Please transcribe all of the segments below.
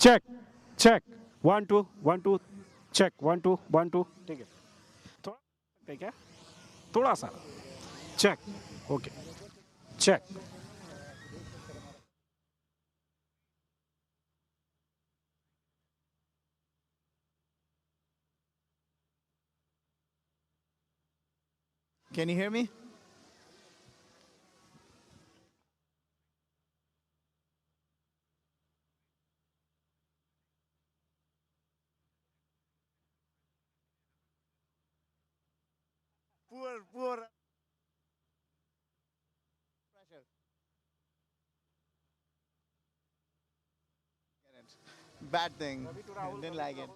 Check check 1 2 1 2 check 1 2 1 2 ठीक है थोड़ा ठीक है थोड़ा सा check okay check Can you hear me? Poor pressure. Get it. Bad thing. Didn't like it.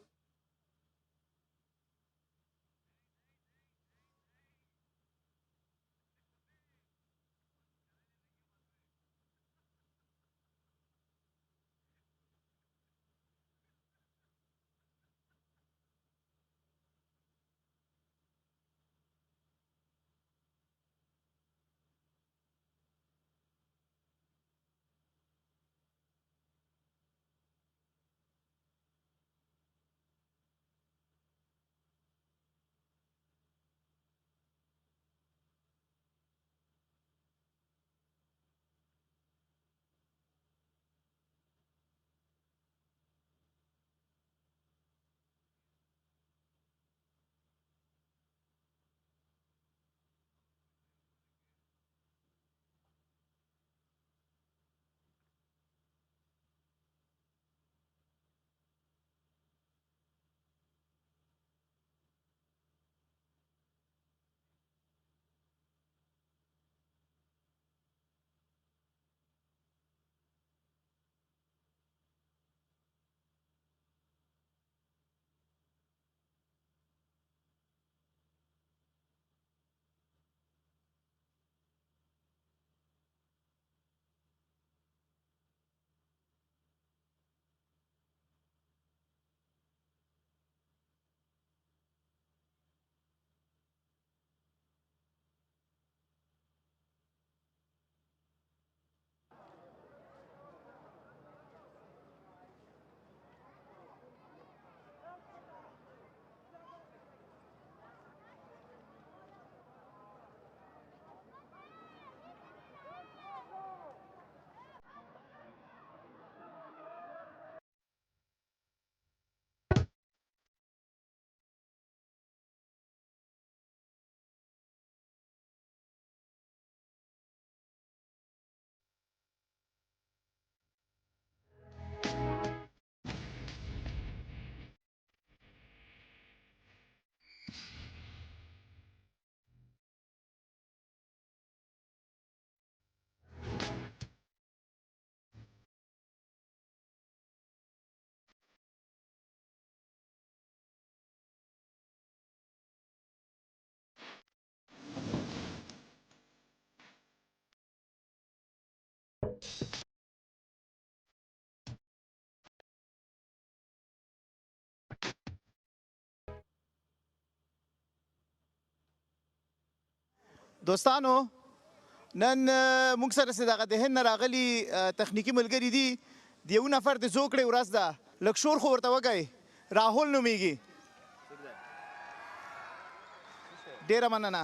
دوستانو نن موږ سره چې دغه د هند نه راغلي تخنیکي ملګري دي د یو نفر د زوکړې ورځ ده لږ شور خو ورته وکئ راهول نومیږي ډېره مننه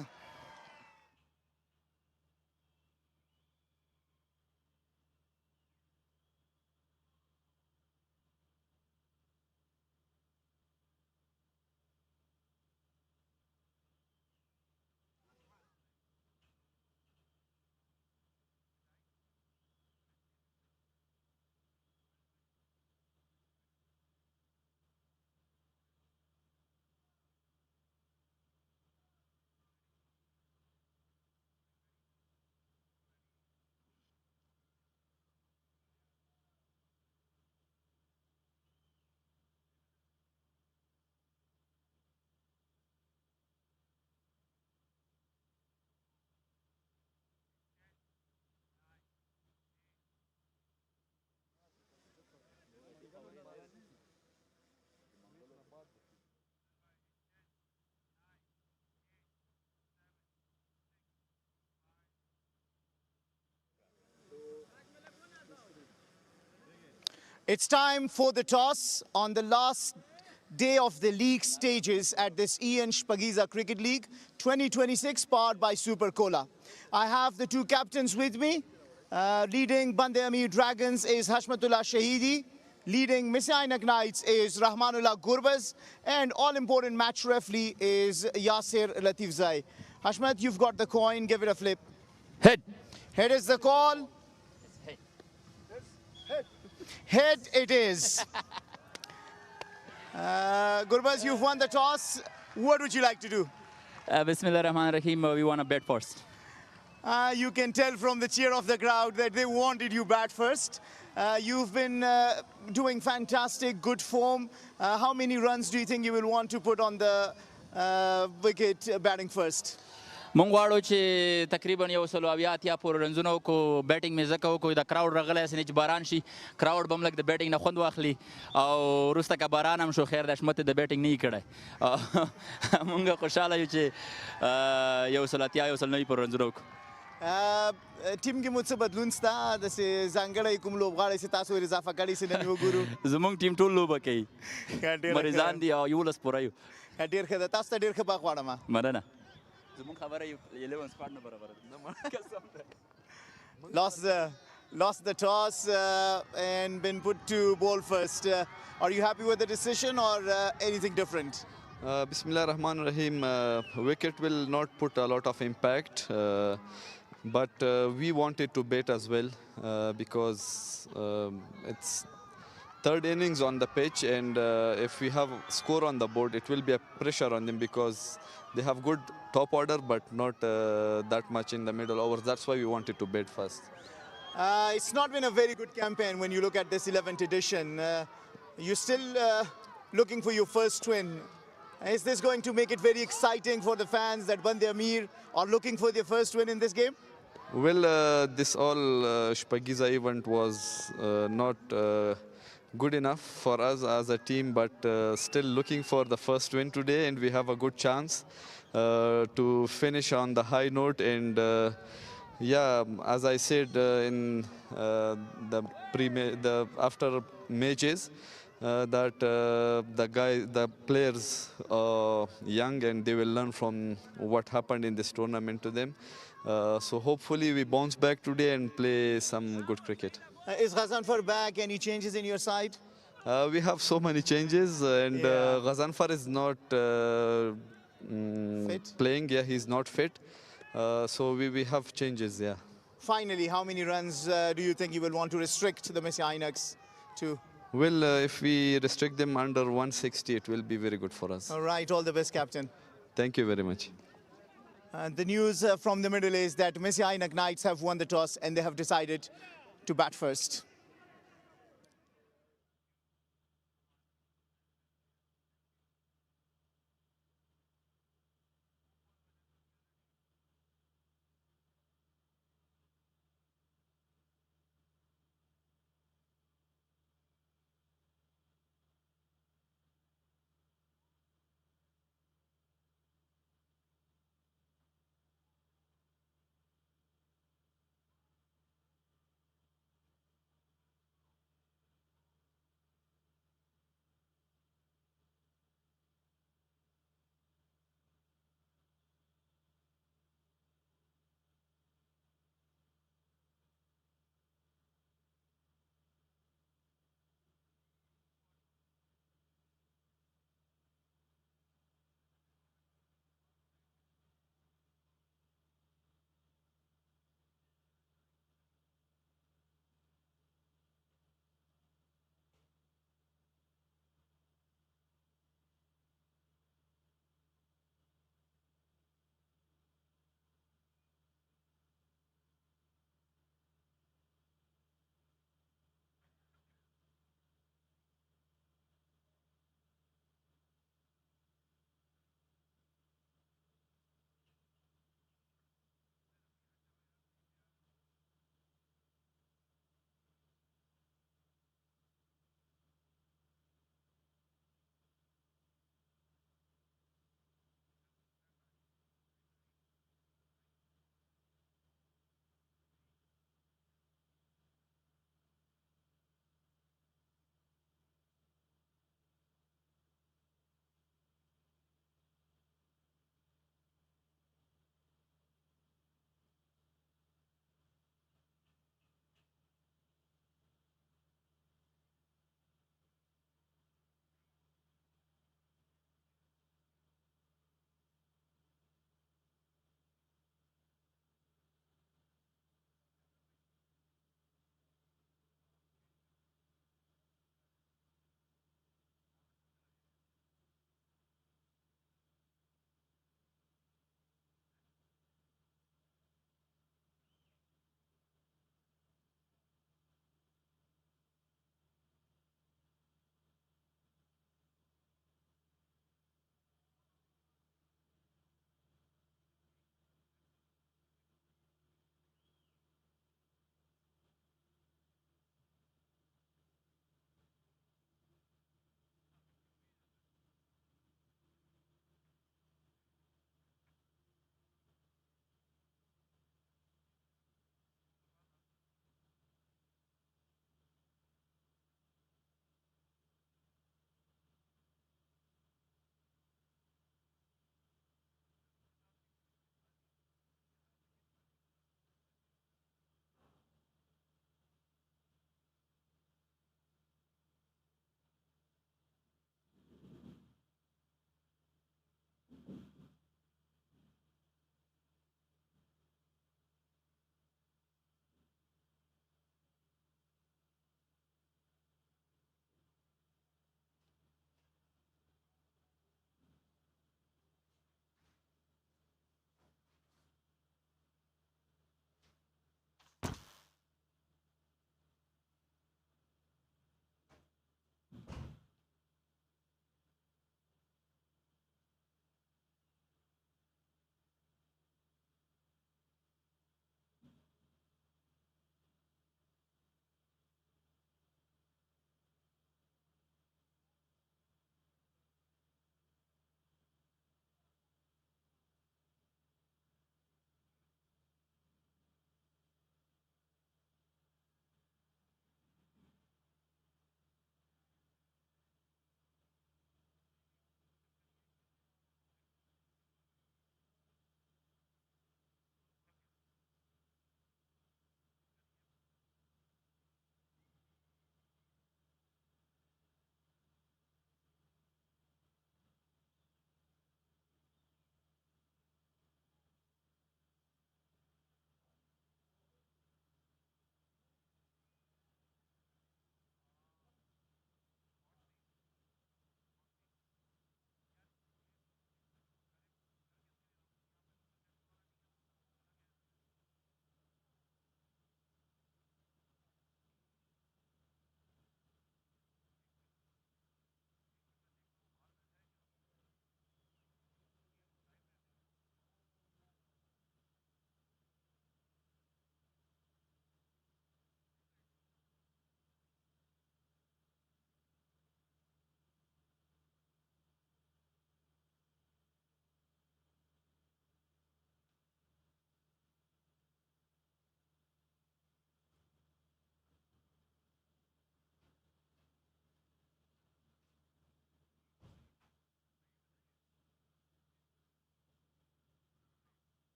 It's time for the toss on the last day of the league stages at this Shpageeza Cricket League 2026 powered by Super Cola. I have the two captains with me. Leading Band-e-Amir Dragons is Hashmatullah Shahidi. Leading Mis-e-Ainak Knights is Rahmanullah Gurbaz. And all-important match referee is Yasir Latifzai. Hashmat, you've got the coin. Give it a flip. Head. Head is the call. Head it is. Gurbaz, you've won the toss. What would you like to do? Bismillah Rahman Rahim. We want to bat first. You can tell from the cheer of the crowd that they wanted you bat first. You've been doing fantastic, good form. How many runs do you think you will want to put on the wicket batting first? مونږ غواړو چې تقریبا یو سلو اویا اتیا پورې رنزونه وکړو بیټینګ مې ځکه وکړو د کراوډ راغلی هسې نه چې باران شي کراوډ به هم لږ د بیټینګ نه خوند واخلي او وروسته که باران هم شو خیر د حشمت د بیټینګ نه یې کړی مونږ خوشحاله یو چې یو سل اتیا یو سل نوي پورې رنزونه وکړو ټیم کې مو څه بدلون شته داسې ځانګړی کوم لوبغاړی چې تاسو ور اضافه کړی چې نن وګورو زمونږ ټیم ټول لوبه کوي مریضان دي او 11 پوره یو ډېر ښه ده تاسو ته ډېر ښه بخت غواړم مننه زمونږ خبره 11 سکواډ نه برابره ده lost the toss and been put to bowl first. Are you happy with the decision or anything different? Bismillah Rahman Rahim. Wicket will not put a lot of impact, but we wanted to bat as well because it's third innings on the pitch, and if we have score on the board, it will be a pressure on them because they have good top order, but not that much in the middle overs. That's why we wanted to bat first. It's not been a very good campaign when you look at this 11th edition. You're still looking for your first win. Is this going to make it very exciting for the fans that Band-e-Amir are looking for their first win in this game? Well, this all Shpageeza event was not good enough for us as a team, but still looking for the first win today, and we have a good chance to finish on the high note. And yeah, as I said in the after matches, that the players are young and they will learn from what happened in this tournament to them. So hopefully we bounce back today and play some good cricket. Is Ghazanfar back? Any changes in your side? We have so many changes, and Ghazanfar is not playing. Yeah, he's not fit. So we have changes. Yeah. Finally, how many runs do you think you will want to restrict the Mis-e-Ainaks to? Well, if we restrict them under 160, it will be very good for us. All right, all the best, Captain. Thank you very much. The news from the middle is that Mis-e-Ainak Knights have won the toss and they have decided to bat first.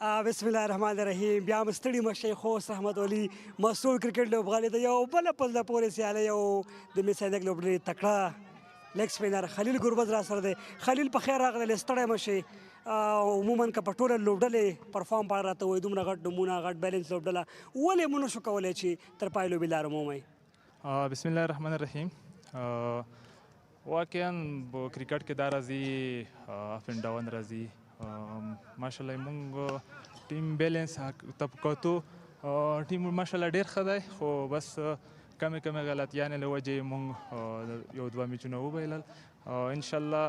بسم الله الرحمن الرحیم. بیا هم ستړي مه شئ. خوست رحمت ولي مسرور کرکټ لوبغاړي د یو بله پله پورې سیالۍ او د مس عینک لوبډلې تکړه لیګ سپینر خلیل ګربز را سره دی. خلیل په خیر راغلی، ستړی مه شئ. عموما که په ټوله لوبډلې پرفارم په اړه راته وایي، دومره غټ نومونه، غټ بیلنس لوبډله ولې مو نشو کولی چې تر پای لوبې لاره مومئ؟ بسم الله الرحمن الرحیم. واقعا په کرکټ کې دا راځي اپ اینډ ډاون راځي. ماشاءالله موږ ټیم بیلنس ته کتو، ټیم ماشاءالله ډېر ښه دی، خو بس کمې کمې غلطیانې له وجې موږ یو دوه میچونه وبایلل. انشاءالله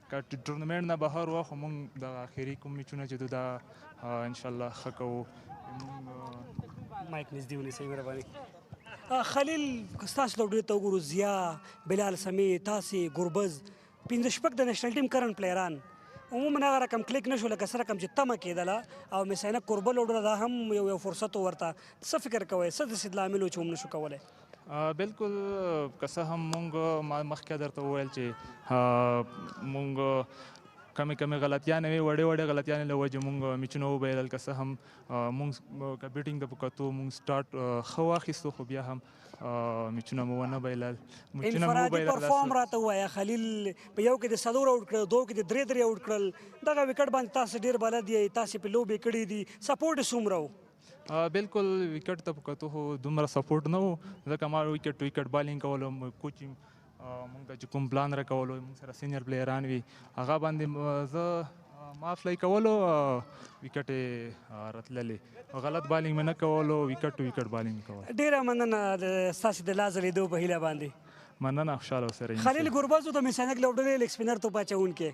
که ټورنمنټ نه بهر وه، خو موږ دغه اخري کوم میچونه چې دا انشاءالله ښه کوو. مایک نږدې ونیسئ مهرباني. خلیل که ستاسو لوبډلې ته وګورو، ضیا، بلال سمیع، تاسې، ګربز، پنځه شپږ د نیشنل ټیم کرنټ پلیران عموما هغه رقم کلیک نشو لکه څه رقم چې تمه کېدله، او مس عینک کوربه لوبډله دا هم یو فرصت ورته. څه فکر کوئ، څه داسې لامل و چې موږ نشو کولی؟ بالکل که څه هم موږ مخکې درته وویل چې موږ کمې کمې غلطیانې وې، وړې وړې غلطیانې له وجې موږ میچونه وبایلل. که څه هم موږ که بیټینګ ته په کتو موږ سټارټ ښه واخیستو، خو بیا هم میچونه مو ونه بایلل. انفرادي پرفارم راته ووایه. خلیل په یو کې د څلور آوټ کړل، دوو کې د درې آوټ کړل. دغه وکټ باندې تاسو ډېر بلد یې، تاسې په لوبې کړي دي، سپورټ یې څومره و؟ بالکل وکټ ته په کتو خو دومره سپورټ نه و، ځکه ما وکټ ټو وکټ بالینګ کولو. کوچ موږ ته چې کوم پلان راکولو، موږ سره سینیر پلیران وي، هغه باندې زه ما افلای کولو، وکټ یې راتللې. غلط بالینګ مې نه کولو، وکټ ټو وکټ بالینګ مې کولو. ډېره مننه ستاسې د لا ځلېدو په هیله باندې. مننه، خوشحاله اوسئ. خلیل ګربز د مس عینک لوبډلې لیګ سپینر توپ اچوونکی.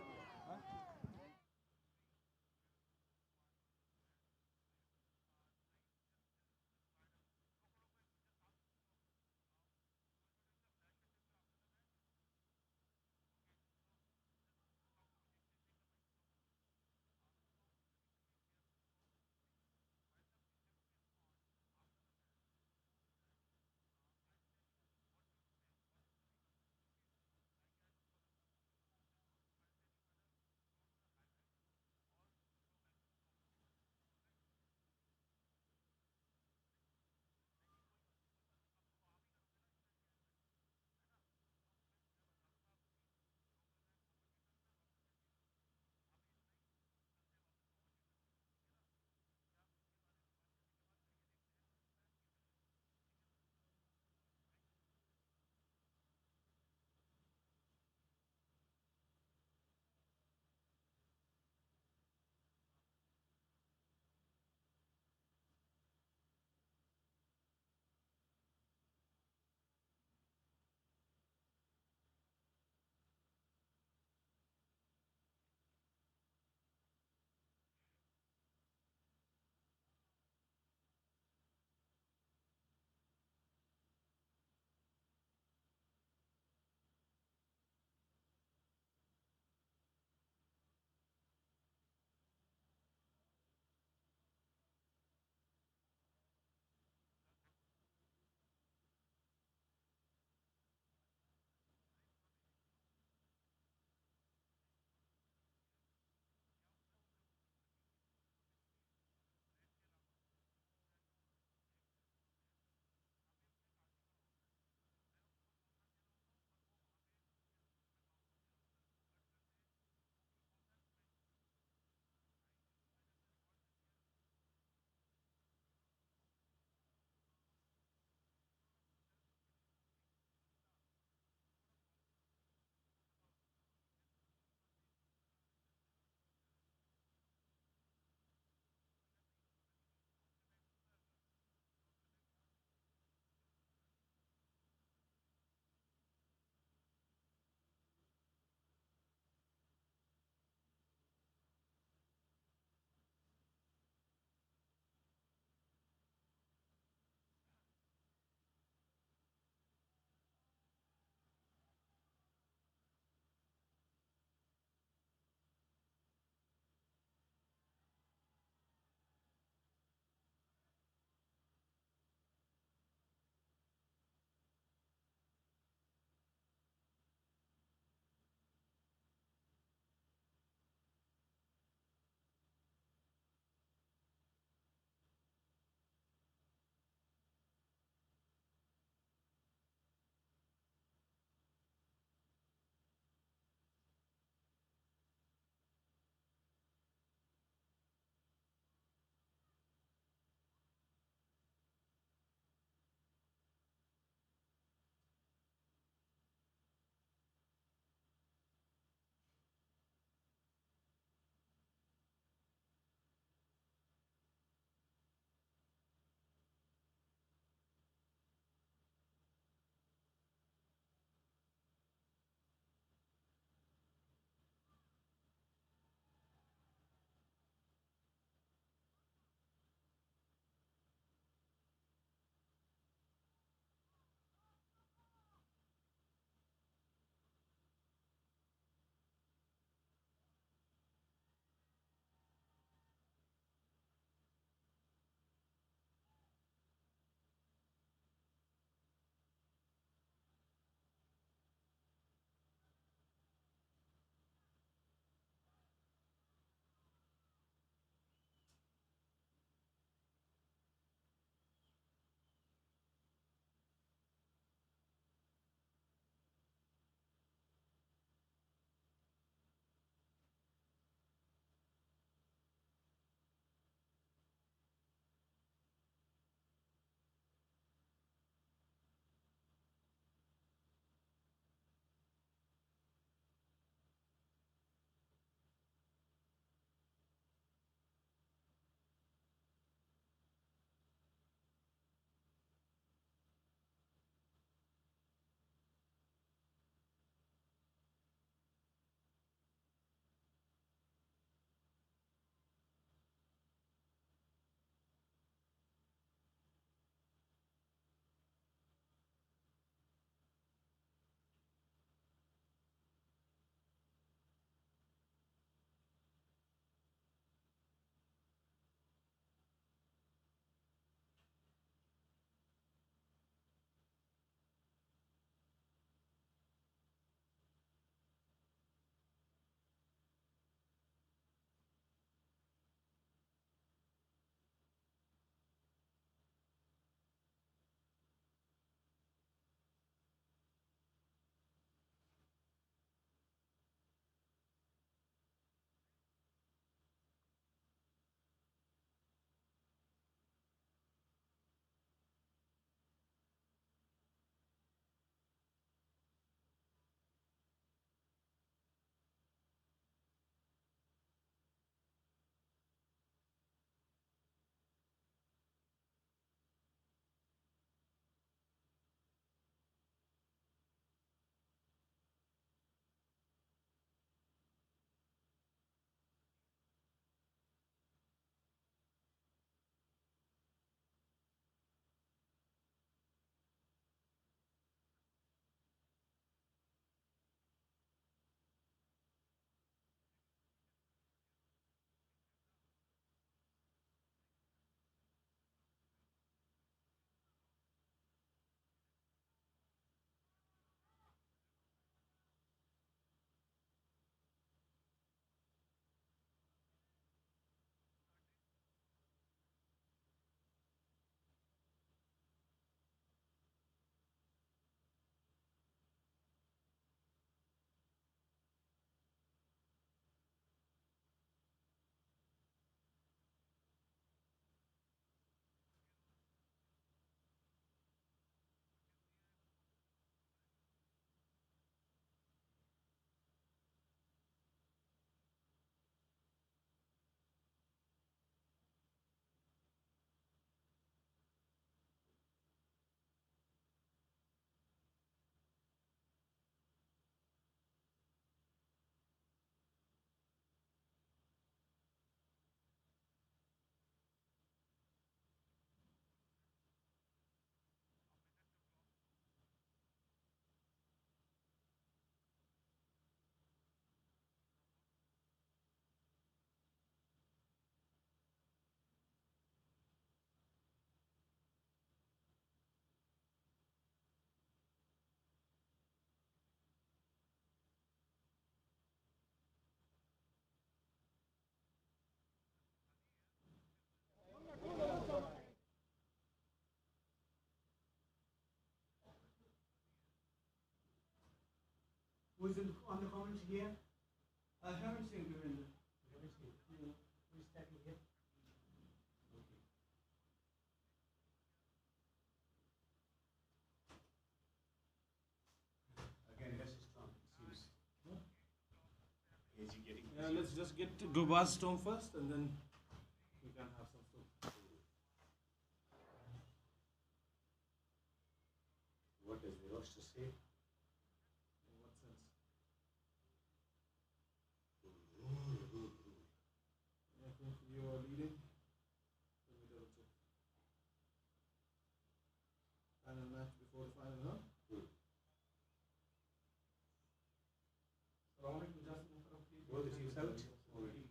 Who's on the comments here? I haven't seen Govinda. Who's tackling here? Again, that's strong. Seems. Yeah, let's just get to Gurba's stone first, and then we can have some stone. What does the roster say? In what sense? I think you are leading. Let me double check. Final match before the final, huh? Both the teams out already.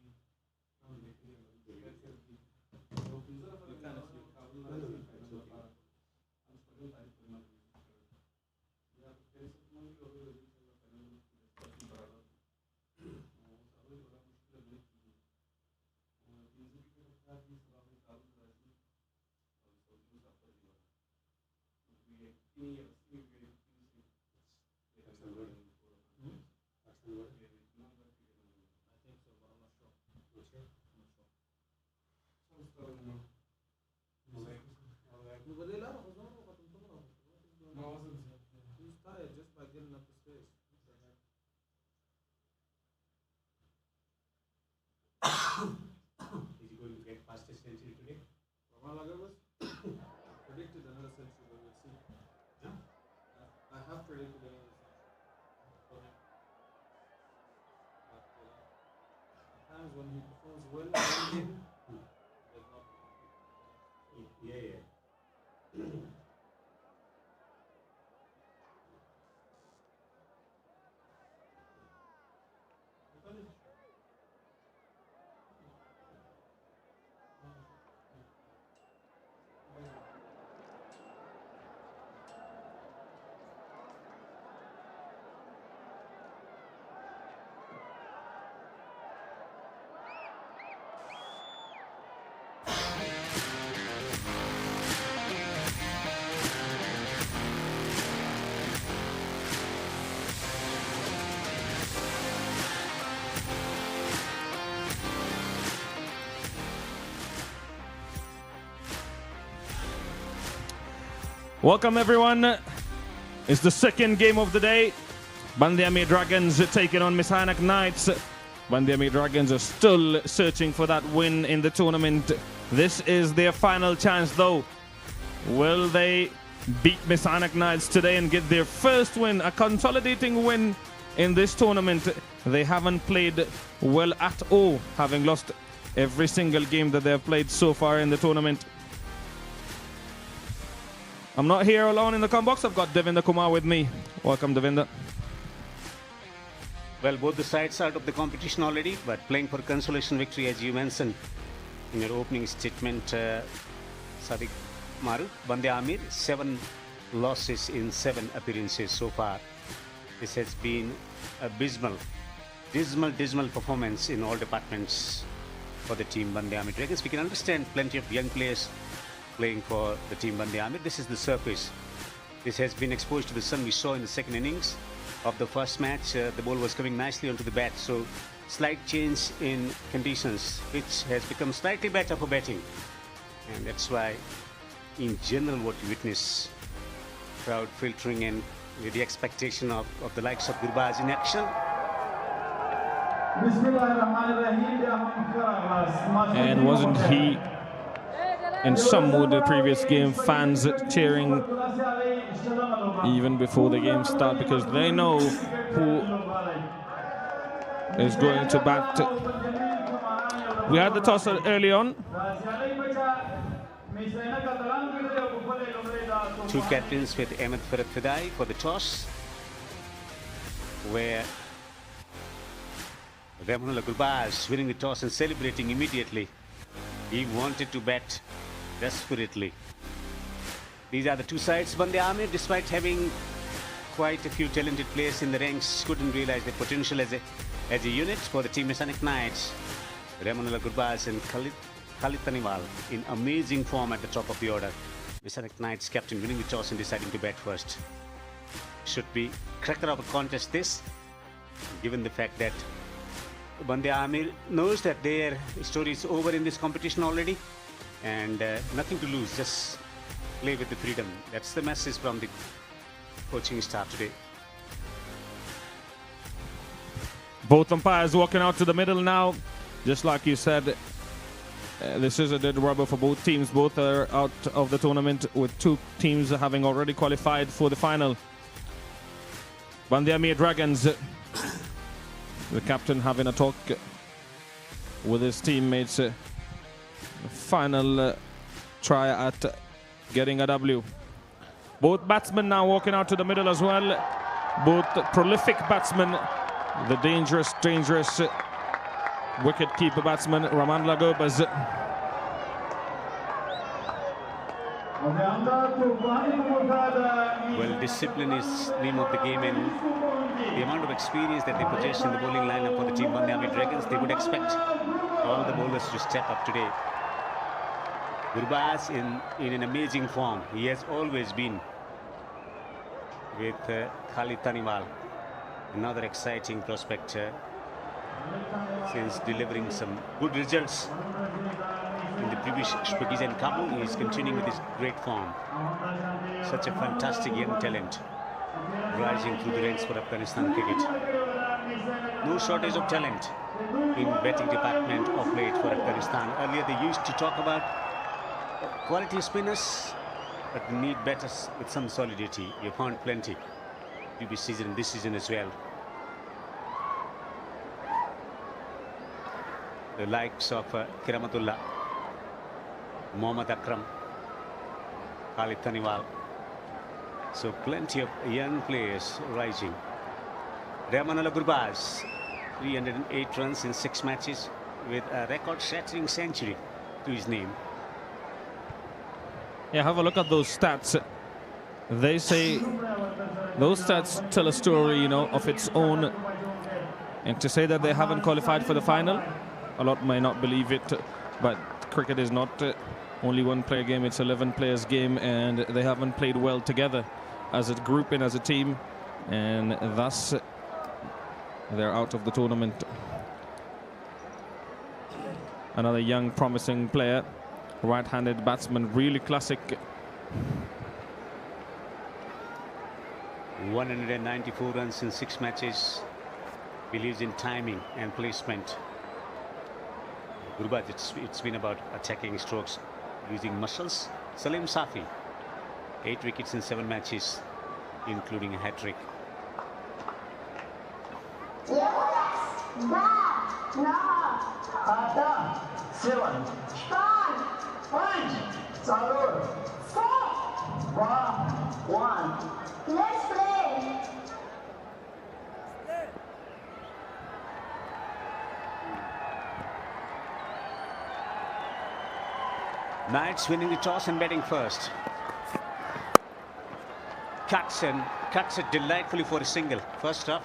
He's tired just by getting up the stairs. Is he going to get past a century today? Predicted another century, but we'll see. Huh? I have predicted another century. But at times when he performs well in one game, does not perform. Yeah. Welcome everyone. It's the second game of the day. Band-e-Amir Dragons taking on Mis-e-Ainak Knights. Band-e-Amir Dragons are still searching for that win in the tournament. This is their final chance though. Will they beat Mis-e-Ainak Knights today and get their first win, a consolidating win in this tournament? They haven't played well at all, having lost every single game that they have played so far in the tournament. I'm not here alone in the com box. I've got Devinder Kumar with me. Welcome, Devinder. Well, both the sides are out of the competition already, but playing for consolation victory, as you mentioned in your opening statement, Sadiq Maru. Band-e-Amir, 7 losses in 7 appearances so far. This has been a dismal performance in all departments for the team Band-e-Amir Dragons. We can understand plenty of young players playing for the team Band-e-Amir. This is the surface. This has been exposed to the sun. We saw in the second innings of the first match, the ball was coming nicely onto the bat. So slight change in conditions, which has become slightly better for batting. And that's why, in general, what you witness, crowd filtering in with the expectation of the likes of Gurbaz in action. And wasn't he in some mood the previous game? Fans cheering even before the game start because they know who is going to bat. We had the toss early on. Two captains with Ahmed Farad Fidai for the toss, where Rahmat Gurbaz winning the toss and celebrating immediately. He wanted to bat desperately. These are the two sides. Band-e-Amir, despite having quite a few talented players in the ranks, couldn't realize the potential as a unit for the team Mis-e-Ainak Knights. Rahmat Gurbaz and Khalid Taniwal in amazing form at the top of the order. Mis-e-Ainak Knights captain winning the toss and deciding to bat first. Should be cracker of a contest this. given the fact that Band-e-Amir knows that their story is over in this competition already, and nothing to lose, just play with the freedom. That's the message from the coaching staff today. Both umpires walking out to the middle now. Just like you said, this is a dead rubber for both teams. Both are out of the tournament, with two teams having already qualified for the final. Band-e-Amir Dragons, the captain having a talk with his teammates. Final try at getting a W. Both batsmen now walking out to the middle as well. Both prolific batsmen. The dangerous wicket-keeper batsman, Rahmat Lagobas. Well, discipline is the name of the game, and the amount of experience that they possess in the bowling lineup for the team Band-e-Amir Dragons, they would expect all the bowlers to step up today. Gurbaz in an amazing form. He has always been with Khalid Taniwal. Another exciting prospect since delivering some good results in the previous Shpageeza in Kabul. He is continuing with his great form. Such a fantastic young talent rising through the ranks for Afghanistan cricket. No shortage of talent in batting department of late for Afghanistan. Earlier they used to talk about quality spinners, but they need batters with some solidity. You found plenty previous season and this season as well. The likes of Kiramatullah, Mohammad Akram, Khalid Taniwal. So plenty of young players rising. Rahmat Gurbaz, 308 runs in 6 matches with a record-shattering century to his name. Yeah, have a look at those stats. They say those stats tell a story, you know, of its own. And to say that they haven't qualified for the final, a lot may not believe it, but cricket is not only one player game, it's 11 players game, and they haven't played well together as a group and as a team, and thus they're out of the tournament. Another young promising player, right-handed batsman, really classic. 194 runs in 6 matches. Believes in timing and placement. Gurbaz, it's been about attacking strokes using muscles. Salim Safi, 8 wickets in 7 matches, including a hat-trick. Let's play. Knights winning the toss and batting first. Cuts it delightfully for a single. First off,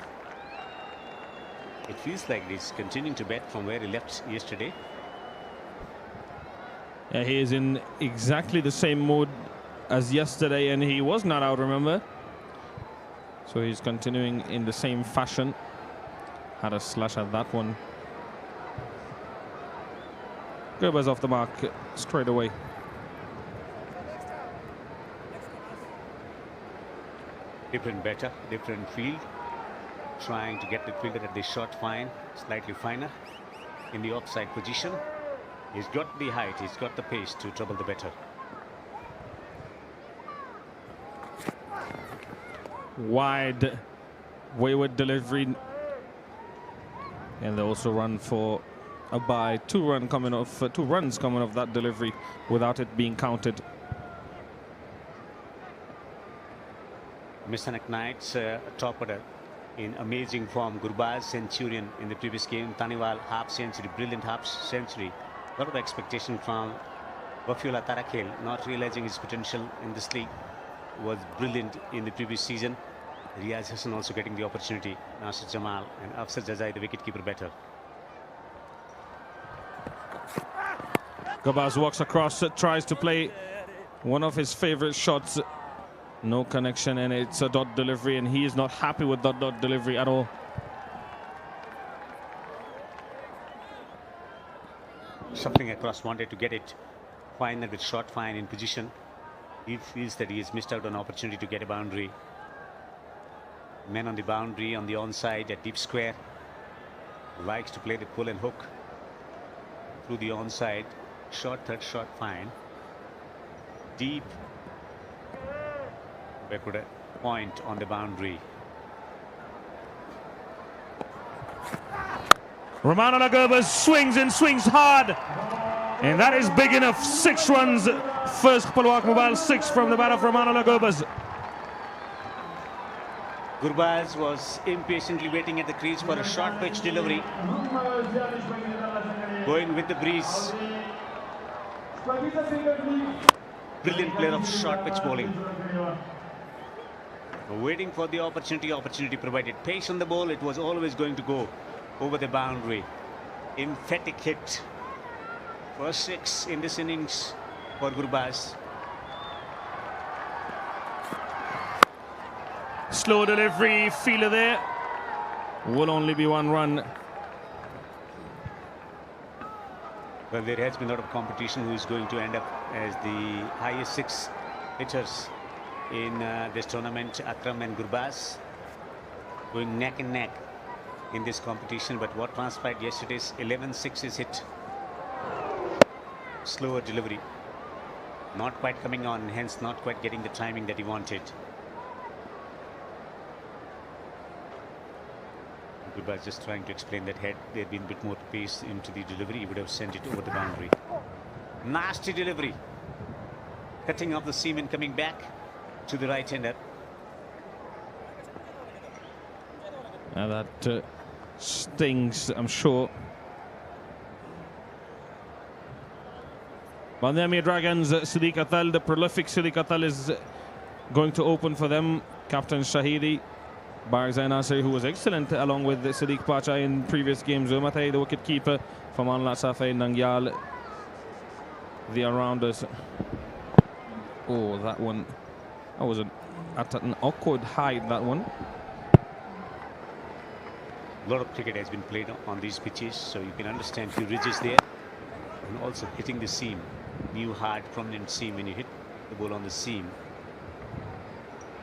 it feels like he's continuing to bat from where he left yesterday. Yeah, he is in exactly the same mood as yesterday, and he was not out, remember? So he's continuing in the same fashion. Had a slash at that one. Gurbaz off the mark straight away. Different batter, different field. Trying to get the fielder at the short fine, slightly finer in the offside position. He's got the height, he's got the pace to trouble the batter. Wide, wayward delivery. And they also run for a bye. 2 runs coming off that delivery without it being counted. Mis-e-Ainak Knights top order in amazing form. Gurbaz centurion in the previous game. Taniwal half century, brilliant half century. A lot of expectation from Wafiola Tarakhel, not realizing his potential in this league. Was brilliant in the previous season. Riaz Hassan also getting the opportunity. Nasir Jamal and Afsar Jazai, the wicketkeeper, better. Gurbaz walks across, tries to play one of his favorite shots. No connection, and it's a dot delivery, and he is not happy with that dot delivery at all. shuffling across, wanted to get it fine with short fine in position. He feels that he has missed out on opportunity to get a boundary. Men on the boundary on the onside at deep square. Likes to play the pull and hook through the onside. Short third, short fine. Deep backward point on the boundary. Rahmat Gurbaz swings and swings hard. And that is big enough. 6 runs. First Palwak Mobile 6 from the bat of Rahmat Gurbaz. Gurbaz was impatiently waiting at the crease for a short pitch delivery. Going with the breeze. Brilliant player of short pitch bowling. Waiting for the opportunity provided. Pace on the ball, it was always going to go over the boundary. Emphatic hit. First 6 in this innings for Gurbaz. Slow delivery, feeler there. Will only be 1 run. Well, there has been a lot of competition who is going to end up as the highest 6 hitters in this tournament. Akram and Gurbaz going neck and neck in this competition, but what transpired yesterday's 11 sixes hit. Slower delivery, not quite coming on, hence not quite getting the timing that he wanted. Gurbaz just trying to explain that had there been a bit more pace into the delivery, he would have sent it over the boundary. Nasty delivery, cutting off the seam and coming back to the right-hander. That stings, I'm sure. Band-e-Amir Dragons, Siddiq Atal, the prolific Siddiq Atal is going to open for them. Captain Shahidi, Barzai Nasir, who was excellent along with Siddiq Pacha in previous games. Umatay, the wicket keeper, Faman Lasafay Nangyal, the all-rounders. Oh, that one. That was at an awkward height, that one. A lot of cricket has been played on these pitches, so you can understand the ridges there. And also hitting the seam. New hard prominent seam. When you hit the ball on the seam,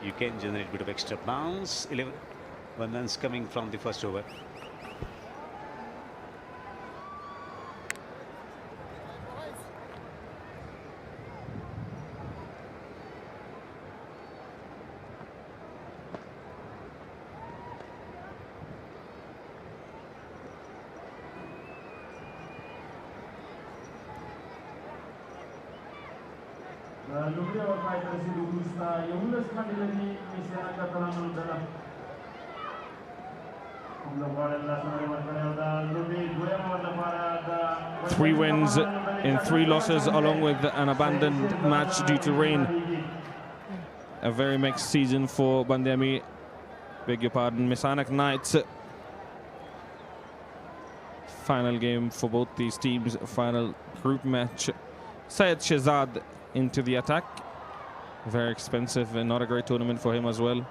you can generate a bit of extra bounce. 11 runs coming from the first over. Three wins in 3 losses, along with an abandoned match due to rain. A very mixed season for Band-e-Amir. Beg your pardon, Mis-e-Ainak Knights. Final game for both these teams, final group match. Syed Shahzad into the attack. Very expensive and not a great tournament for him as well.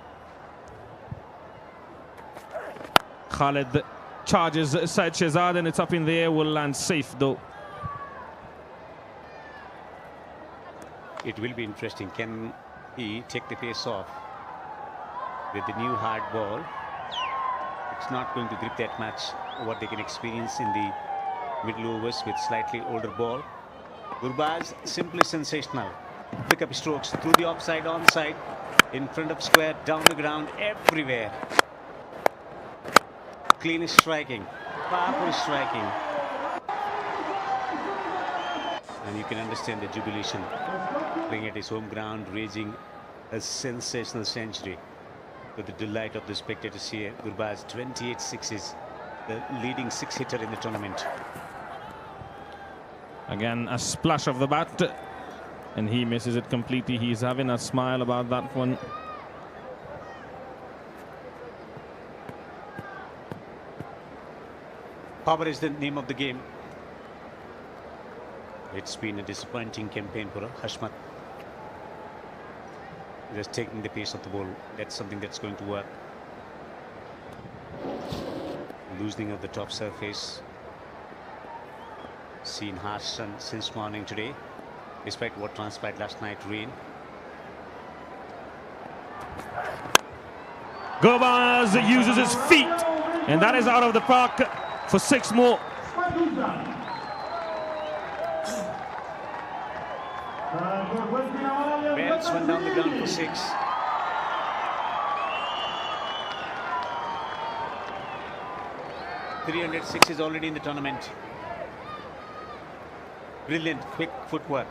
Khalid charges Syed Shahzad and it's up in the air, will land safe though. It will be interesting. Can he take the pace off with the new hard ball? It's not going to grip that much what they can experience in the middle overs with slightly older ball. Gurbaz simply sensational. Pick up strokes through the offside, onside, in front of square, down the ground, everywhere. Clean striking, powerful striking. And you can understand the jubilation. Playing at his home ground, raging a sensational century. To the delight of the spectators here, Gurbaz 28 sixes, the leading 6-hitter in the tournament. Again, a splash of the bat, and he misses it completely. He's having a smile about that one. Power is the name of the game. It's been a disappointing campaign for Rahmat. Just taking the pace of the ball, that's something that's going to work. Loosening of the top surface. seen harsh sun since morning today, despite what transpired last night, rain. Gomez uses his feet, and that is out of the park for 6 more. Belts went down the ground for 6. .306 is already in the tournament. Brilliant, quick footwork.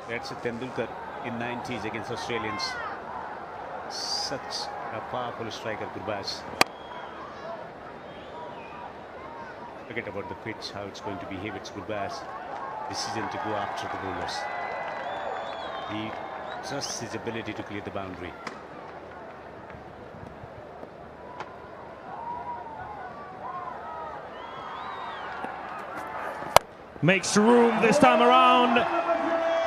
That's a Tendulkar in 90s against Australians. Such a powerful striker, Gurbaz. Forget about the pitch, how it's going to behave. It's Gurbaz. Decision to go after the bowlers. He trusts his ability to clear the boundary. Makes room this time around.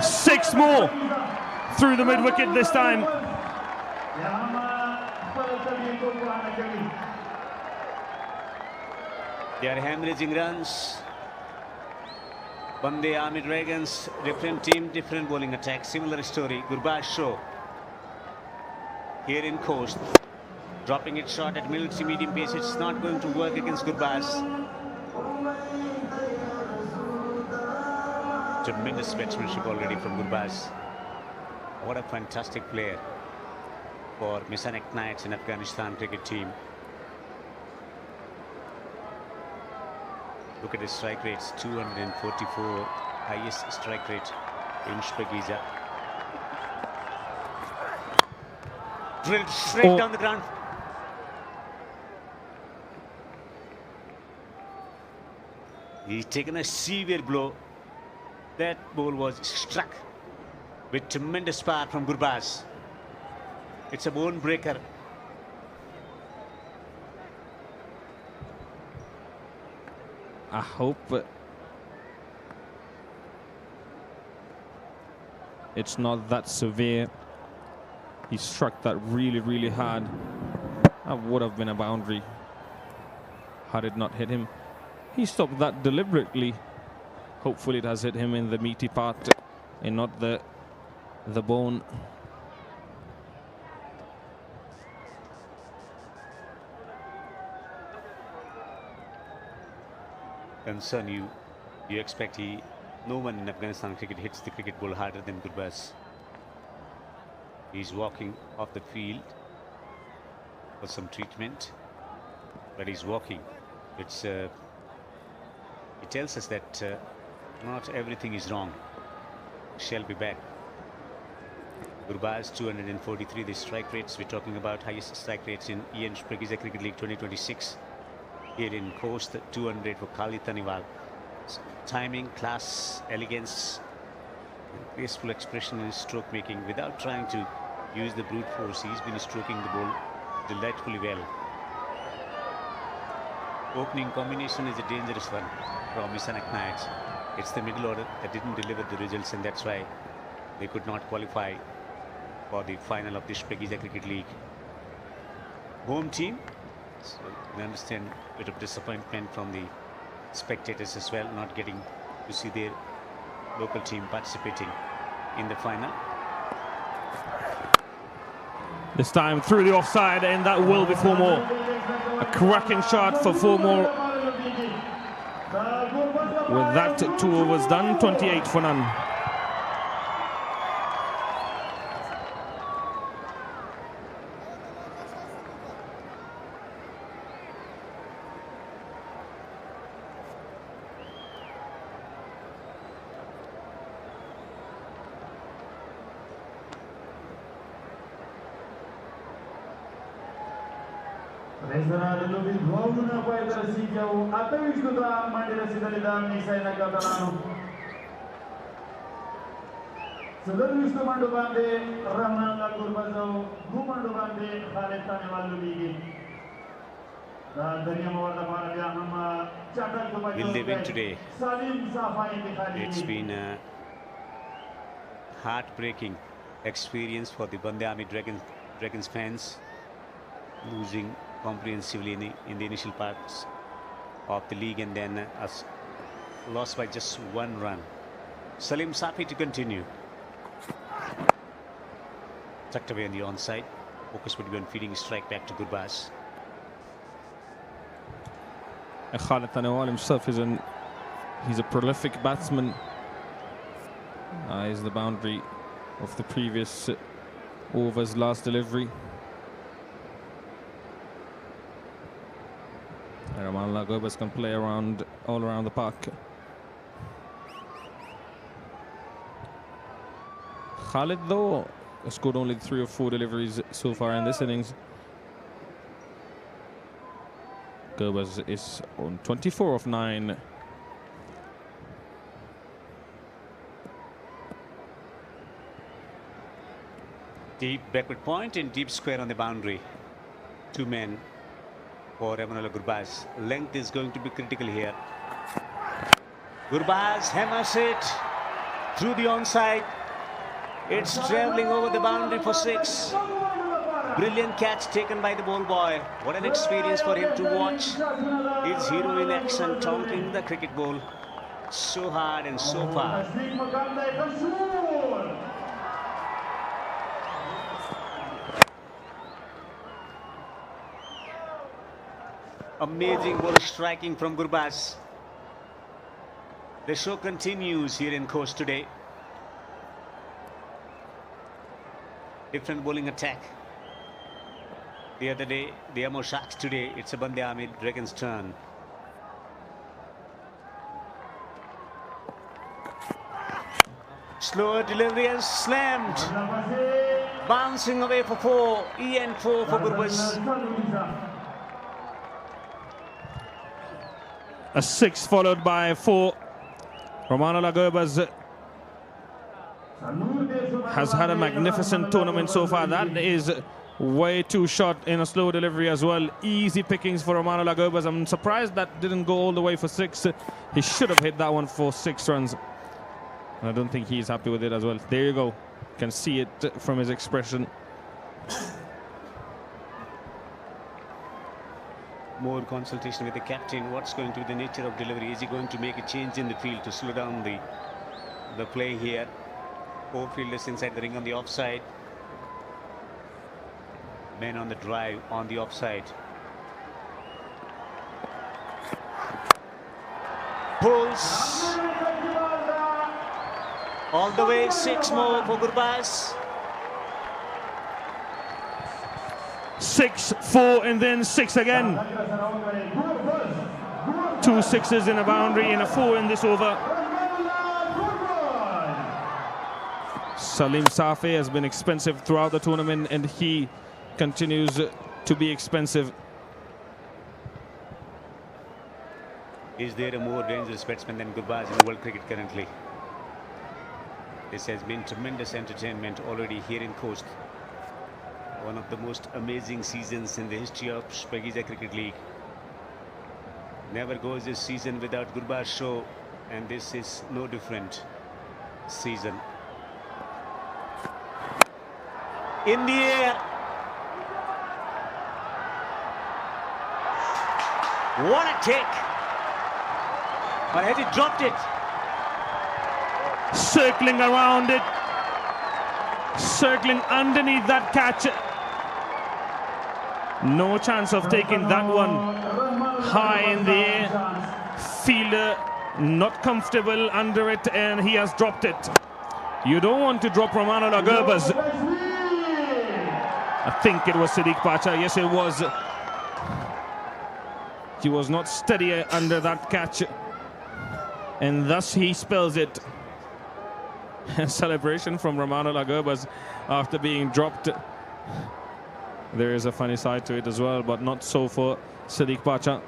6 more through the mid-wicket this time. They are hemorrhaging runs. Band-e-Amir Dragons, different team, different bowling attack. Similar story. Gurbaz show here in Khost, dropping it short at middle to medium pace. It's not going to work against Gurbaz. Tremendous batsmanship already from Gurbaz. What a fantastic player for Mis-e-Ainak Knights in Afghanistan cricket team. Look at his strike rates, 244, highest strike rate in Shpageeza. Drilled straight down the ground. He's taken a severe blow. That ball was struck with tremendous power from Gurbaz. It's a bone breaker. I hope it's not that severe. He struck that really, really hard. That would have been a boundary had it not hit him. He stopped that deliberately. Hopefully it has hit him in the meaty part and not the bone. Concern you expect no one in Afghanistan cricket hits the cricket ball harder than Gurbaz. He's walking off the field for some treatment, but he's walking. It tells us that not everything is wrong. Shall be back. Gurbaz 243 the strike rates. We're talking about highest strike rates in Shpageeza Cricket League 2026. Here in Khost, 200 for Khalid Taniwal. Timing, class, elegance, graceful expression in his stroke making without trying to use the brute force. He's been stroking the ball delightfully well. Opening combination is a dangerous one from Mis-e-Ainak Knights. It's the middle order that didn't deliver the results, and that's why they could not qualify for the final of the Shpageeza Cricket League. Home team, so we understand a bit of disappointment from the spectators as well, not getting to see their local team participating in the final. This time through the offside, and that will be 4 more. A cracking shot for 4 more. With that, 2 overs done, 28 for none. Will they win today? It's been a heartbreaking experience for the Band-e-Amir Dragons fans, losing comprehensively in the initial parts of the league, and then a lost by just 1 run. Salim Safi to continue. Tucked away on the onside. Focus would be on feeding strike back to Gurbaz. Khalid Tanawal himself he's a prolific batsman. Is the boundary of the previous over's last delivery. Rahmat Gurbaz can play all around the park. Khalid, though, has scored only 3 or 4 deliveries so far in this innings. Gurbaz is on 24 of 9. Deep backward point and deep square on the boundary. 2 men for Rahmat Gurbaz. Length is going to be critical here. Gurbaz hammers it through the onside. It's travelling over the boundary for 6. Brilliant catch taken by the ball boy. What an experience for him to watch his hero in action, taunting the cricket ball so hard and so far. Amazing ball striking from Gurbaz. The show continues here in Khost today. Different bowling attack. The other day, the Amo Sharks. Today, it's a Band-e-Amir Dragons' turn. Slower delivery and slammed. Bouncing away for 4. EN4 for Gurbaz. A 6 followed by 4. Rahmat Gurbaz has had a magnificent tournament so far. That is way too short in a slow delivery as well. Easy pickings for Rahmat Gurbaz. I'm surprised that didn't go all the way for 6. He should have hit that one for 6 runs. I don't think he's happy with it as well. There you go. You can see it from his expression. More consultation with the captain. What's going to be the nature of delivery? Is he going to make a change in the field to slow down the play here? 4 fielders inside the ring on the offside. Men on the drive on the offside. Pulls. All the way, 6 more for Gurbaz. 6, 4, and then 6 again. 2 6s in a boundary and a 4 in this over. Salim Safi has been expensive throughout the tournament, and he continues to be expensive. Is there a more dangerous batsman than Gurbaz in world cricket currently? This has been tremendous entertainment already here in Khost. One of the most amazing seasons in the history of Shpageeza Cricket League. Never goes this season without Gurbaz show, and this is no different season. In the air. What a kick! Or has he dropped it? Circling around it. Circling underneath that catch. No chance of taking that one high in the air. Fielder not comfortable under it, and he has dropped it. You don't want to drop Rahmat Gurbaz. I think it was Siddiq Pacha. Yes, it was. He was not steady under that catch, and thus he spells it. A celebration from Rahmat Gurbaz after being dropped. There is a funny side to it as well, but not so for Siddiq Pacha.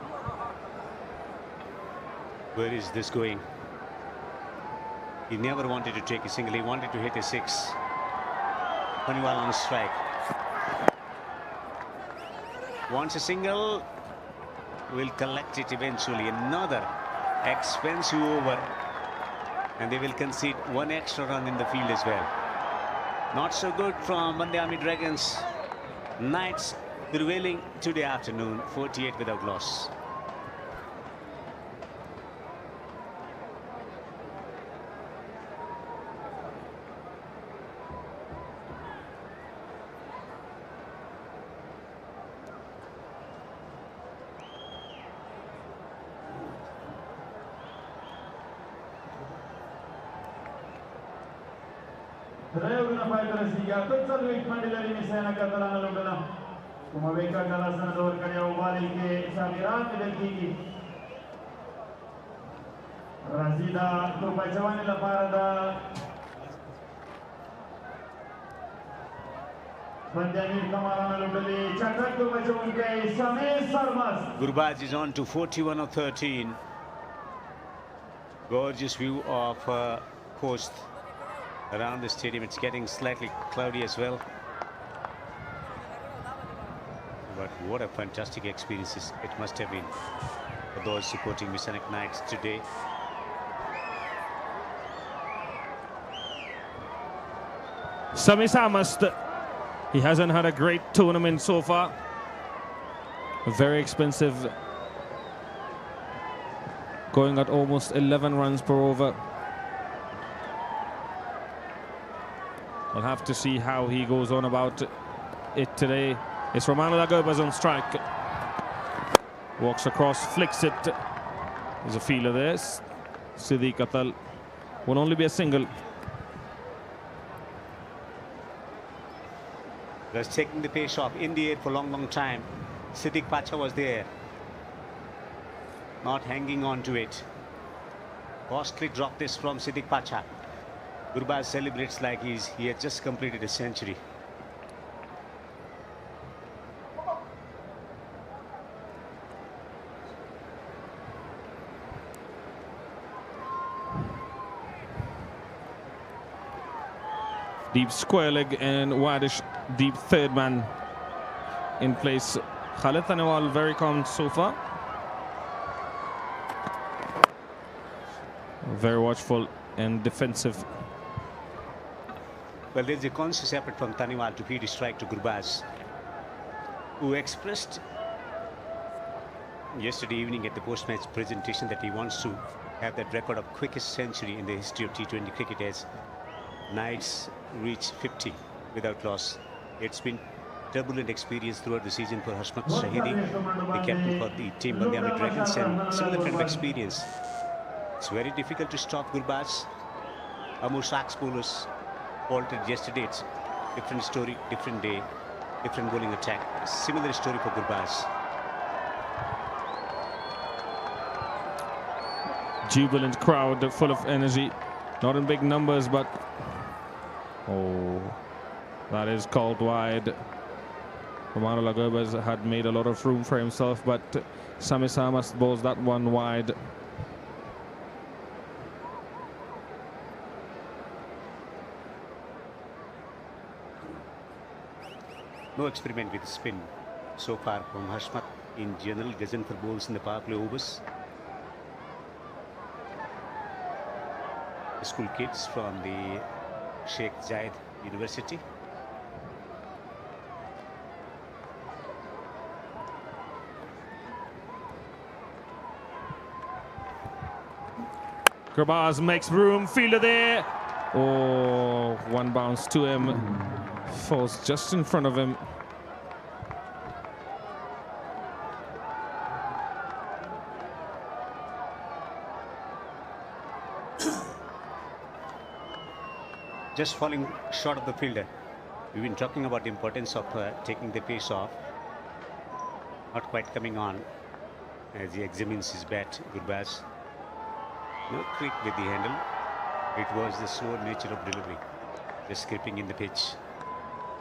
Where is this going? He never wanted to take a single. He wanted to hit a 6. Paniwal on strike. Wants a single. Will collect it eventually. Another expensive over. And they will concede 1 extra run in the field as well. Not so good from Band-e-Amir Dragons. Knights prevailing today afternoon, 48 without loss. Rayoguna fighter siya total weight mandilari Mis-e-Ainak Knights lodana. Kumabeka kalasana dor karya Wali ke sabiran medalki. Razida turbajawan la parada. Band-e-Amir kamarana lodali chakrak turbajawan ke Same Sarmas. Gurbaz is on to 41 of 13. Gorgeous view of Khost around the stadium. It's getting slightly cloudy as well. But what a fantastic experience it must have been for those supporting Mis-e-Ainak Knights today. Sami Samast, he hasn't had a great tournament so far. Very expensive, going at almost 11 runs per over. We'll have to see how he goes on about it today. It's Rahmat on strike. Walks across, flicks it. There's a feeler there. Siddiq Atal will only be a single. Was taking the pace off in the air for a long time. Siddiq Pacha was there, not hanging on to it. Costly drop this from Siddiq Pacha. Gurbaz celebrates like he has just completed a century. Deep square leg and wadish deep third man in place. Khalid Tanewal very calm so far. Very watchful and defensive. Well, there's a conscious effort from Tanewal to feed a strike to Gurbaz, who expressed yesterday evening at the post-match presentation that he wants to have that record of quickest century in the history of T20 cricket as Knights reach 50 without loss. It's been turbulent experience throughout the season for Rahmat Shahidi, the captain for the team Band-e-Amir Dragons, and similar kind of experience. It's very difficult to stop Gurbaz. Amo Sharks bowlers faltered yesterday. It's different story, different day, different bowling attack. Similar story for Gurbaz. Jubilant crowd, full of energy. Not in big numbers, but oh, that is called wide. Rahmat Gobaz had made a lot of room for himself, but Sami Samast bowls that one wide. No experiment with spin so far from Rahmat. In general, doesn't for bowls in the power play overs. School kids from the Sheikh Zayed University. Gurbaz makes room, fielder there. Oh, one bounce to him. Falls just in front of him. Just falling short of the fielder. We've been talking about the importance of taking the pace off. Not quite coming on as he examines his bat, Gurbaz. No quick with the handle. It was the slow nature of delivery. Just scraping in the pitch.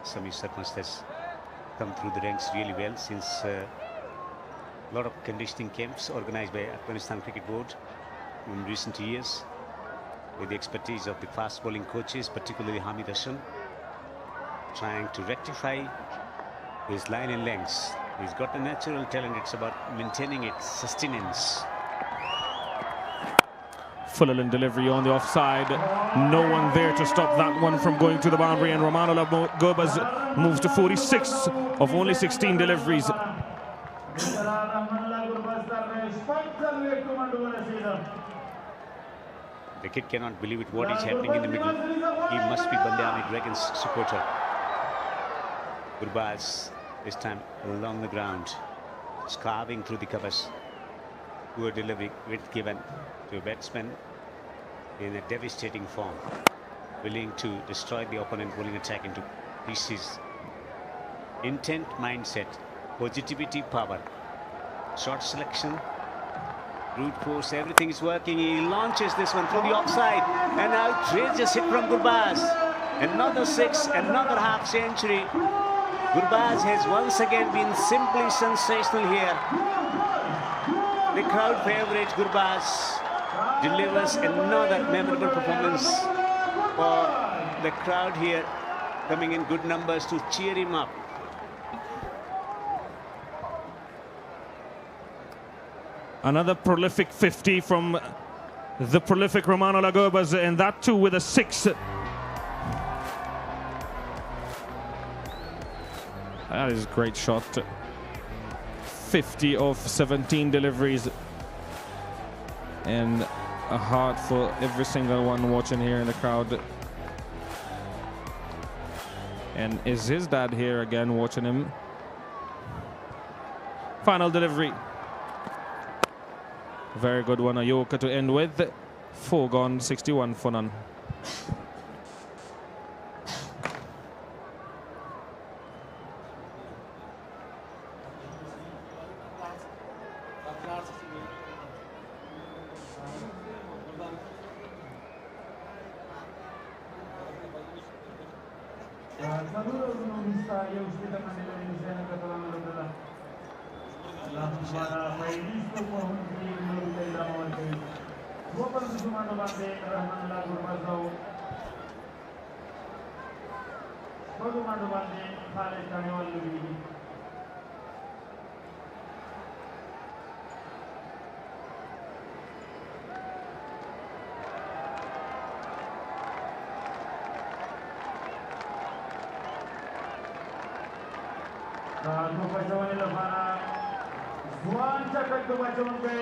Sami Sarmas has come through the ranks really well since a lot of conditioning camps organized by Afghanistan Cricket Board in recent years, with the expertise of the fast bowling coaches, particularly Hamid Hassan, trying to rectify his line and lengths. He's got a natural talent. It's about maintaining its sustenance. Full in delivery on the offside. No one there to stop that one from going to the boundary, and Rahmat Gobaz moves to 46 of only 16 deliveries. The kid cannot believe it, what is happening in the middle. He must be Band-e-Amir Dragons supporter. Gurbaz, this time along the ground, carving through the covers. Poor delivery, width given to a batsman in a devastating form. willing to destroy the opponent bowling attack into pieces. Intent, mindset, positivity, power, shot selection, brute force, everything is working. He launches this one through the offside. An outrageous hit from Gurbaz. Another six, another half century. Gurbaz has once again been simply sensational here. The crowd favourite Gurbaz delivers another memorable performance for the crowd here, coming in good numbers to cheer him up. Another prolific 50 from the prolific Rahmanullah Gurbaz, and that too with a 6. That is a great shot. 50 of 17 deliveries, and a heart for every single one watching here in the crowd. And is his dad here again watching him? Final delivery. Very good one, a Yorker to end with. 4 gone, 61 for none.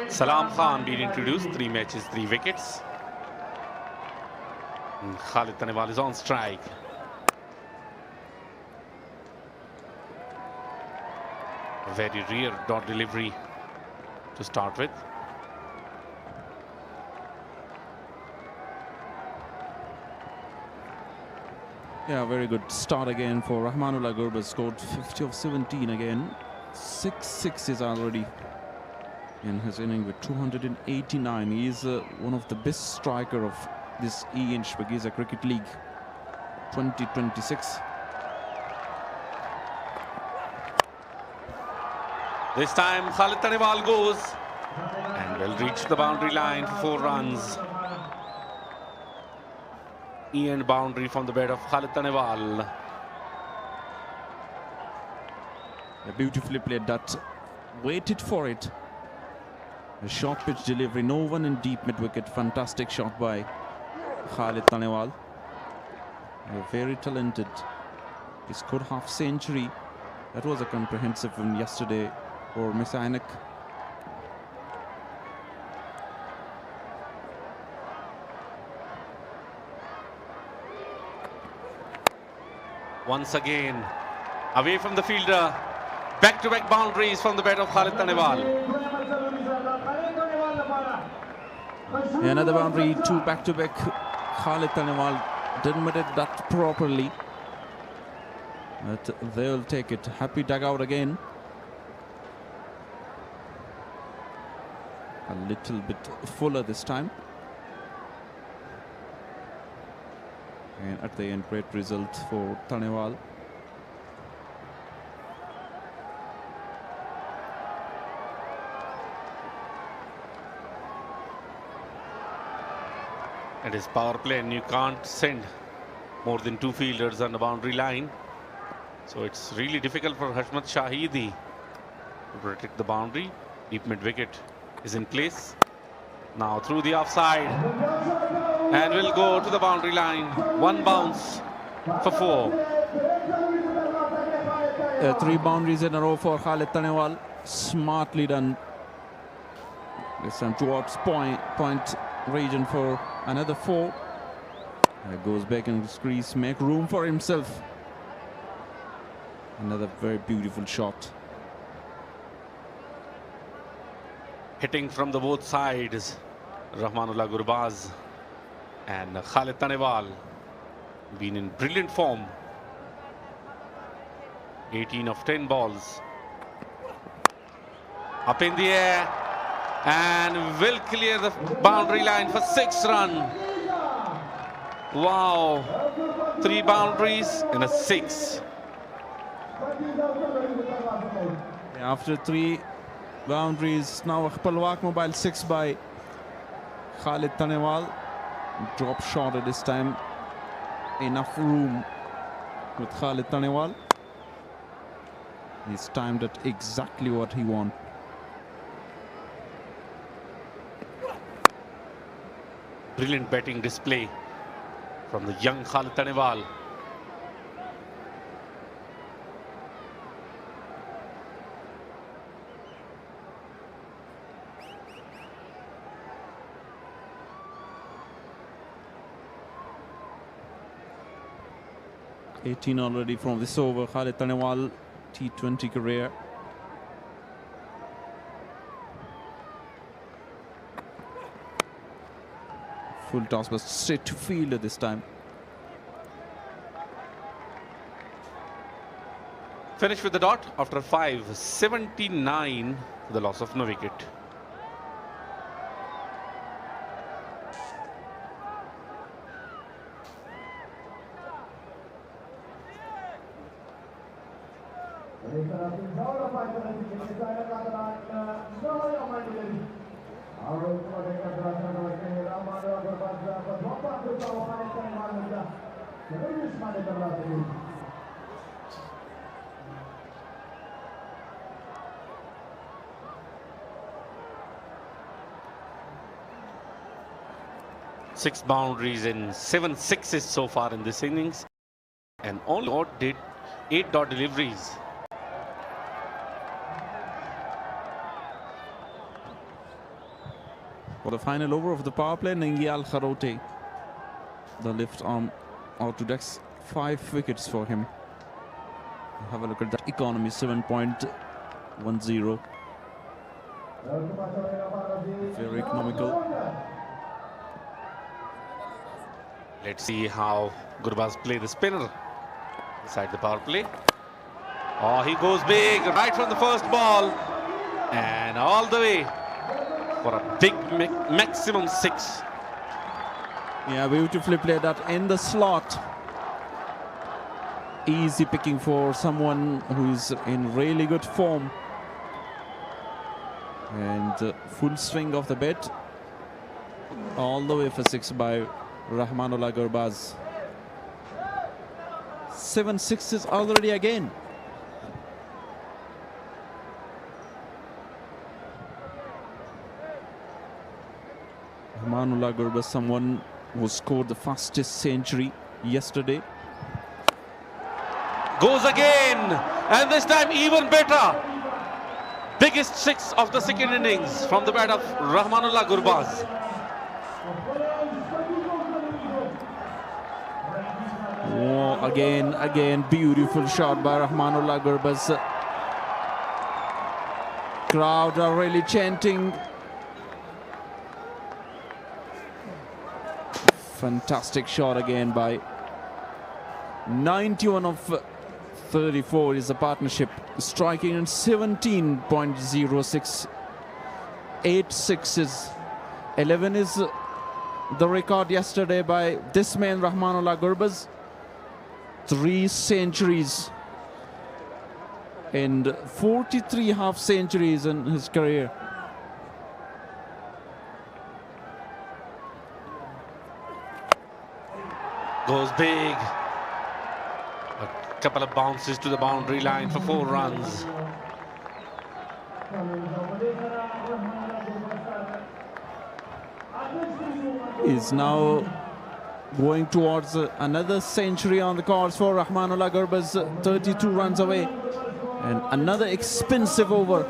Salam Khan being introduced, 3 matches, 3 wickets. And Khalid Tanewal is on strike. A very rare dot delivery to start with. Yeah, very good start again for Rahmanullah Gurbaz. Scored 50 of 17 again. 6 sixes already in his inning with 289. He is one of the best striker of this E.N. Shpageeza Cricket League 2026. This time Khalid Tanewal goes and will reach the boundary line for 4 runs. E-end boundary from the bat of Khalid Tanewal. Beautifully played that. Waited for it. A short pitch delivery. No one in deep mid wicket. Fantastic shot by Khalid Tanewal. Very talented. He scored half century. That was a comprehensive win yesterday for Mis-e-Ainak. Once again, away from the fielder. Back-to-back boundaries from the bat of Khalid Tanewal. Another boundary, 2 back-to-back. Khalid Tanewal didn't hit that properly. But they'll take it. Happy dugout again. A little bit fuller this time. And at the end, great result for Tanewal. It is power play and you can't send more than 2 fielders on the boundary line. So it's really difficult for Hashmat Shahidi to protect the boundary. Deep mid wicket is in place. Now through the offside and will go to the boundary line. 1 bounce for 4. 3 boundaries in a row for Khalid Tanewal. Smartly done. This time towards point region for another 4. Goes back in the crease, make room for himself. Another very beautiful shot. Hitting from the both sides, Rahmanullah Gurbaz and Khalid Tanewal. been in brilliant form. 18 of 10 balls. Up in the air and will clear the boundary line for 6 runs. Wow, 3 boundaries and a 6. After 3 boundaries, now a Palwak mobile 6 by Khalid Tanewal. Drop shot at this time. Enough room with Khalid Tanewal. He's timed it exactly what he wants. Brilliant batting display from the young Khalid Tanewal. $18 already from this over. Khalid Tanewal, T20 career. Full toss, but straight to field at this time. Finished with the dot after 5, 79 for the loss of no wicket. Six boundaries and 7 sixes so far in this innings, and only did 8 dot deliveries. For the final over of the power play, Nangial Kharote, the left arm out to decks, 5 wickets for him. Have a look at that economy, 7.10. Very economical. Let's see how Gurbaz play the spinner inside the power play. Oh, he goes big right from the first ball and all the way for a big maximum 6. Yeah, beautifully played that in the slot. Easy picking for someone who is in really good form. And full swing of the bat. All the way for 6 by Rahmanullah Gurbaz. 7 sixes already again. Rahmanullah Gurbaz, someone who scored the fastest century yesterday. Goes again, and this time even better. Biggest 6 of the second innings from the bat of Rahmanullah Gurbaz. Oh, again, beautiful shot by Rahmanullah Gurbaz. Crowd are really chanting. Fantastic shot again by 91 of 34 is the partnership, striking in 17.06. 8 sixes. 11 is the record yesterday by this man Rahmanullah Gurbaz. 3 centuries and 43 half centuries in his career. Goes big. A couple of bounces to the boundary line for 4 runs. Is now going towards another century on the cards for Rahmanullah Gurbaz, 32 runs away. And another expensive over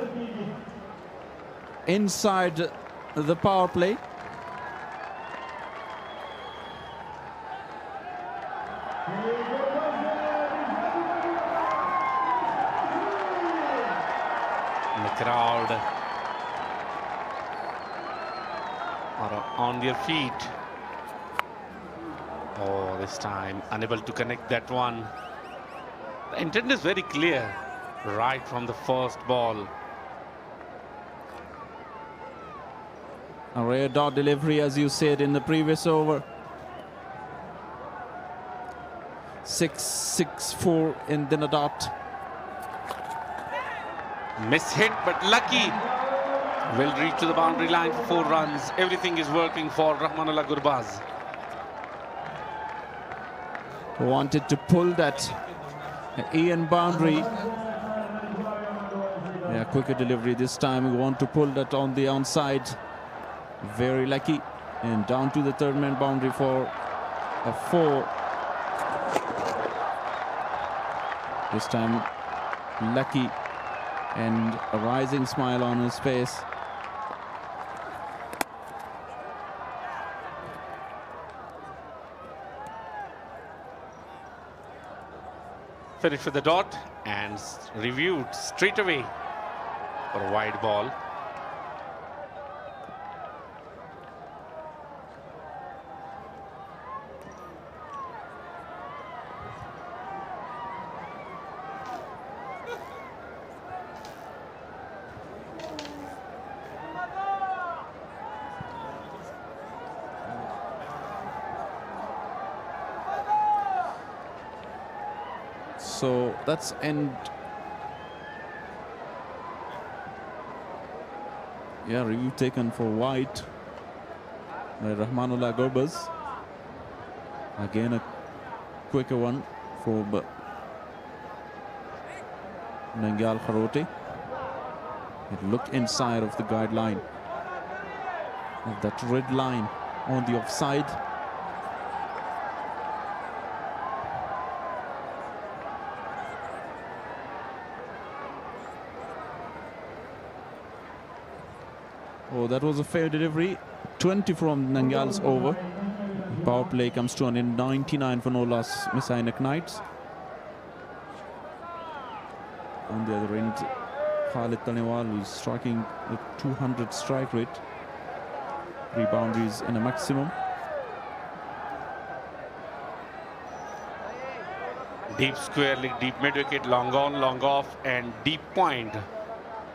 inside the power play. And the crowd are on their feet. Oh, this time unable to connect that one. The intent is very clear right from the first ball. A rare dot delivery, as you said in the previous over. 6-6-4 and then a dot. Miss hit, but lucky. Will reach to the boundary line for 4 runs. Everything is working for Rahmanullah Gurbaz. Wanted to pull that Ian boundary. Yeah, quicker delivery this time. We want to pull that on the onside. Very lucky. And down to the third man boundary for a 4. This time lucky and a rising smile on his face. Finished with the dot and reviewed straight away for a wide ball. So that's end. Yeah, review taken for wide by Rahmanullah Gurbaz. Again a quicker one for Nangyal Kharote. It looked inside of the guideline of that red line on the offside. Oh, that was a fair delivery. 20 from Nangyal's over. Power play comes to an end. 99 for no loss. Mis-e-Ainak Knights. On the other end, Khalid Tanewal is striking a 200 strike rate. 3 boundaries in a maximum. Deep square leg, deep mid wicket, long on, long off, and deep point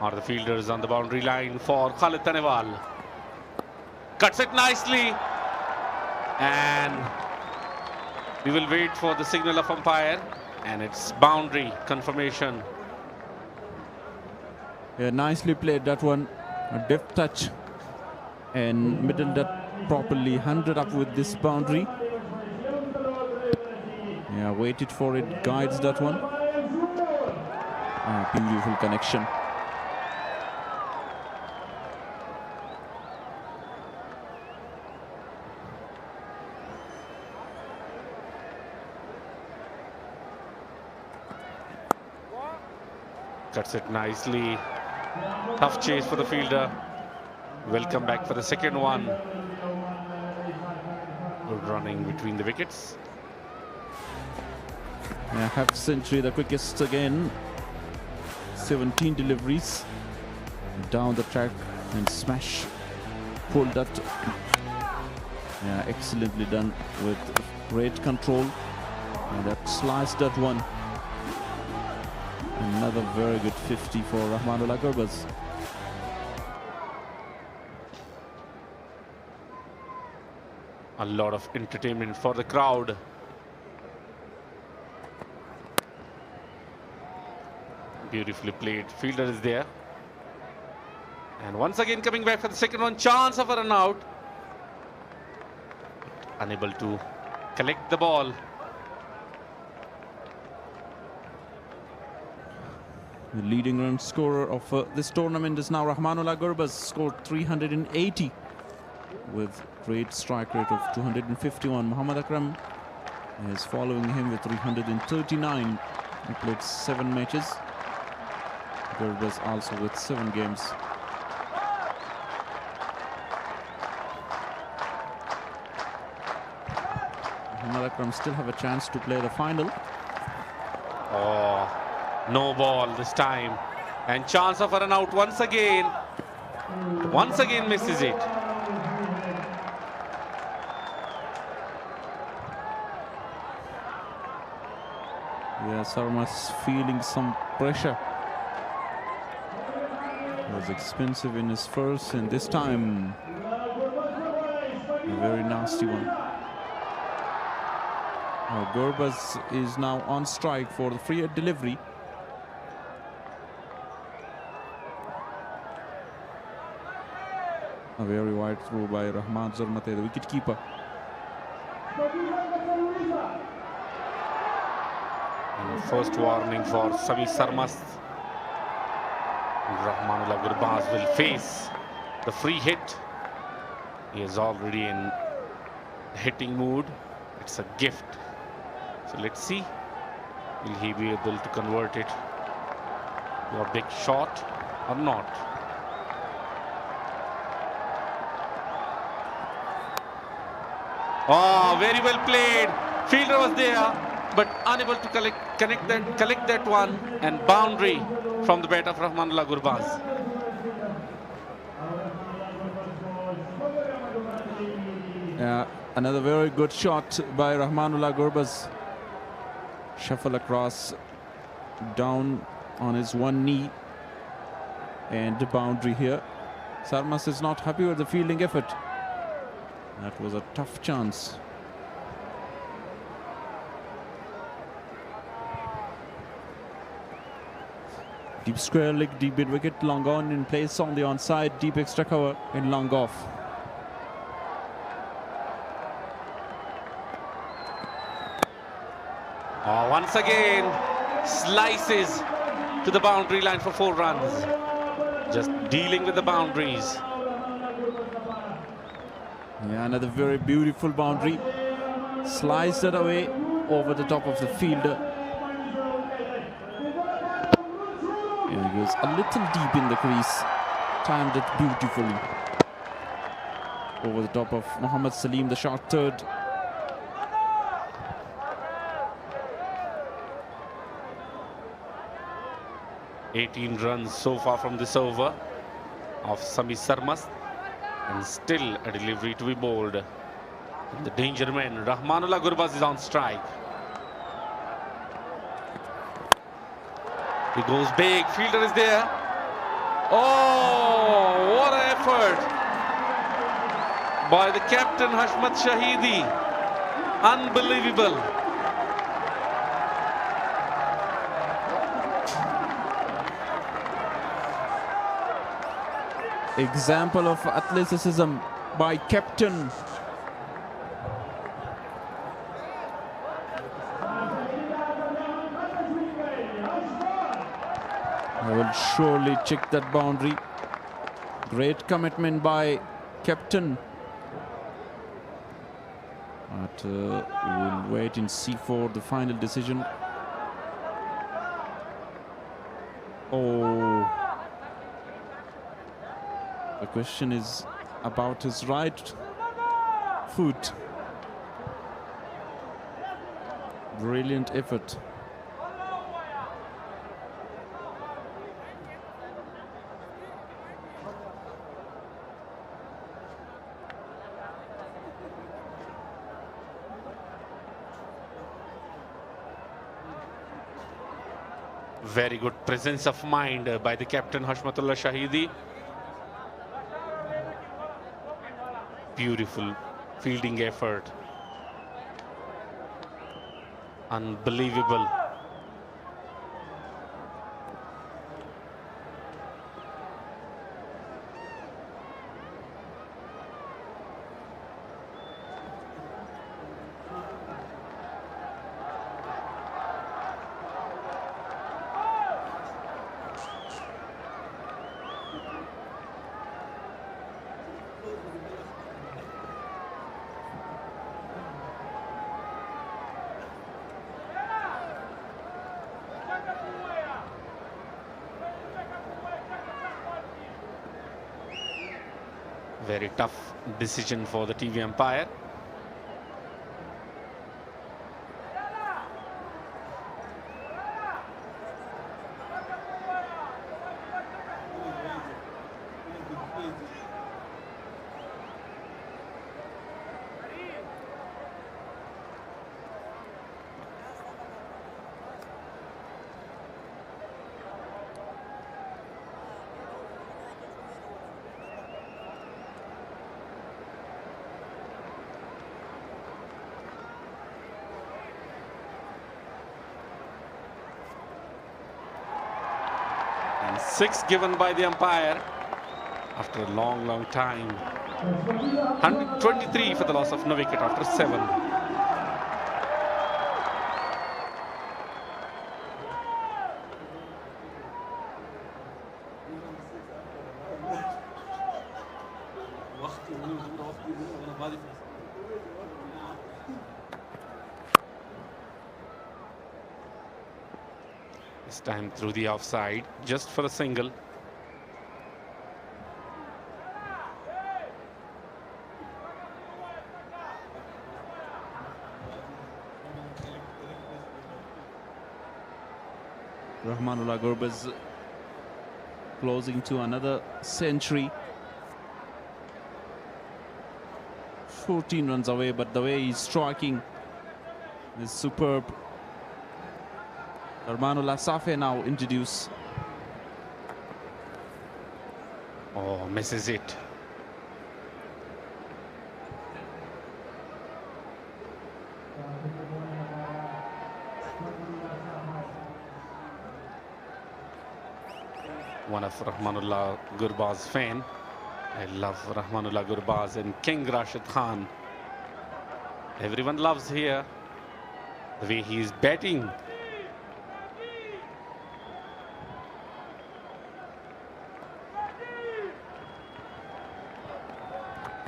are the fielders on the boundary line for Khalid Tanewal. Cuts it nicely, and we will wait for the signal of umpire, and it's boundary confirmation. Yeah, nicely played that one. A deft touch and middled that properly. 100 up with this boundary. Yeah, waited for it, guides that one. Beautiful connection. Cuts it nicely. Tough chase for the fielder. Will come back for the second one. Good running between the wickets. Yeah, half century, the quickest again. 17 deliveries down the track and smash. Pulled that. Yeah, excellently done with great control. And that sliced that one. Another very good 50 for Rahmanullah Gurbaz. A lot of entertainment for the crowd. Beautifully played. Fielder is there. And once again coming back for the second one. Chance of a run out. Unable to collect the ball. The leading run scorer of this tournament is now Rahmanullah Gurbaz, scored 380 with great strike rate of 251. Muhammad Akram is following him with 339. He played 7 matches. Gurbaz also with 7 games. Muhammad Akram still have a chance to play the final. Oh. No ball this time, and chance of a run out once again. Once again misses it. Yeah, Sarma's feeling some pressure. It was expensive in his first, and this time a very nasty one. Gurbaz is now on strike for the free hit delivery. A very wide throw by Rahmat Zarmate, the wicket keeper. And first warning for Sami Sarmas. Rahmanullah Gurbaz will face the free hit. He is already in hitting mood. It's a gift. So let's see, will he be able to convert it to a big shot or not? Oh, very well played. Fielder was there, but unable to collect that one, and boundary from the bat of Rahmanullah Gurbaz. Another very good shot by Rahmanullah Gurbaz. Shuffle across, down on his one knee, and the boundary here. Sarmas is not happy with the fielding effort. That was a tough chance. Deep square leg, deep mid wicket, long on in place on the onside, deep extra cover and long off. Oh, once again, slices to the boundary line for 4 runs. Just dealing with the boundaries. Yeah, another very beautiful boundary. Sliced it away over the top of the fielder. And he goes a little deep in the crease. Timed it beautifully. Over the top of Mohammad Salim, the short third. $18 runs so far from this over of Sami Sarmas, and still a delivery to be bowled. And the danger man, Rahmanullah Gurbaz, is on strike. He goes big, fielder is there. Oh, what an effort by the captain Hashmat Shahidi. Unbelievable. Example of athleticism by captain. I will surely check that boundary. Great commitment by captain. But we'll wait and see for the final decision. Oh. The question is about his right foot. Brilliant effort. Very good presence of mind by the captain Hashmatullah Shahidi. Beautiful fielding effort. Unbelievable. Very tough decision for the TV umpire. 6 given by the umpire after a long, long time. 123 for the loss of no wicket after 7. This time through the offside, just for a single. Rahmanullah Gurbaz closing to another century. 14 runs away, but the way he's striking is superb. Rahmanullah Safe now introduced. Oh, misses it. One of Rahmanullah Gurbaz's fan. I love Rahmanullah Gurbaz and King Rashid Khan. Everyone loves here the way he is batting.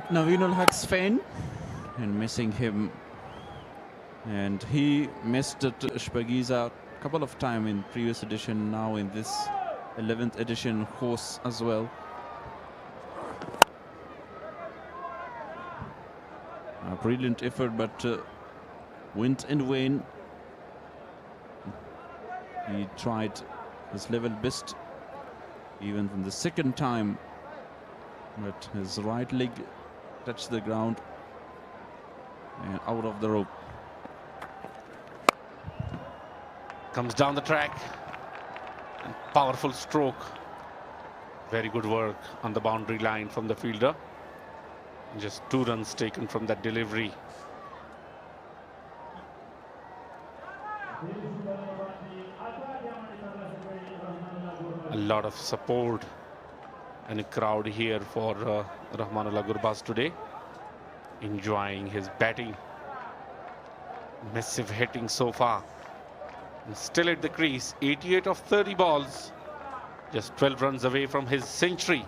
Naveenul Haq's fan and missing him, and he missed it Shpageeza a couple of times in previous edition, now in this 11th edition Khost as well. A brilliant effort, but went in vain. He tried his level best even from the second time, but his right leg touched the ground and out of the rope. Comes down the track and powerful stroke. Very good work on the boundary line from the fielder. Just 2 runs taken from that delivery. A lot of support and a crowd here for Rahmanullah Gurbaz today, enjoying his batting. Massive hitting so far. And still at the crease, 88 of 30 balls, just 12 runs away from his century.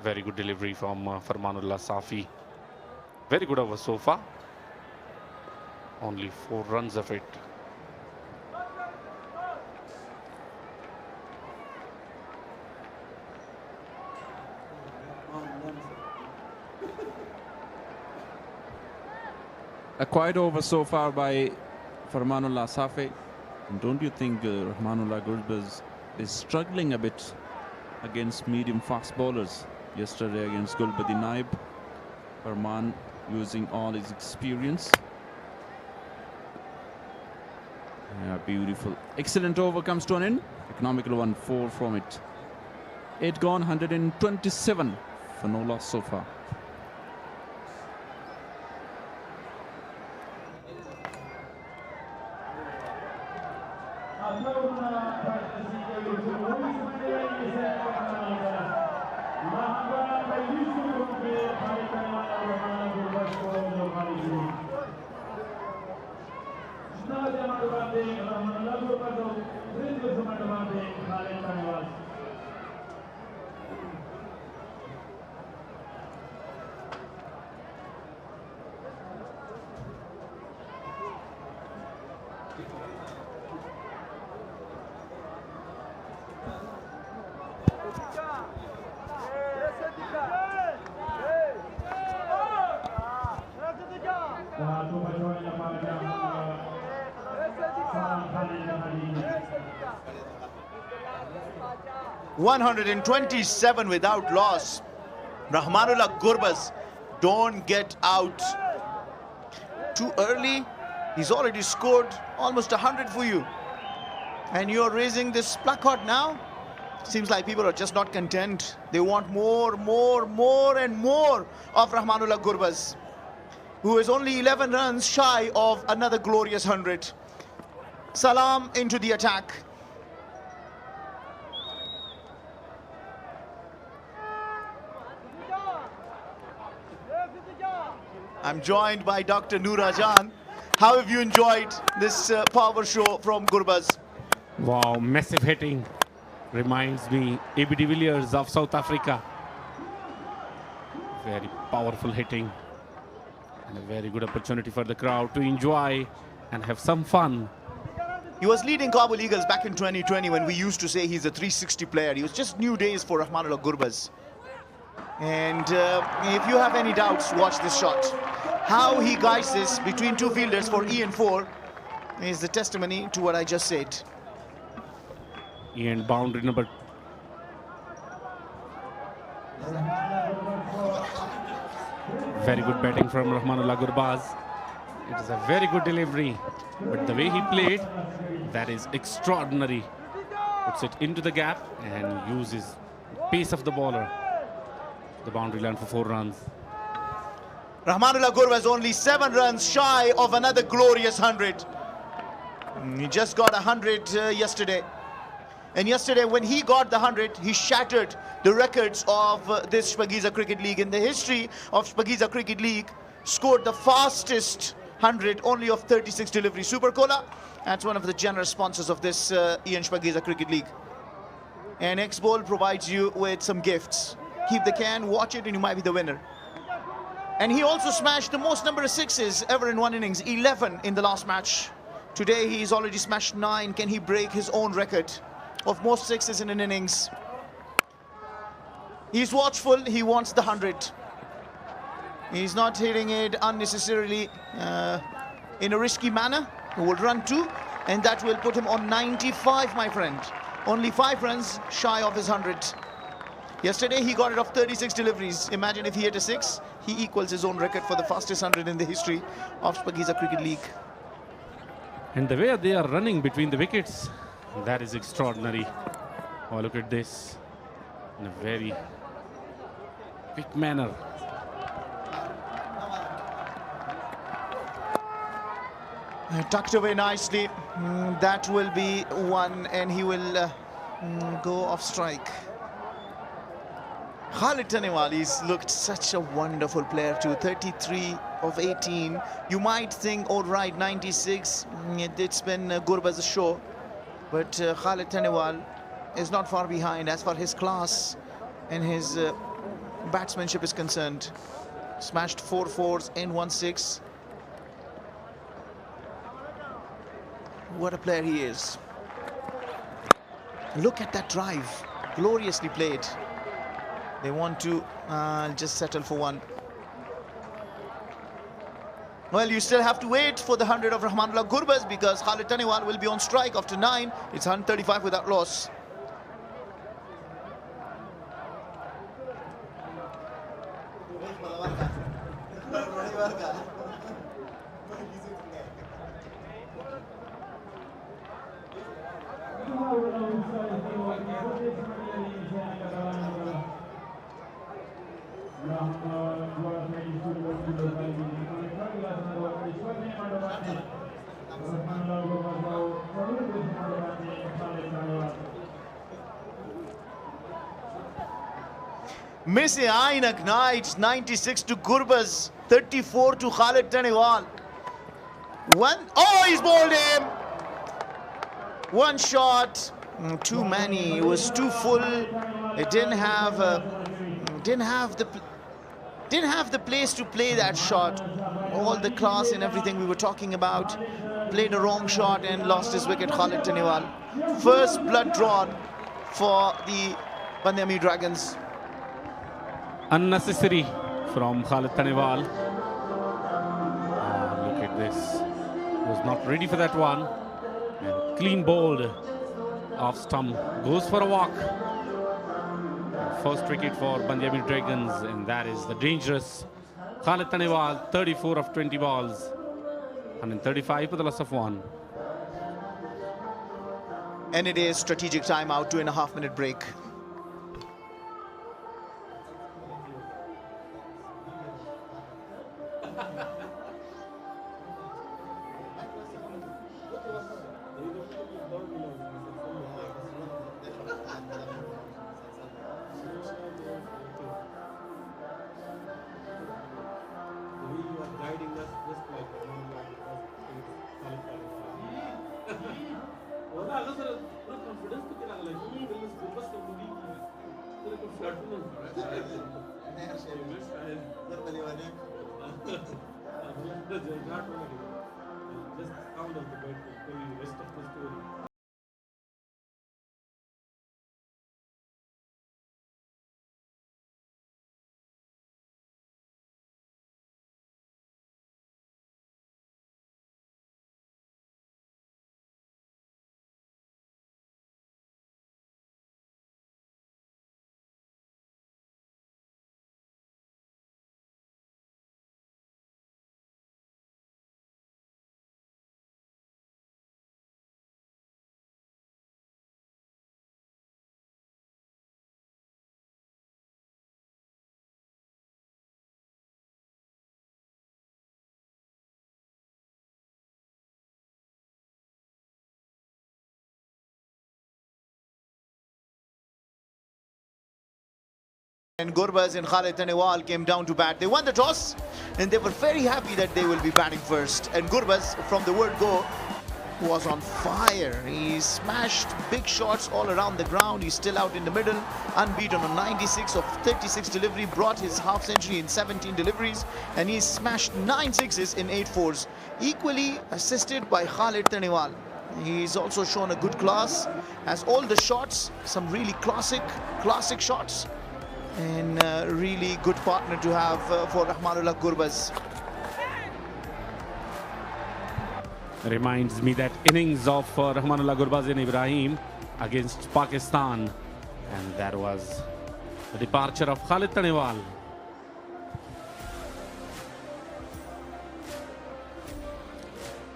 Very good delivery from Rahmanullah Safi. Very good over so far. Only 4 runs of it. A quiet over so far by Rahmanullah Safi. And don't you think Rahmanullah Gurbaz is struggling a bit against medium fast bowlers? Yesterday against Gulbadi Naib, Farman using all his experience. Yeah, beautiful. Excellent over comes to an end. Economical 1-4 from it. 8 gone, 127 for no loss so far. $127 without loss. Rahmanullah Gurbaz, don't get out too early. He's already scored almost 100 for you, and you're raising this placard now. Seems like people are just not content. They want more and more of Rahmanullah Gurbaz, who is only 11 runs shy of another glorious 100. Salam into the attack. I'm joined by Dr. Noora Jan. How have you enjoyed this power show from Gurbaz? Wow, massive hitting. Reminds me AB de Villiers of South Africa. Very powerful hitting. And a very good opportunity for the crowd to enjoy and have some fun. He was leading Kabul Eagles back in 2020 when we used to say he's a 360 player. He was just new days for Rahmatullah Gurbaz. And if you have any doubts, watch this shot. How he guides this between two fielders for E and 4 is the testimony to what I just said. And boundary number. Very good batting from Rahmatullah Gurbaz. It is a very good delivery, but the way he played, that is extraordinary. Puts it into the gap and uses pace of the bowler. The boundary line for 4 runs. Rahmatullah Gurbaz only 7 runs shy of another glorious 100. He just got 100 yesterday. And yesterday when he got the 100, he shattered the records of this Shpageeza Cricket League. In the history of Shpageeza Cricket League, scored the fastest 100 only of 36 deliveries. Super Cola, that's one of the generous sponsors of this Ian Shpageeza Cricket League. And X-Bowl provides you with some gifts. Keep the can, watch it, and you might be the winner. And he also smashed the most number of 6s ever in one innings, 11 in the last match. Today he's already smashed 9. Can he break his own record of most 6s in an innings? He's watchful, he wants the 100. He's not hitting it unnecessarily in a risky manner. He will run 2, and that will put him on 95, my friend. Only 5 runs shy of his 100. Yesterday he got it off 36 deliveries. Imagine if he hit a 6, he equals his own record for the fastest 100 in the history of Shpageeza Cricket League. And the way they are running between the wickets, that is extraordinary. Oh, look at this. In a very quick manner. Tucked away nicely. That will be 1, and he will go off strike. Khalid Tanewal, he's looked such a wonderful player too. 33 of 18. You might think, all right, 96. It's been Gurbaz's show. But Khalid Tanewal is not far behind as far as his class and his batsmanship is concerned. Smashed 4 4s and 1 6. What a player he is. Look at that drive. Gloriously played. They want to just settle for 1. Well, you still have to wait for the 100 of Rahmatullah Gurbaz because Khalid Tanewal will be on strike after 9. It's 135 without loss. Mis-e-Ainak Knights, 96 to Gurbaz, 34 to Khalid Tanewal. Oh, he's bowled him! 1 shot, too many. It was too full. It didn't have the place to play that shot. All the class and everything we were talking about. Played a wrong shot and lost his wicket, Khalid Tanewal. First blood drawn for the Band-e-Amir Dragons. Unnecessary from Khalid Tanewal. Look at this. Was not ready for that one. And clean bowled off stump. Goes for a walk. First wicket for Band-e-Amir Dragons, and that is the dangerous Khalid Tanewal, 34 of 20 balls. 135 with the loss of 1. And it is strategic timeout, 2.5-minute break. sound of the bat will tell you the rest of the story. And Gurbaz and Khalid Tanewal came down to bat. They won the toss and they were very happy that they will be batting first. And Gurbaz, from the word go, was on fire. He smashed big shots all around the ground. He's still out in the middle, unbeaten on 96 of 36 delivery, brought his half century in 17 deliveries, and he smashed 9 sixes in 8 fours. Equally assisted by Khalid Tanewal. He's also shown a good class, has all the shots, some really classic shots, and a really good partner to have for Rahmanullah Gurbaz. Reminds me that innings of Rahmanullah Gurbaz and Ibrahim against Pakistan, and that was the departure of Khalid Tanewal.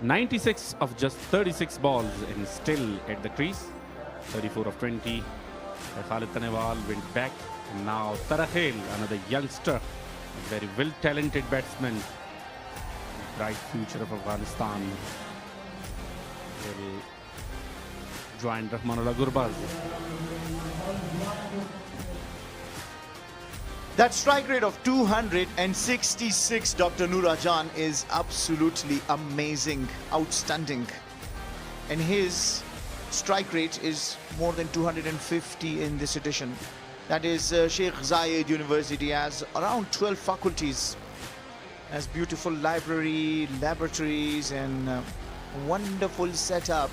"96 of just 36 balls and still at the crease. 34 of 20. Khalid Tanewal went back, and now Tarakhel, another youngster, a very well-talented batsman, bright future of Afghanistan, will join Rahmanullah Gurbaz. That strike rate of 266, Dr. Nourajan, is absolutely amazing, outstanding. And his strike rate is more than 250 in this edition. That is Sheikh Zayed University has around 12 faculties, has beautiful library, laboratories, and wonderful setup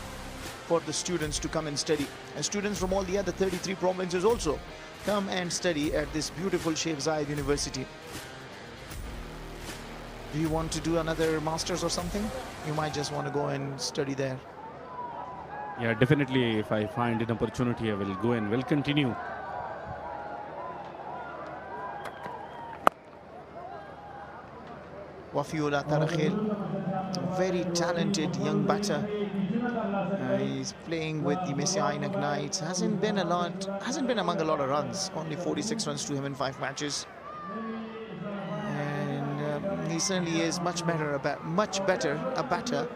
for the students to come and study. And students from all the other 33 provinces also come and study at this beautiful Sheikh Zayed University. Do you want to do another master's or something? You might just want to go and study there. Yeah, definitely. If I find an opportunity, I will go and will continue. Wafiullah Tarakhel, very talented young batter. He's playing with the Mis-e-Ainak Knights. Hasn't been among a lot of runs. Only 46 runs to him in 5 matches. And he certainly is much better a batter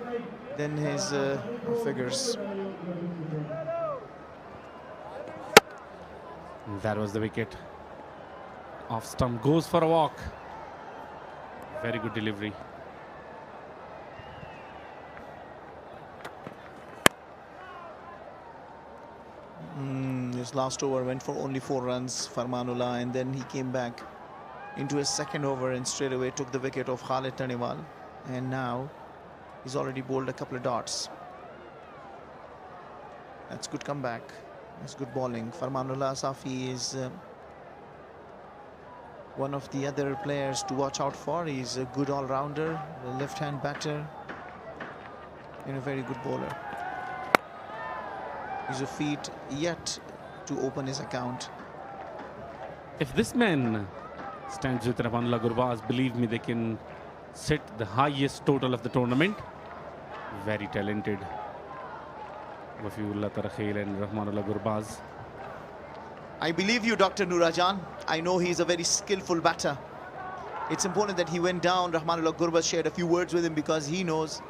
than his figures. That was the wicket. Off stump, goes for a walk. Very good delivery. His last over went for only 4 runs, Farmanullah, and then he came back into his second over and straight away took the wicket of Khalid Tanewal. And now he's already bowled a couple of dots. That's good comeback. That's good bowling. Farmanullah Safi is one of the other players to watch out for. He's a good all-rounder, a left-hand batter, and a very good bowler. He's a feat yet to open his account. If this man stands with Rahmanullah Gurbaz, believe me, they can set the highest total of the tournament. Very talented. Wafiullah Tarakhel and Rahmanullah Gurbaz. I believe you, Dr. Nourajan. I know he's a very skillful batter. It's important that he went down. Rahmanullah Gurbaz shared a few words with him because he knows,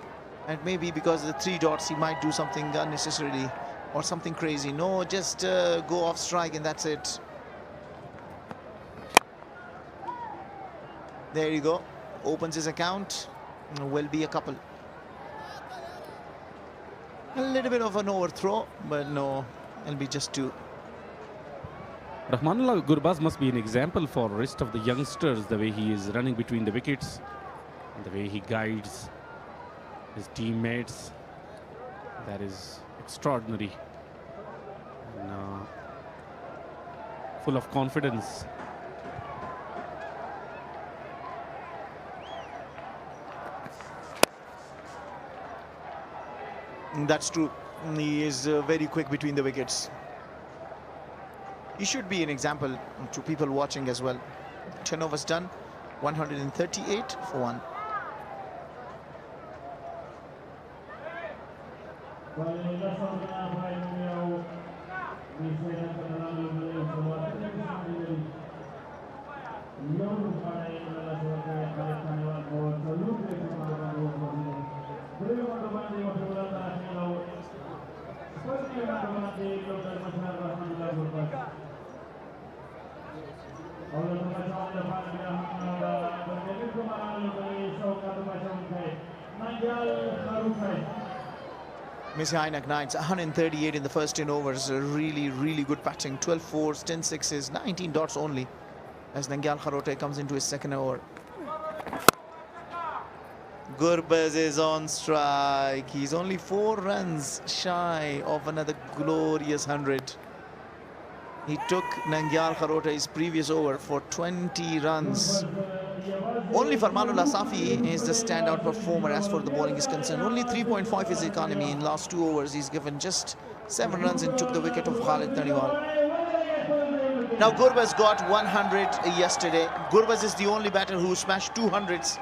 and maybe because of the 3 dots, he might do something unnecessarily or something crazy. No, just go off strike and that's it. There you go. Opens his account. Will be a couple. A little bit of an overthrow, but no, it'll be just 2. Rahmanullah Gurbaz must be an example for the rest of the youngsters, the way he is running between the wickets, and the way he guides his teammates. That is extraordinary. And, full of confidence. That's true. He is very quick between the wickets. He should be an example to people watching as well. 10 overs done, 138 for 1. Mis-e-Ainak Knights, 138 in the first 10 overs. Really, really good batting. 12 fours, 10 sixes, 19 dots only as Nangyal Kharote comes into his second over. Gurbaz is on strike. He's only 4 runs shy of another glorious 100. He took Nangyal Kharote's previous over for 20 runs. Only Farmanullah Safi is the standout performer as far as the bowling is concerned. Only 3.5 is his economy. In last 2 overs, he's given just 7 runs and took the wicket of Khalid Taniwal. Now Gurbaz got 100 yesterday. Gurbaz is the only batter who smashed 200s.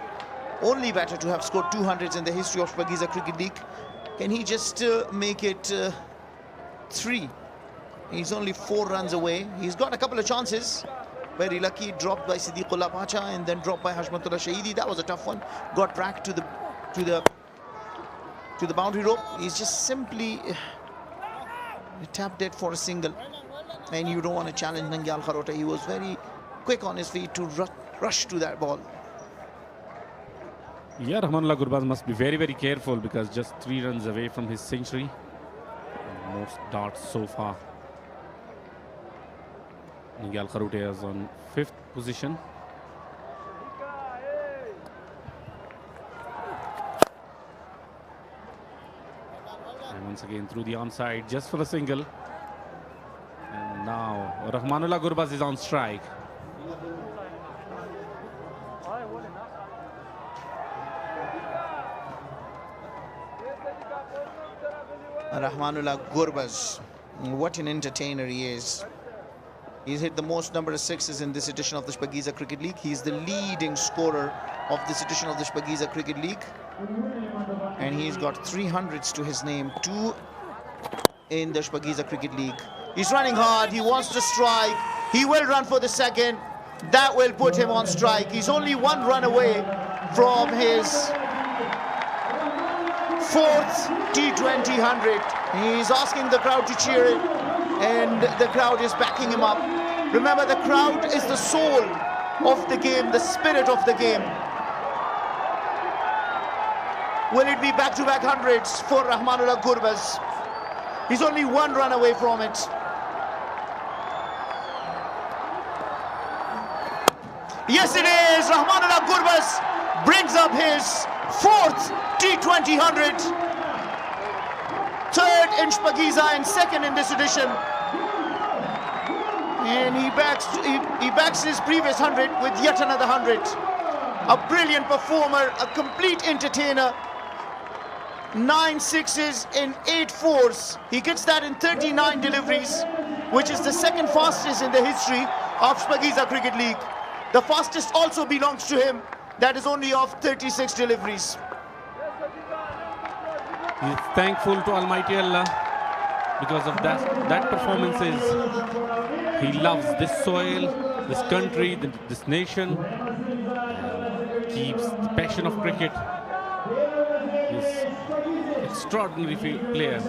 Only batter to have scored 200s in the history of Shpageeza Cricket League. Can he just make it 3? He's only 4 runs away. He's got a couple of chances. Very lucky, dropped by Siddiqullah Pacha and then dropped by Hashmatullah Shahidi. That was a tough one. Got back to the boundary rope. He's just simply tapped it for a single. And you don't want to challenge Nangyal Kharote. He was very quick on his feet to rush to that ball. Yeah, Rahmanullah Gurbaz must be very, very careful because just 3 runs away from his century. Most darts so far. Nangyal Kharote is on 5th position. And once again through the onside just for a single. And now Rahmanullah Gurbaz is on strike. Rahmanullah Gurbaz, what an entertainer he is. He's hit the most number of 6s in this edition of the Shpageeza Cricket League. He's the leading scorer of this edition of the Shpageeza Cricket League. And he's got 300s to his name, 2 in the Shpageeza Cricket League. He's running hard, he wants to strike. He will run for the second. That will put him on strike. He's only 1 run away from his 4th T20 100. He's asking the crowd to cheer it, and the crowd is backing him up. Remember, the crowd is the soul of the game, the spirit of the game. Will it be back-to-back 100s for Rahmanullah Gurbaz? He's only 1 run away from it. Yes, it is. Rahmanullah Gurbaz brings up his 4th T20 100. 3rd in Shpageeza and 2nd in this edition. And he backs his previous 100 with yet another 100. A brilliant performer, a complete entertainer. 9 6s and 8 4s. He gets that in 39 deliveries, which is the 2nd fastest in the history of Shpageeza Cricket League. The fastest also belongs to him. That is only of 36 deliveries. He's thankful to Almighty Allah because of that performances. He loves this soil, this country, this nation. Keeps the passion of cricket. He's an extraordinary player.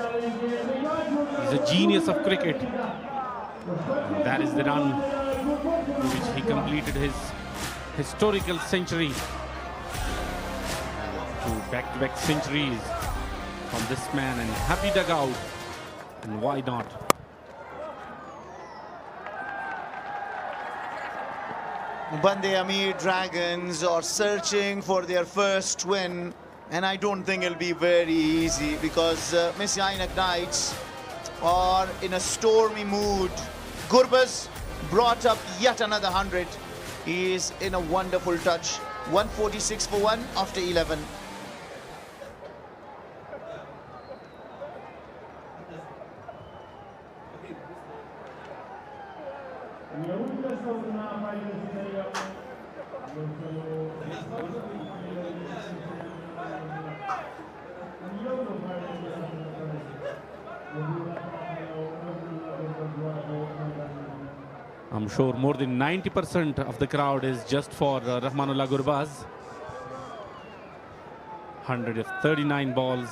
He's a genius of cricket. And that is the run to which he completed his historical century. 2 back-to-back centuries from this man, and happy dugout. And why not? Band-e-Amir Dragons are searching for their first win, and I don't think it'll be very easy because Mis-e-Ainak Knights are in a stormy mood. Gurbaz brought up yet another 100. He is in a wonderful touch. 146 for 1 after 11. I'm sure more than 90% of the crowd is just for Rahmanullah Gurbaz. 139 balls,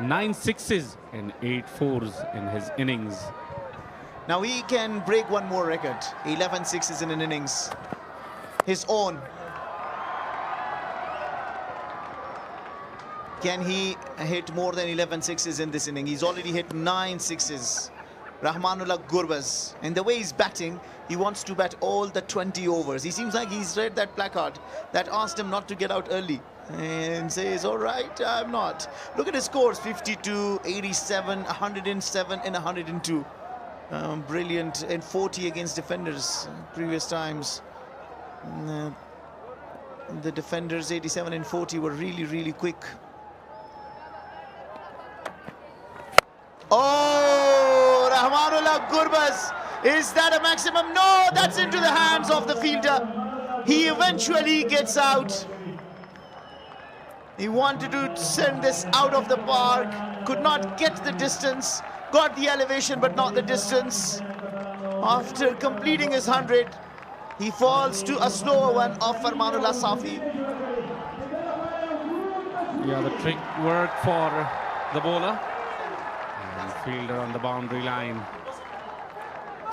9 sixes and 8 fours in his innings. Now he can break one more record. 11 sixes in an innings. His own. Can he hit more than 11 sixes in this inning? He's already hit 9 sixes. Rahmanullah Gurbaz. And the way he's batting, he wants to bat all the 20 overs. He seems like he's read that placard that asked him not to get out early. And says, all right, I'm not. Look at his scores, 52, 87, 107 and 102. Brilliant, and 40 against defenders previous times. The defenders 87 and 40 were really, really quick. Oh, Rahmanullah Gurbaz. Is that a maximum? No, that's into the hands of the fielder. He eventually gets out. He wanted to send this out of the park. Could not get the distance. Got the elevation, but not the distance. After completing his 100, he falls to a slower one of Rahmanullah Safi. Yeah, the trick worked for the bowler. And fielder on the boundary line.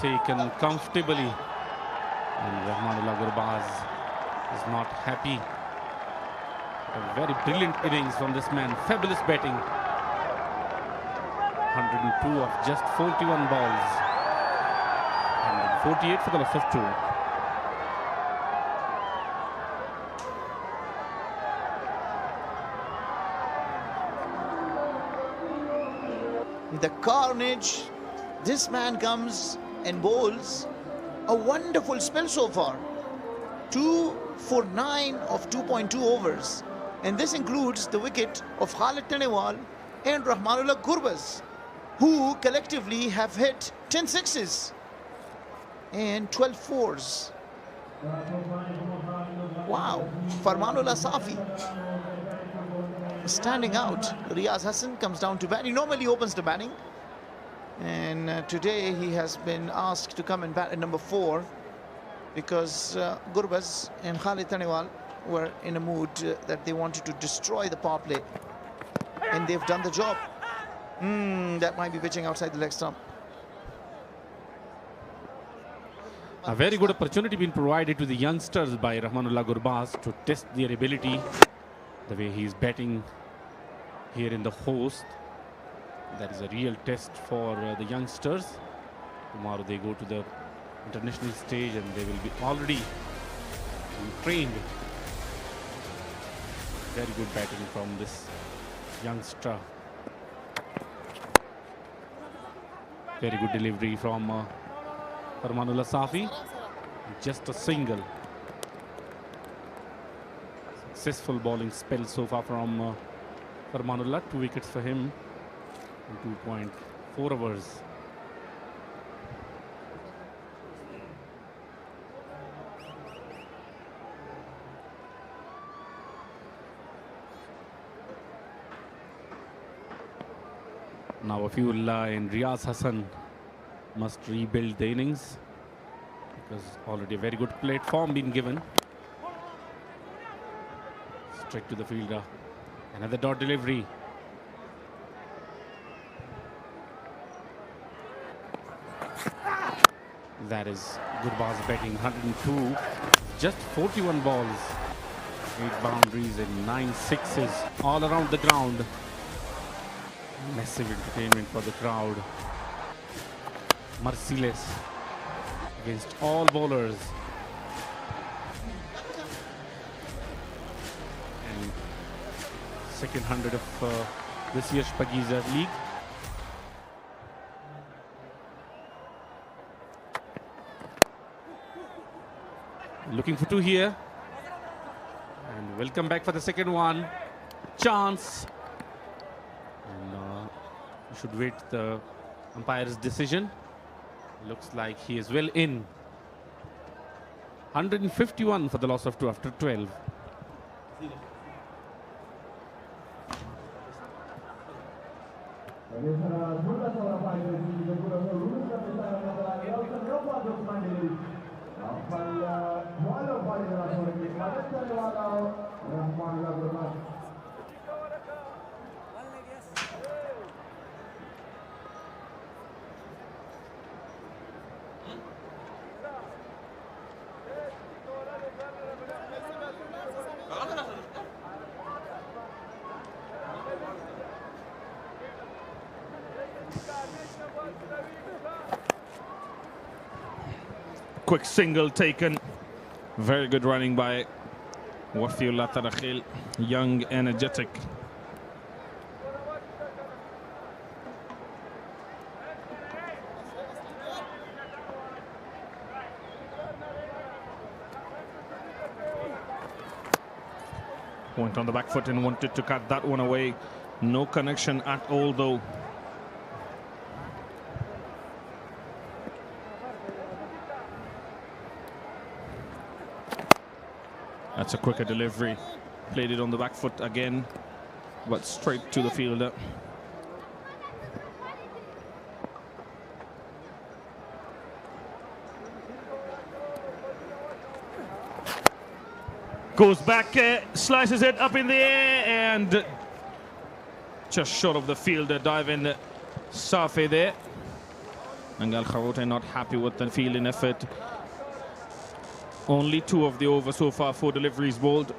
Taken comfortably. And Rahmanullah Gurbaz is not happy. A very brilliant innings from this man. Fabulous batting. 102 of just 41 balls. And 48 for the loss of 2. The carnage. This man comes and bowls a wonderful spell so far. 2 for 9 of 2.2 overs. And this includes the wicket of Khalid Tanewal and Rahmanullah Gurbaz, who collectively have hit 10 sixes and 12 fours. Wow, Rahmanullah Safi standing out. Riyaz Hassan comes down to bat. He normally opens the batting. And today he has been asked to come and bat at number 4 because Gurbaz and Khalid Tanewal were in a mood that they wanted to destroy the power play. And they've done the job. That might be pitching outside the leg stump. A very good opportunity being provided to the youngsters by Rahmanullah Gurbaz to test their ability. The way he's batting here in the Khost. That is a real test for the youngsters. Tomorrow they go to the international stage and they will be already trained. Very good batting from this youngster. Very good delivery from Rahmanullah Safi. Just a single. Successful bowling spell so far from Rahmanullah. 2 wickets for him in 2.4 overs. Now Afiullah and Riyaz Hassan must rebuild the innings because already a very good platform been given. Straight to the fielder. Another dot delivery. That is Gurbaz batting 102. Just 41 balls. 8 boundaries and 9 sixes all around the ground. Massive entertainment for the crowd. Merciless against all bowlers. And second 100 of this year's Shpageeza League. Looking for two here. And welcome back for the second one. Chance. And we should wait the umpire's decision. Looks like he is well in. 151 for the loss of 2 after 12. Quick single taken. Very good running by Wafiullah Tarakhil. Young, energetic. Went on the back foot and wanted to cut that one away. No connection at all though. That's a quicker delivery. Played it on the back foot again, but straight to the fielder. Goes back, slices it up in the air, and just short of the fielder, diving Safi there. And Al-Kharote not happy with the fielding effort. Only 2 of the over so far, 4 deliveries bowled.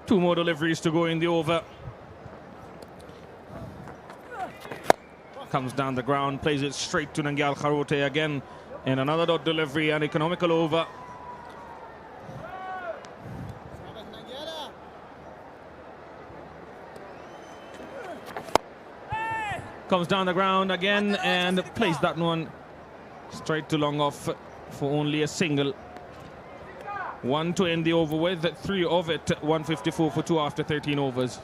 Two more deliveries to go in the over. Comes down the ground, plays it straight to Nangyal Kharote again. And another dot delivery, an economical over. Comes down the ground again and plays that one straight to long off for only a single. 1 to end the over with, 3 of it, 154 for 2 after 13 overs.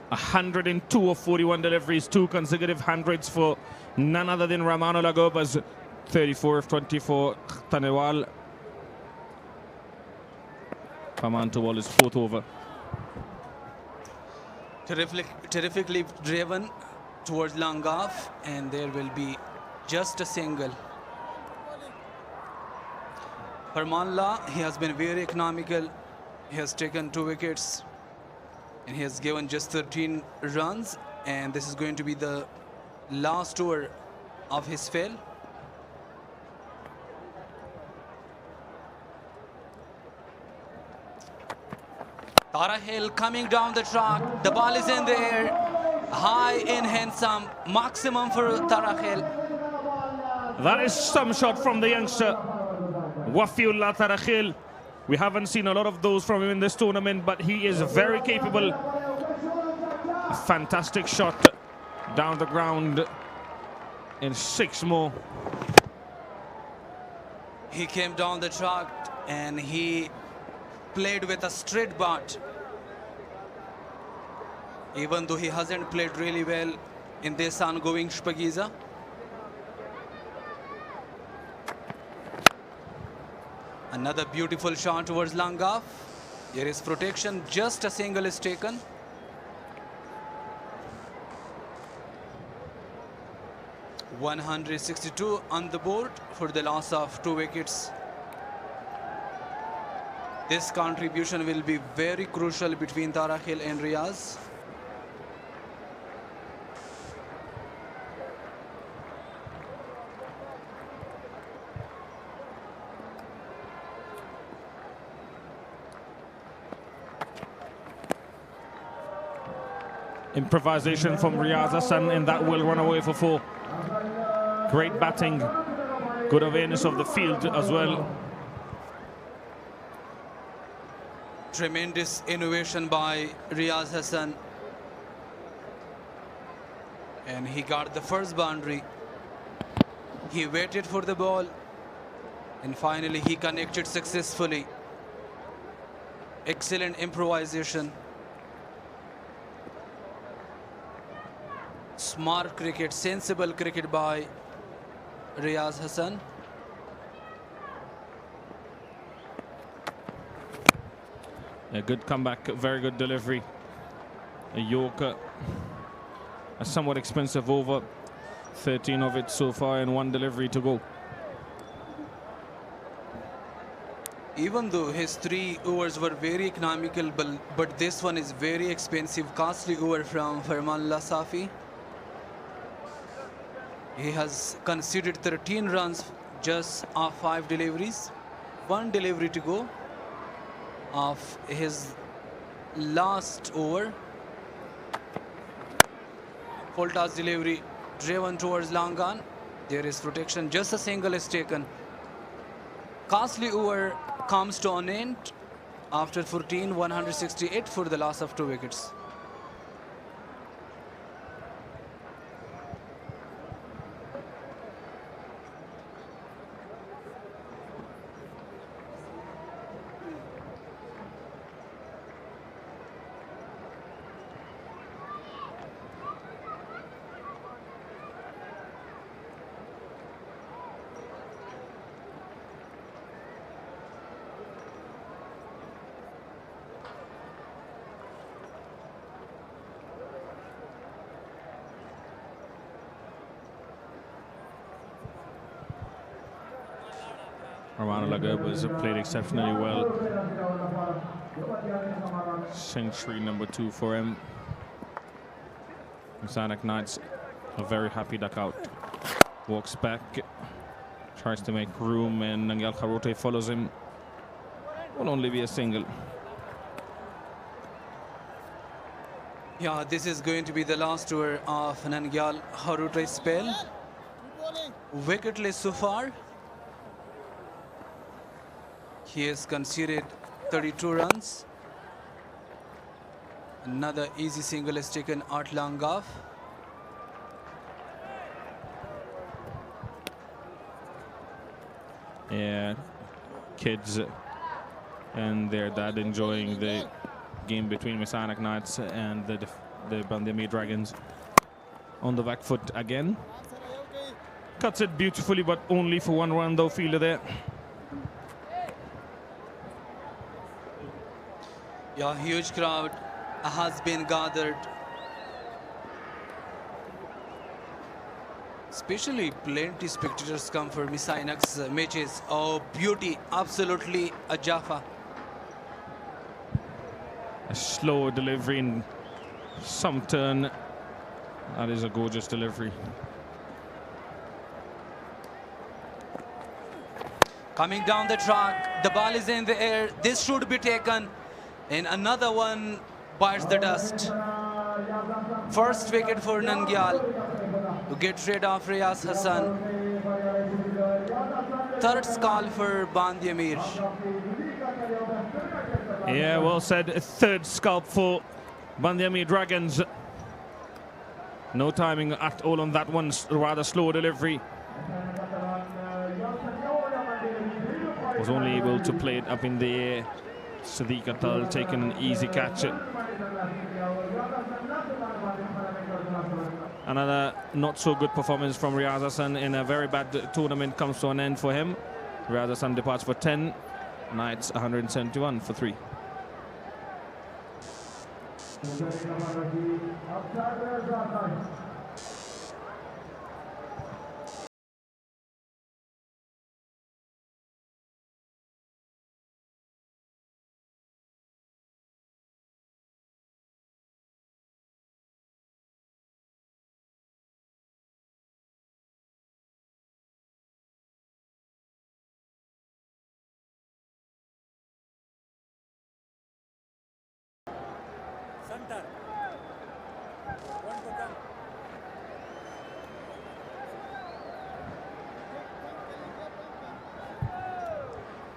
A 102 of 41 deliveries, 2 consecutive hundreds for none other than Rahmanullah Gurba's 34 of 24 Tanewal. Kaman to Wall is 4th over. Terrifically driven towards long off, and there will be just a single. Rahmanullah, he has been very economical. He has taken 2 wickets. And he has given just 13 runs, and this is going to be the last over of his spell. Tarakhil coming down the track, the ball is in the air, high in handsome, maximum for Tarakhil. That is some shot from the youngster, Wafiullah Tarakhil. We haven't seen a lot of those from him in this tournament, but he is very capable. A fantastic shot down the ground in 6 more. He came down the track and he played with a straight bat. even though he hasn't played really well in this ongoing Shpageeza. Another beautiful shot towards long off. Here is protection, just a single is taken. $162 on the board for the loss of 2 wickets. This contribution will be very crucial between Tarakhil and Riyaz. Improvisation from Riyaz Hassan, and that will run away for 4. Great batting, good awareness of the field as well. Tremendous innovation by Riyaz Hassan. And he got the first boundary. He waited for the ball. And finally he connected successfully. Excellent improvisation. Smart cricket, sensible cricket by Riyaz Hassan. A good comeback, very good delivery. A Yorker, a somewhat expensive over. 13 of it so far and 1 delivery to go. Even though his 3 overs were very economical, but this one is very expensive, costly over from Farmanullah Safi. He has conceded 13 runs just off 5 deliveries. 1 delivery to go of his last over. Full toss delivery driven towards long on. There is protection, just a single is taken. Costly over comes to an end after 14, 168 for the loss of 2 wickets. Rahmat has played exceptionally well. Century number 2 for him. Mis-e-Ainak Knights a very happy duck out. Walks back, tries to make room, and Nangyal Kharote follows him. Will only be a single. Yeah, this is going to be the last over of Nangyal Kharote's spell. Wicketless so far. He has conceded 32 runs. Another easy single is taken out long off. Yeah, kids and their dad enjoying the game between Mis-e-Ainak Knights and the Band-e-Amir Dragons. On the back foot again. Cuts it beautifully, but only for 1 run though, fielder there. Yeah, huge crowd has been gathered. Especially plenty spectators come for Mis-e-Ainak's matches. Oh, beauty, absolutely a Jaffa. A slow delivery in some turn. That is a gorgeous delivery. Coming down the track, the ball is in the air. This should be taken. And another one bites the dust. First wicket for Nangyal to get rid of Riyaz Hassan. Third skull for Band-e-Amir. Yeah, well said. A third scalp for Band-e-Amir Dragons. No timing at all on that one. Rather slow delivery. Was only able to play it up in the air. Sadiq Atal taking an easy catch. Another not so good performance from Riyaz Hassan in a very bad tournament comes to an end for him. Riyaz Hassan departs for 10. Knights 171 for 3.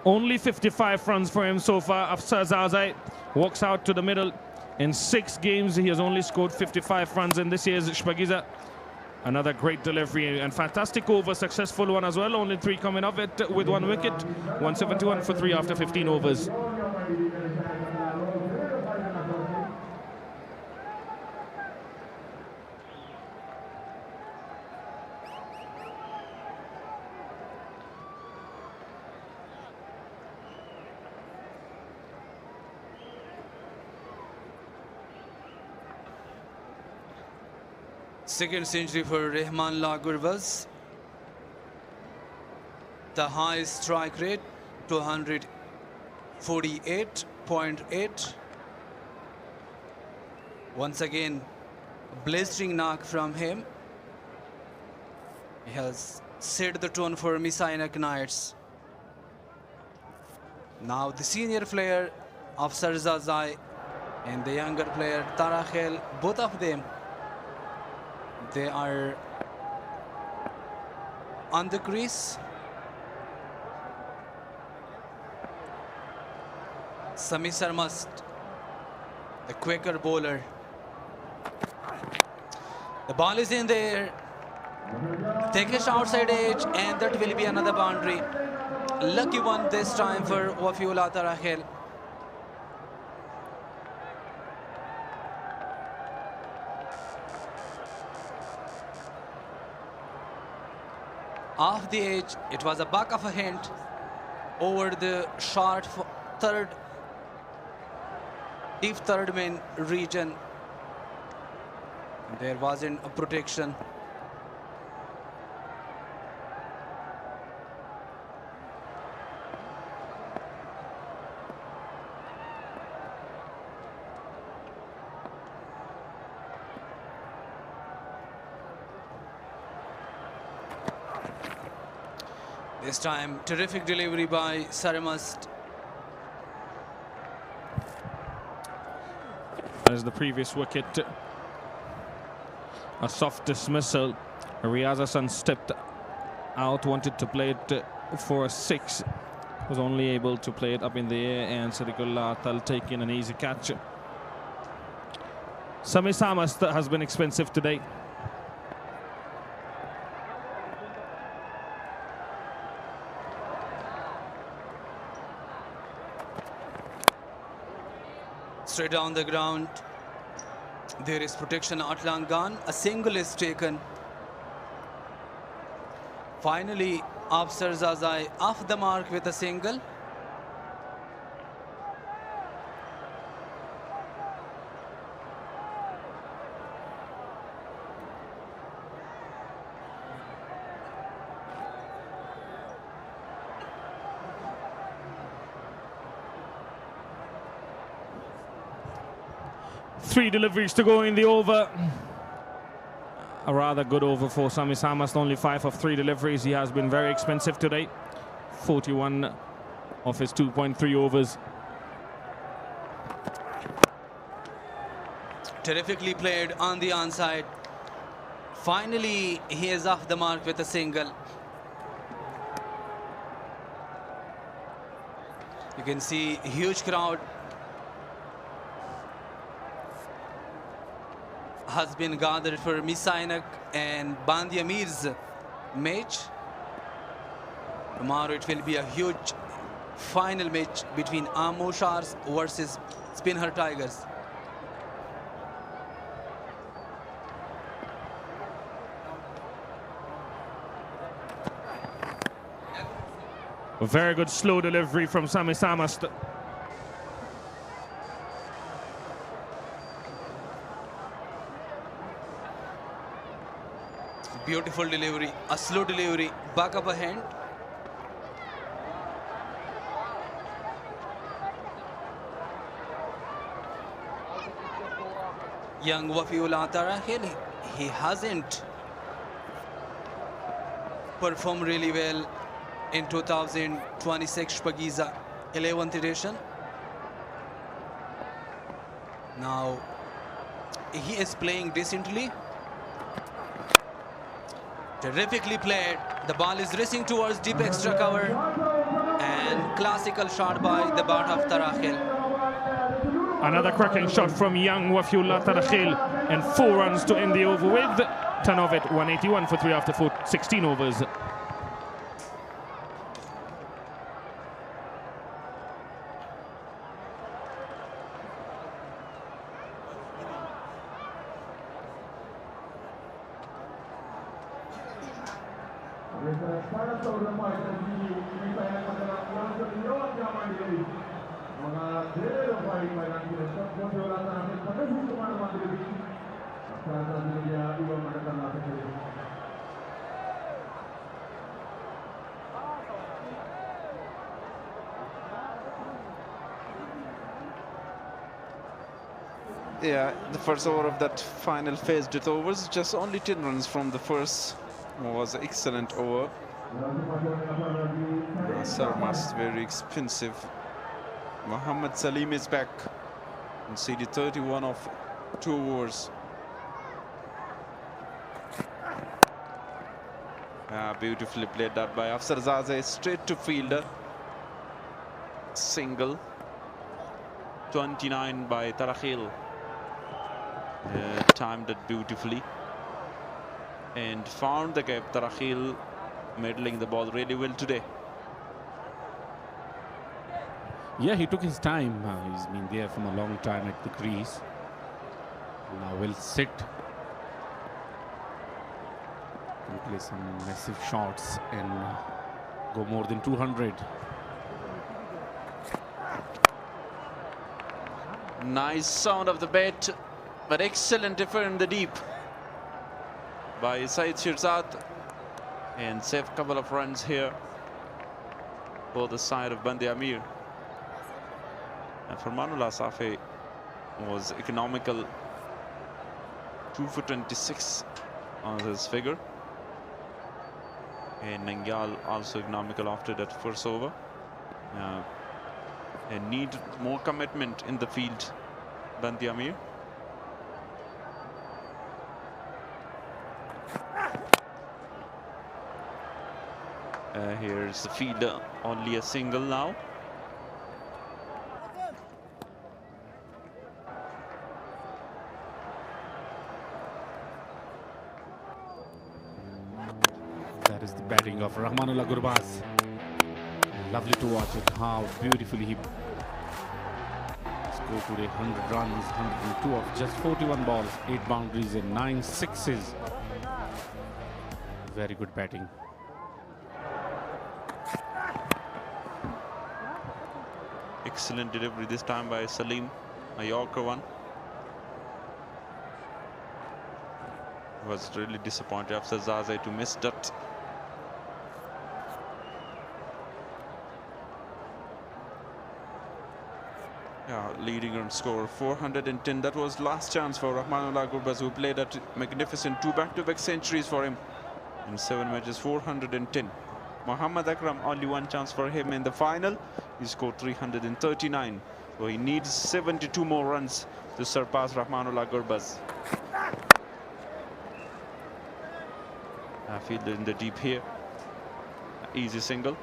Only 55 runs for him so far. Afsar Zazai walks out to the middle. In 6 games, he has only scored 55 runs in this year's Shpageeza. Another great delivery and fantastic over, successful one as well. Only 3 coming off it with 1 wicket. 171 for 3 after 15 overs. Second century for Rahmat Gurbaz. The highest strike rate, 248.8. Once again, blistering knock from him. He has set the tone for Mis-e-Ainak Knights. Now the senior player of Sarzazai and the younger player Tarakhel, both of them, they are on the crease. Sami Sarmast, the quicker bowler. The ball is in there. Take a outside edge, and that will be another boundary. Lucky one this time for Wafiullah Tarakhel. Off the edge, it was a back of a hint over the short third, deep third man region. There wasn't a protection. This time, terrific delivery by Sarmast. As the previous wicket, a soft dismissal. Riyaz Hassan stepped out, wanted to play it for a 6. Was only able to play it up in the air, and Sadiqullah Atal taking an easy catch. Sami Sarmast has been expensive today. Straight down the ground. There is protection at Langan. A single is taken. Finally, Afsar Zazai off the mark with a single. Three deliveries to go in the over. A rather good over for Sami Sarmast. Only 5 of 3 deliveries. He has been very expensive today. 41 of his 2.3 overs. Terrifically played on the onside. Finally, he is off the mark with a single. You can see a huge crowd has been gathered for Mis-e-Ainak and Band-e-Amir's match. Tomorrow it will be a huge final match between Amo Sharks versus Spinher Tigers. A very good slow delivery from Sami Samast. Beautiful delivery, a slow delivery, back up a hand. Young Wafiullah Tarakhil, he hasn't performed really well in 2026 Shpageeza 11th edition. Now he is playing decently. Terrifically played. The ball is racing towards deep extra cover, and classical shot by the bat of Tarakhil. Another cracking shot from young Wafiullah Tarakhil, and 4 runs to end the over with. 10 of it, 181 for 3 after 16 overs. Yeah, the first over of that final phase it overs, just only 10 runs from the first. Was excellent over. Sarmas very expensive. Muhammad Salim is back and CD 31 of 2 overs. Beautifully played that by Afsarzaade, straight to fielder. Single. 29 by Tarakhil. Timed it beautifully and found the gap. Tarakhil middling the ball really well today. Yeah, he took his time. He's been there from a long time at the crease. Now will sit and play some massive shots and go more than 200. Nice sound of the bat, but excellent effort in the deep by Saeed Shirzad, and save a couple of runs here for the side of Band-e-Amir. And Farmanullah Safi was economical, 2 for 26 on his figure, and Nangyal also economical after that first over. And need more commitment in the field, Band-e-Amir. Here's the fielder, only a single now. That is the batting of Rahmanullah Gurbaz. Lovely to watch it, how beautifully he scored today. 100 runs, 102 of just 41 balls, 8 boundaries and 9 sixes. Very good batting. Excellent delivery this time by Salim, a Yorker one. Was really disappointed after Zaze to miss that. Yeah, leading run score 410. That was last chance for Rahmanullah Gurbaz, who played at magnificent 2 back-to-back centuries for him in 7 matches. 410. Muhammad Akram, only 1 chance for him in the final. He scored 339. So he needs 72 more runs to surpass Rahmanullah Gurbaz. Fielder in the deep here. Easy single.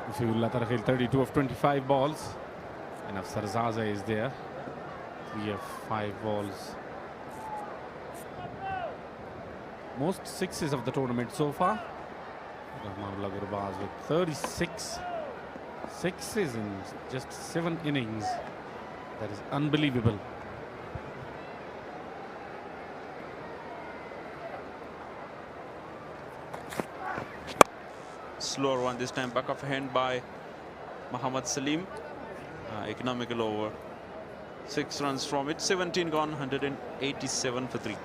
Wafiullah Tarakhil 32 of 25 balls, and Afsarzaade is there, 3 of 5 balls. Most sixes of the tournament so far. Rahmanullah Gurbaz with 36 sixes in just 7 innings. That is unbelievable. slower one this time. Back of hand by Muhammad Salim. Economical over. 6 runs from it. 17 gone. 187 for 3.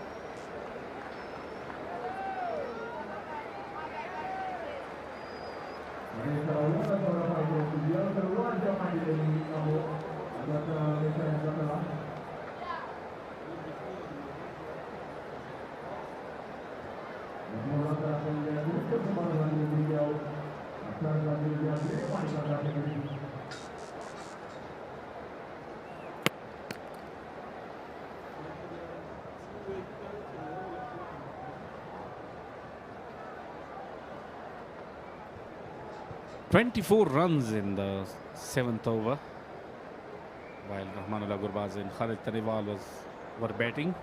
"24 runs in the 7th over, while Rahmanullah Gurbaz and Khalid Taniwal were batting.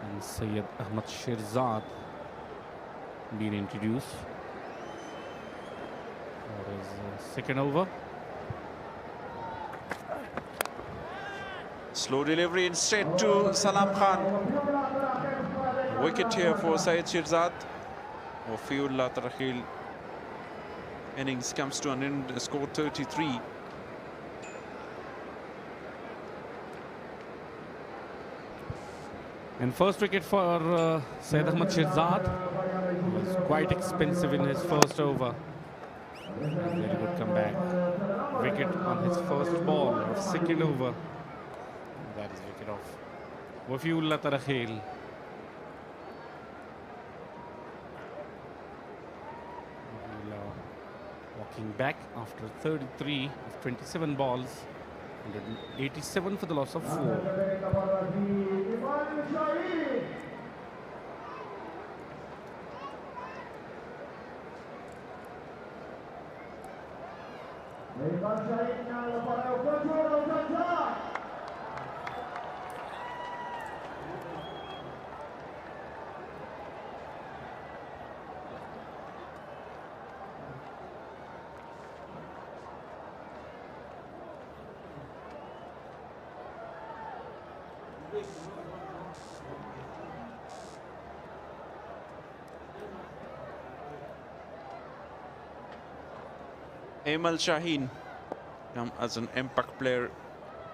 And Syed Ahmad Shirzad being introduced for his second over. Slow delivery instead to Salam Khan. Wicket here for Syed Shirzad. Wafiullah Tarakhil innings comes to an end, score 33. And first wicket for Syed Ahmad Shirzad was quite expensive in his first over. Very good comeback. Wicket on his first ball of second over. That is wicket of Wafiullah Tarakhil. Walking back after 33 of 27 balls. 187 for the loss of 4. Amal Shaheen come as an impact player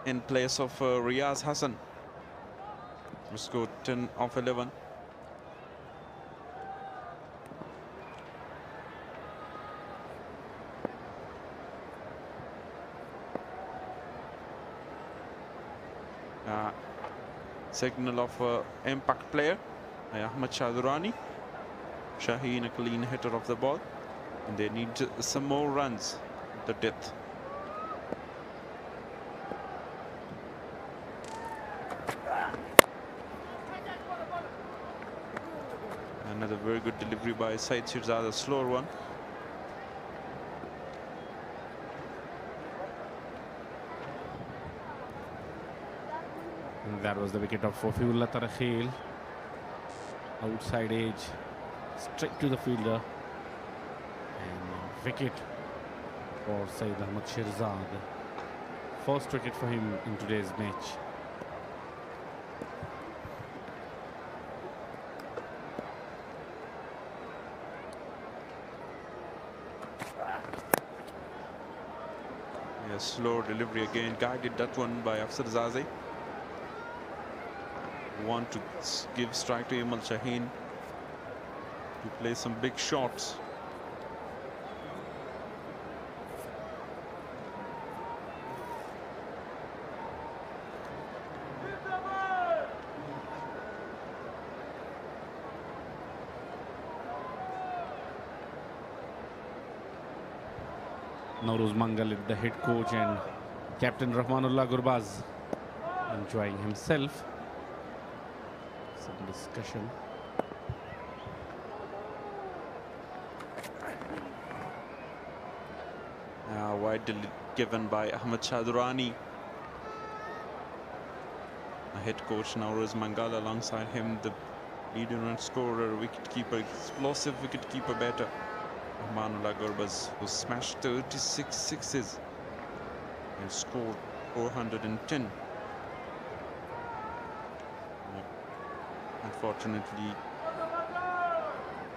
in place of Riyaz Hassan, who scored 10 of 11. Signal of impact player by Ahmad Shadurani. Shaheen, a clean hitter of the ball, and they need some more runs at the death. Another very good delivery by Syed Shirzad, a slower one. And that was the wicket of Wafiullah Tarakhil. Outside edge, straight to the fielder. And wicket for Syed Ahmad Shirzad. First wicket for him in today's match. Yeah, slow delivery again, guided that one by Afsar Zaze. Want to give strike to Amal Shaheen to play some big shots. Nauruz Mangal, the head coach, and Captain Rahmanullah Gurbaz enjoying himself. Some discussion. Wide given by Ahmad Shadurani. The head coach Nauruz Mangal, alongside him the leading run scorer, wicketkeeper, explosive wicketkeeper batter Rahmanullah Gurbaz, who smashed 36 sixes and scored 410. Unfortunately,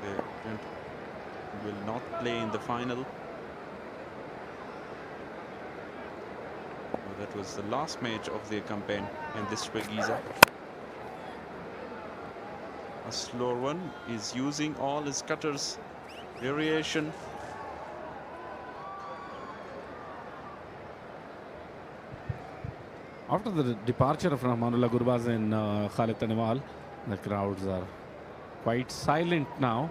They will not play in the final. That was the last match of their campaign in this Shpageeza. A slower one is using all his cutters, variation. After the departure of Rahmanullah Gurbaz and Khalid Tanewal, the crowds are quite silent now,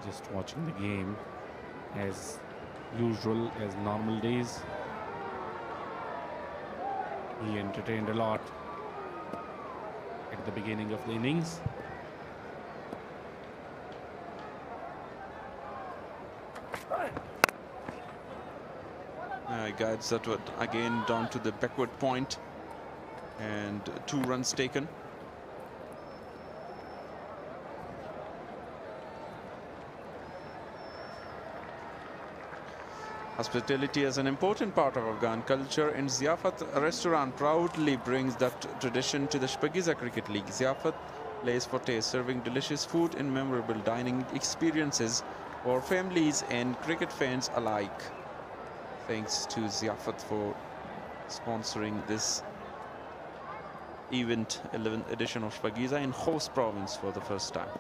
just watching the game as usual, as normal days. He entertained a lot at the beginning of the innings. Guides that one again down to the backward point, and 2 runs taken. Hospitality is an important part of Afghan culture, and Ziyafat restaurant proudly brings that tradition to the Shpageeza Cricket League. Ziyafat lays for taste, serving delicious food and memorable dining experiences for families and cricket fans alike. Thanks to Ziyafat for sponsoring this event, 11th edition of Shpageeza in Khost province for the first time.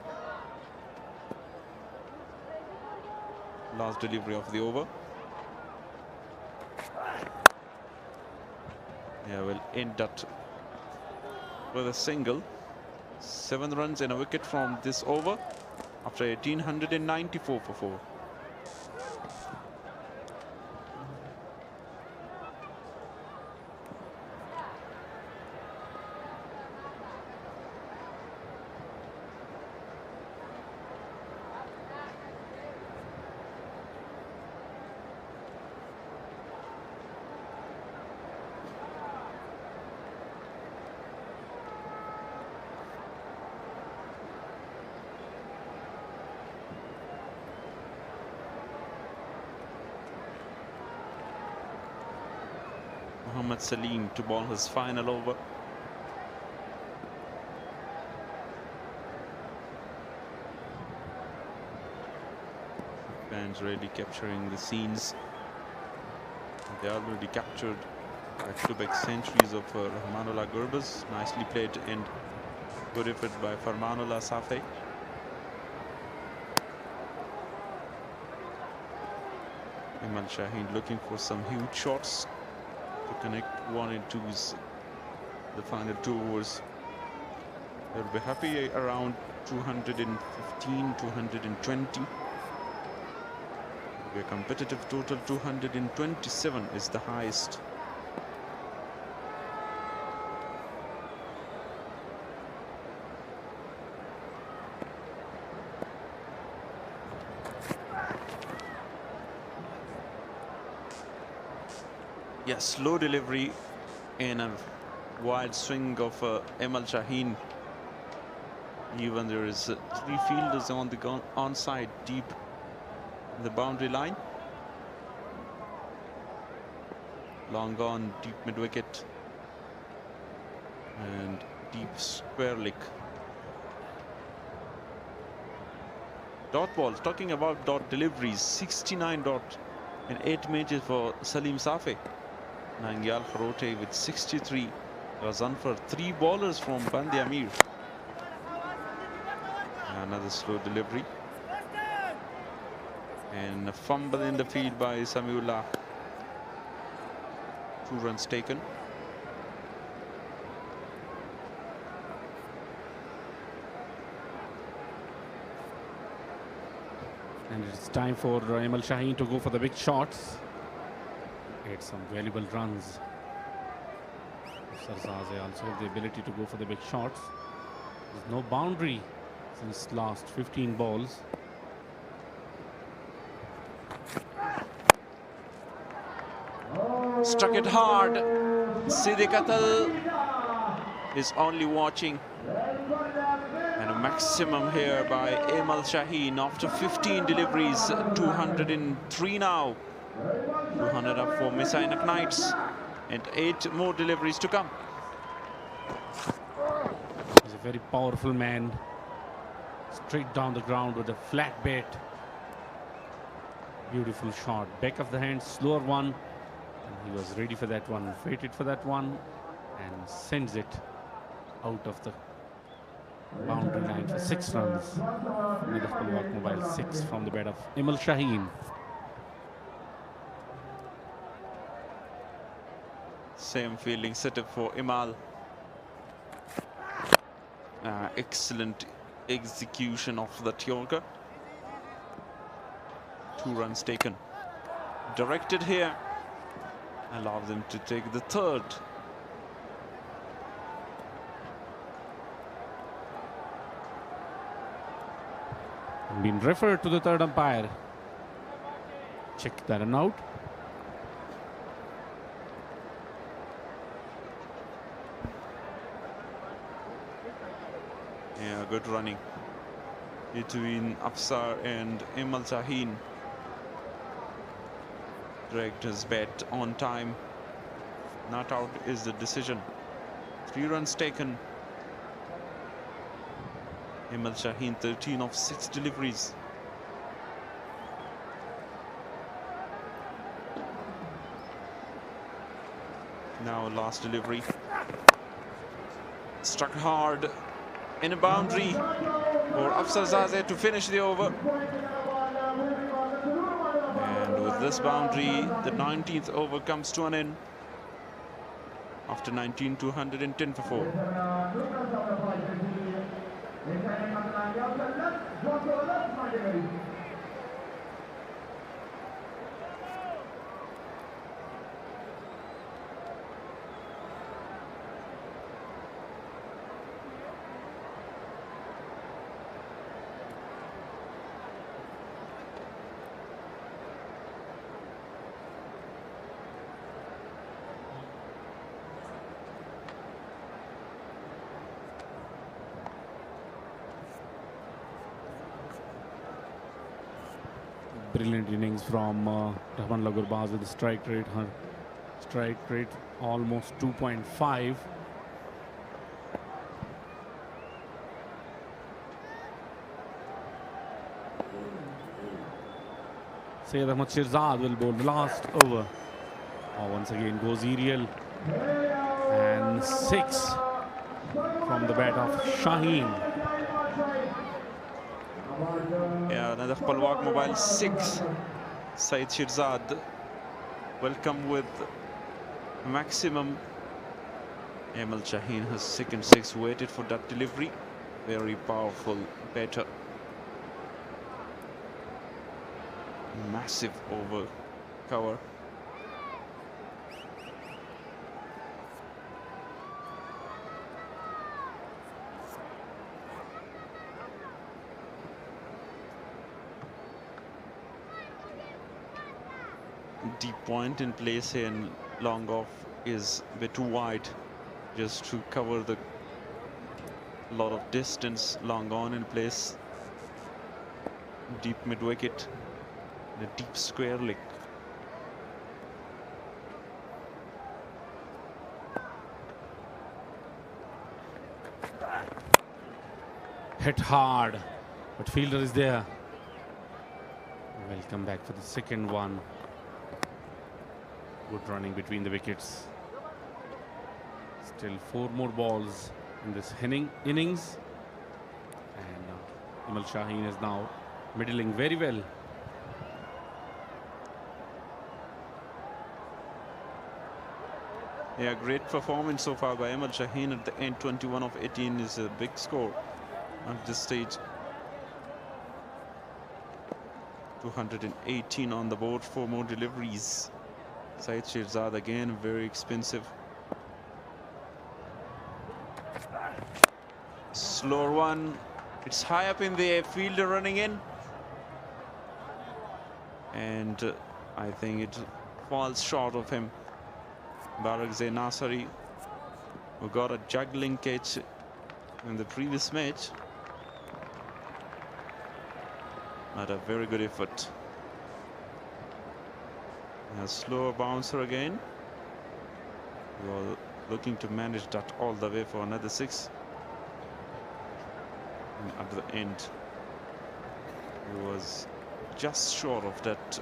Last delivery of the over. Yeah, we'll end that with a single. 7 runs and a wicket from this over after 1894 for 4. Salim to ball his final over. Fans really capturing the scenes. They already captured back-to-back centuries of Rahmanullah Gurbaz. Nicely played and good effort by Farmanullah Safei. Amo Sharks looking for some huge shots to connect 1 and 2s, the final 2 overs. They'll be happy around 215, 220. A competitive total 227 is the highest. Yeah, slow delivery and a wild swing of Amo Sharks. Even there is 3 fielders on the onside deep in the boundary line. Long on, deep mid-wicket and deep square leg. Dot balls, talking about dot deliveries, 69 dot in 8 matches for Salim Safei. Nangyal Kharote with 63. Razanfar, 3 bowlers from Band-e-Amir. Another slow delivery. And a fumble in the field by Samiullah. 2 runs taken. And it's time for Amo Sharks to go for the big shots. Get some valuable runs. Sarzaze also have the ability to go for the big shots. There's no boundary since last 15 balls. Struck it hard. Sidikatal is only watching. And a maximum here by Amo Sharks after 15 deliveries, 203 now. 200 up for Mis-e-Ainak Knights and 8 more deliveries to come. He's a very powerful man. straight down the ground with a flat bat. Beautiful shot, back of the hand, slower one, and he was ready for that one, waited for that one, and sends it out of the boundary line for 6 runs. Mis-e-Ainak Mobile 6 from the bat of Amo Sharks. Same fielding setup for Imal. Excellent execution of the Yorker. 2 runs taken. Directed here. Allow them to take the 3rd. Been referred to the 3rd umpire. Check that one out. Yeah, good running between Afsar and Amo Sharks. Dragged his bat on time. Not out is the decision. 3 runs taken. Amo Sharks 13 of 6 deliveries. Now last delivery. Struck hard in a boundary for Afsar to finish the over. And with this boundary, the 19th over comes to an end. After 19, 210 for 4. Brilliant innings from Rahmat Gurbaz with the strike rate almost 2.5. Syed Ahmad Shirzad will bowl the last over. Once again goes aerial, and 6 from the bat of Shaheen. Yeah, another Mis-e-Ainak Mobile 6. Syed Shirzad welcome with maximum. Amo Sharks has 2nd 6, waited for that delivery. Very powerful batter. Massive over cover. Deep point in place here, and long off is a bit too wide just to cover the lot of distance. Long on in place, deep mid wicket, and a deep square leg. Hit hard, but fielder is there. Welcome back for the 2nd one. Good running between the wickets. Still 4 more balls in this innings. And Amo Sharks is now middling very well. Yeah, great performance so far by Amo Sharks at the end. 21 of 18 is a big score at this stage. 218 on the board, 4 more deliveries. Syed Shirzad again, very expensive. Slower one. It's high up in the air, fielder running in. And I think it falls short of him. Barakzai Nasari, who got a juggling catch in the previous match. But a very good effort. A slower bouncer again. We're looking to manage that all the way for another 6. And at the end, he was just short of that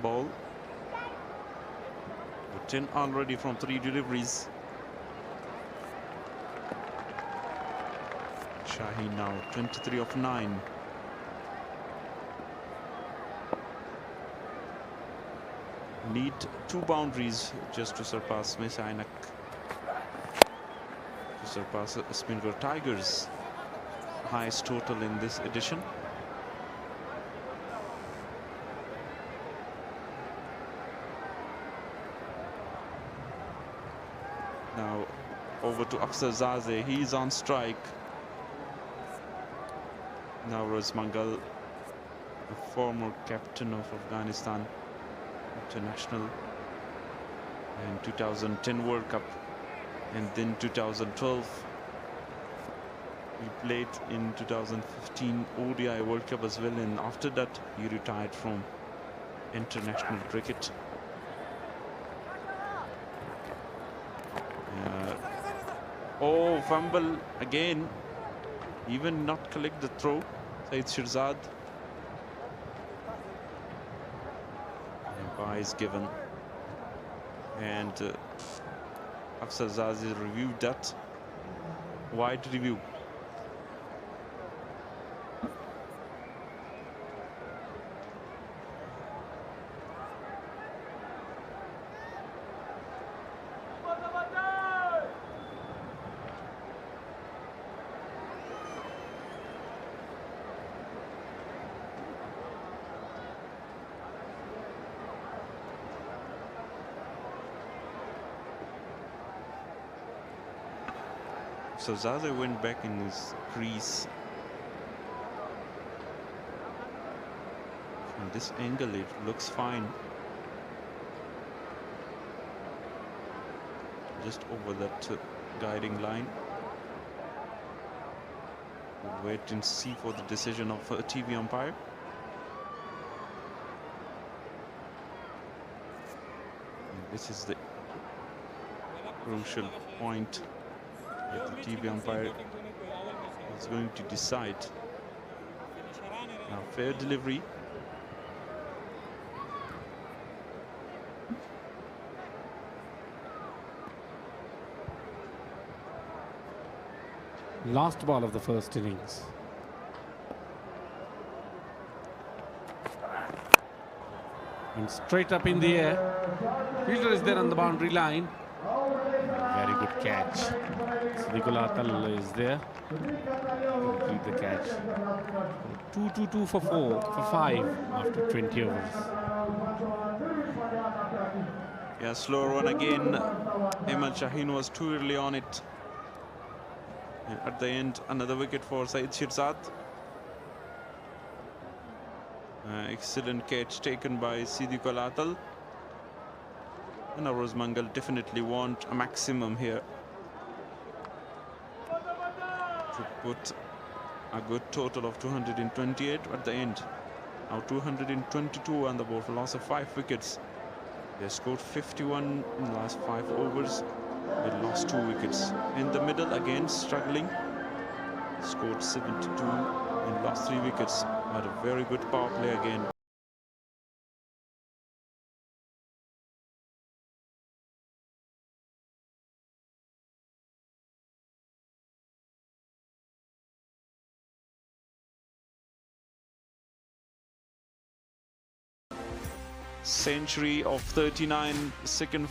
ball. 10 already from 3 deliveries. Shahi now 23 of 9. Need 2 boundaries just to surpass Mis-e-Ainak, to surpass Spingur Tigers' highest total in this edition. Now over to Khost. He's on strike. Now Mangal, the former captain of Afghanistan international and 2010 World Cup, and then 2012 he played in 2015 ODI World Cup as well, and after that he retired from international cricket. Oh, fumble again, even not collect the throw. Shpageeza. Bye is given, and Khost reviewed that. Wide review. So Zaze went back in his crease. From this angle, it looks fine. Just over that guiding line. We'll wait and see for the decision of a TV umpire. And this is the crucial point. The TV umpire is going to decide. Now, fair delivery. Last ball of the first innings. And straight up in the air. Fielder is there on the boundary line. Very good catch. Siddiqul is there. Complete the catch. 2 for 5 after 20 overs. Yeah, slow run again. Ahmed Shaheen was too early on it. And at the end, another wicket for Shpageeza. Excellent catch taken by Siddiqul. And Amo Mangal definitely want a maximum here to put a good total of 228 at the end. Now 222 on the board for loss of 5 wickets. They scored 51 in the last 5 overs. They lost 2 wickets. In the middle again struggling. Scored 72 and lost 3 wickets. But a very good power play again. Century of 39 second.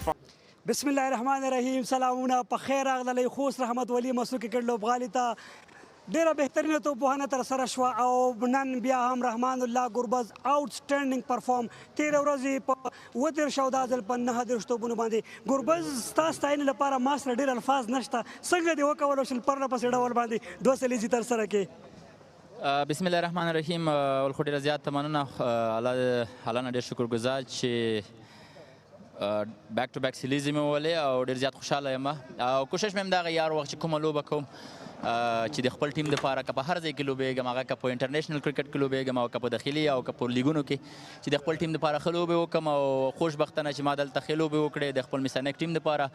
बिस्मिल्लाहिर्रहमानिर्रहीम सलामुना पखेर रागदली खोस्ट रहमत वली Masroor cricket लोबगाली ता डेरा बेहतरीन तो पोहाना तर सरशवा او none بیا هم رحمان الله Gurbaz outstanding perform 13 ورځې په وتر شو دازل په نه درشتو بونه باندې Gurbaz تاسو تاین لپاره ما سره ډیر الفاظ نشته څنګه دی وکول شل پر په سړول باندې دوه سلیزي تر سره کې بسم الله الرحمن الرحیم ولخو ډیر زیات مننه الله نه ډیر شکرګزار چې بیک ټو بیک سیریز مې ولې او ډیر زیات خوشاله یم او کوشش مې هم دغه یار وخت چې کومه لوبه کوم چې د خپل ټیم لپاره که په هر ځای کې لوبېږم هغه که په انټرنیشنل کرکټ کې لوبېږم او که په داخلي او که په لیګونو کې چې د خپل ټیم لپاره ښه لوبې وکړم او خوشبختانه چې ما دلته ښې لوبې وکړې د خپل mis-e-Ainak ټیم لپاره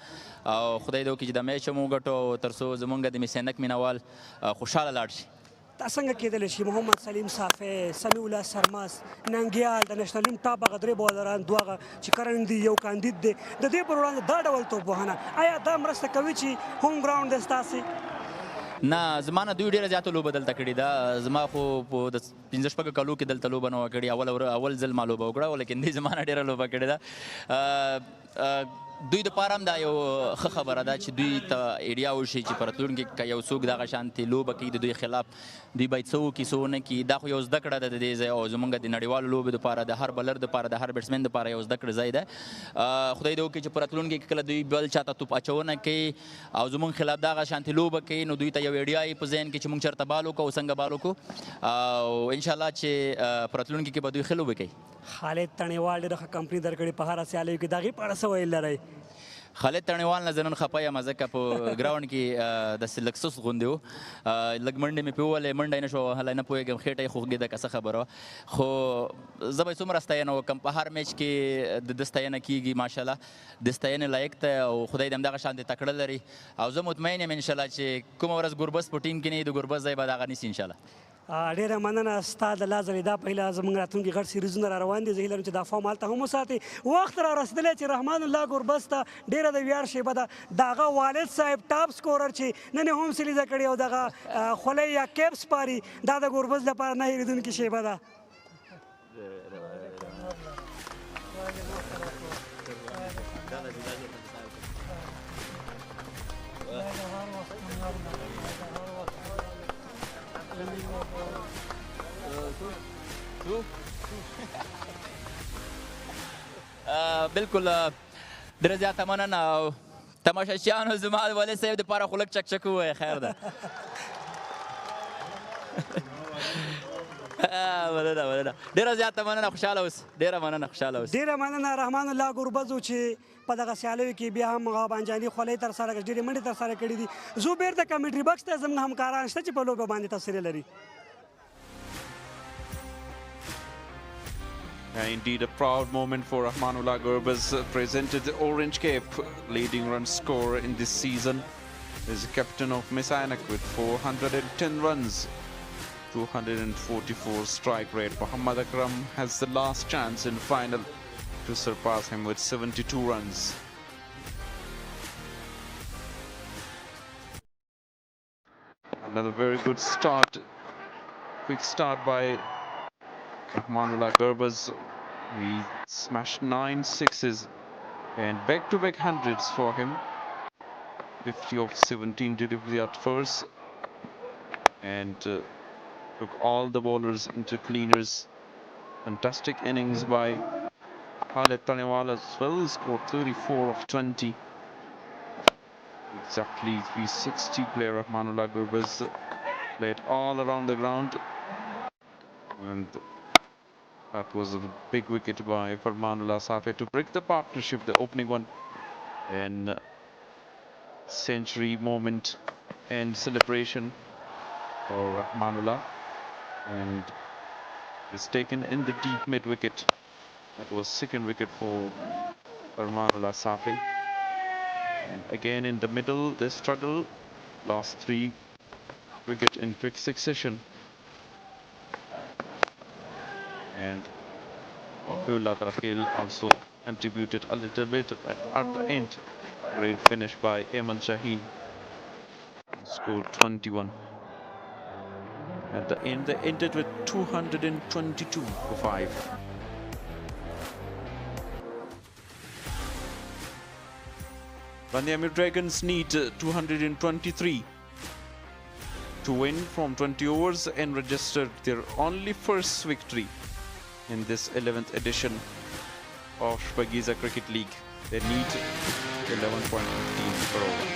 او خدای دې وکړي چې د میچ هم وګټو تر څو زموږ د mis-e-Ainak مینوال خوشحاله لاړ شي دا څنګه کېدلی شي محمد سلیم صافی سمیع الله سرمس ننګیال د نېشنل ټیم ټاپ هغه درې بالران دوه هغه چې کرنټ دي یو کاندید دی د دې پر وړاندې دا ډول توپوهنه آیا دا مرسته کوي چې هوم ګراوند دی ستاسې نه زما نه دوی ډېره زیاته لوبه دلته کړې ده زما خو په د 15 کالو کې دلته لوبه نه وه کړې اول ځل ما لوبه وکړه لیکن دوی زما نه ډېره لوبه کړې ده دوی دپاره هم دا یو ښه خبره ده چې دوی ته ایډیا وشي چې په راتلونکي کې که یو څوک دغه شانتې لوبه کوي د دوی خلاف دوی باید څه وکړي څه ونه کړي دا خو یو زده کړه ده د دې ځای او زموږ د نړیوالو لوبو دپاره د هر بلر دپاره د هر بیټسمین دپاره یو زده کړه ځای ده خدای دې وکړي چې په راتلونکي کې کله دوی بل چاته توپ اچونه کوي او زموږ خلاف دغه شانتې لوبه کوي نو دوی ته یو ایډیا یې په ذهن کې چې موږ چېرته بال وکړو څنګه بال وکړو او انشاءالله چې په راتلونکي کې به دوی ښه لوبې کوي خالد تڼیوال ډېره ښه کمپني درکړې په هره سیالیو کې د هغې په اړه څه ویل لرئ خالد تڼیوال نه زه نن خفه یم ځکه په ګراونډ کې داسې لږ سست غوندې و لږ منډې مې پرې ووهلې منډه یې نه شوه وهلی نه پوهېږم خېټه یې خوږېده که څه خبره وه خو زه به یې څومره ستاینه وکړم په هر میچ کې د ده ستاینه کېږي ماشاءالله د ستاینې لایق دی او خدای دې همدغه شانتې تکړه لري او زه مطمئن یم انشاءالله چې کومه ورځ ګربز په ټیم کې نه وي د ګربز ځای به د هغه نیسي انشاءالله ډېره مننه ستا د لا ځلې دا پهله زموږ راتلونکي غټ سیریزونه را روان دي زه هیله لرم چې دا فارم هلته هم وساتې وخت را رسېدلی چې رحمان الله ګربز ته ډېره د ویاړ شیبه ده د هغه والد صاحب ټاپ سکورر چې نن یې هم سیریزه کړې او دغه خولۍ یا کیپ سپاري دا د ګربز لپاره نه هېرېدونکې شیبه ده بالکل ډېره زیاته مننه او تماشچیانو زما د والد صاحب دپاره خو لږ چک چک ووایه خیر ده مننه ډېره زیاته مننه خوشحاله اوس ډېره مننه خوشحاله اوس ډېره مننه رحمان الله ګربز چې په دغه سیالیو کې بیا هم هغه بانجاني خولۍ ترسره کړې ډېرې منډې ترسره کړي دي زه بېرته کمنټري بکس ته زموږ همکاران شته چې په لوبه باندې تبصرې لري Indeed, a proud moment for Rahmanullah Gurbaz, presented the orange cape, leading run scorer in this season. Is captain of Mis-e-Ainak with 410 runs, 244 strike rate. Muhammad Akram has the last chance in final to surpass him with 72 runs. Another very good start, quick start by Rahmanullah Gurbaz. He smashed 9 sixes and back-to-back hundreds for him. 50 of 17 delivery at first and took all the bowlers into cleaners. Fantastic innings by Khalid Taniwal as well. Scored 34 of 20. Exactly 360 player Rahmanullah Gurbaz played all around the ground. And that was a big wicket by Farmanullah Safi to break the partnership, the opening one. And century moment and celebration for Rahmanullah. And it's taken in the deep mid wicket. That was second wicket for Farmanullah Safi. And again in the middle, they struggle. Last 3 wicket in quick succession. And Abdullah Tarakil also contributed a little bit at the end. Great finish by Ayman Shaheen. Scored 21. At the end, they ended with 222 for 5. Band-e-Amir Dragons need 223 to win from 20 overs and register their only first victory in this 11th edition of Shpageeza Cricket League. They need 11.15 per over.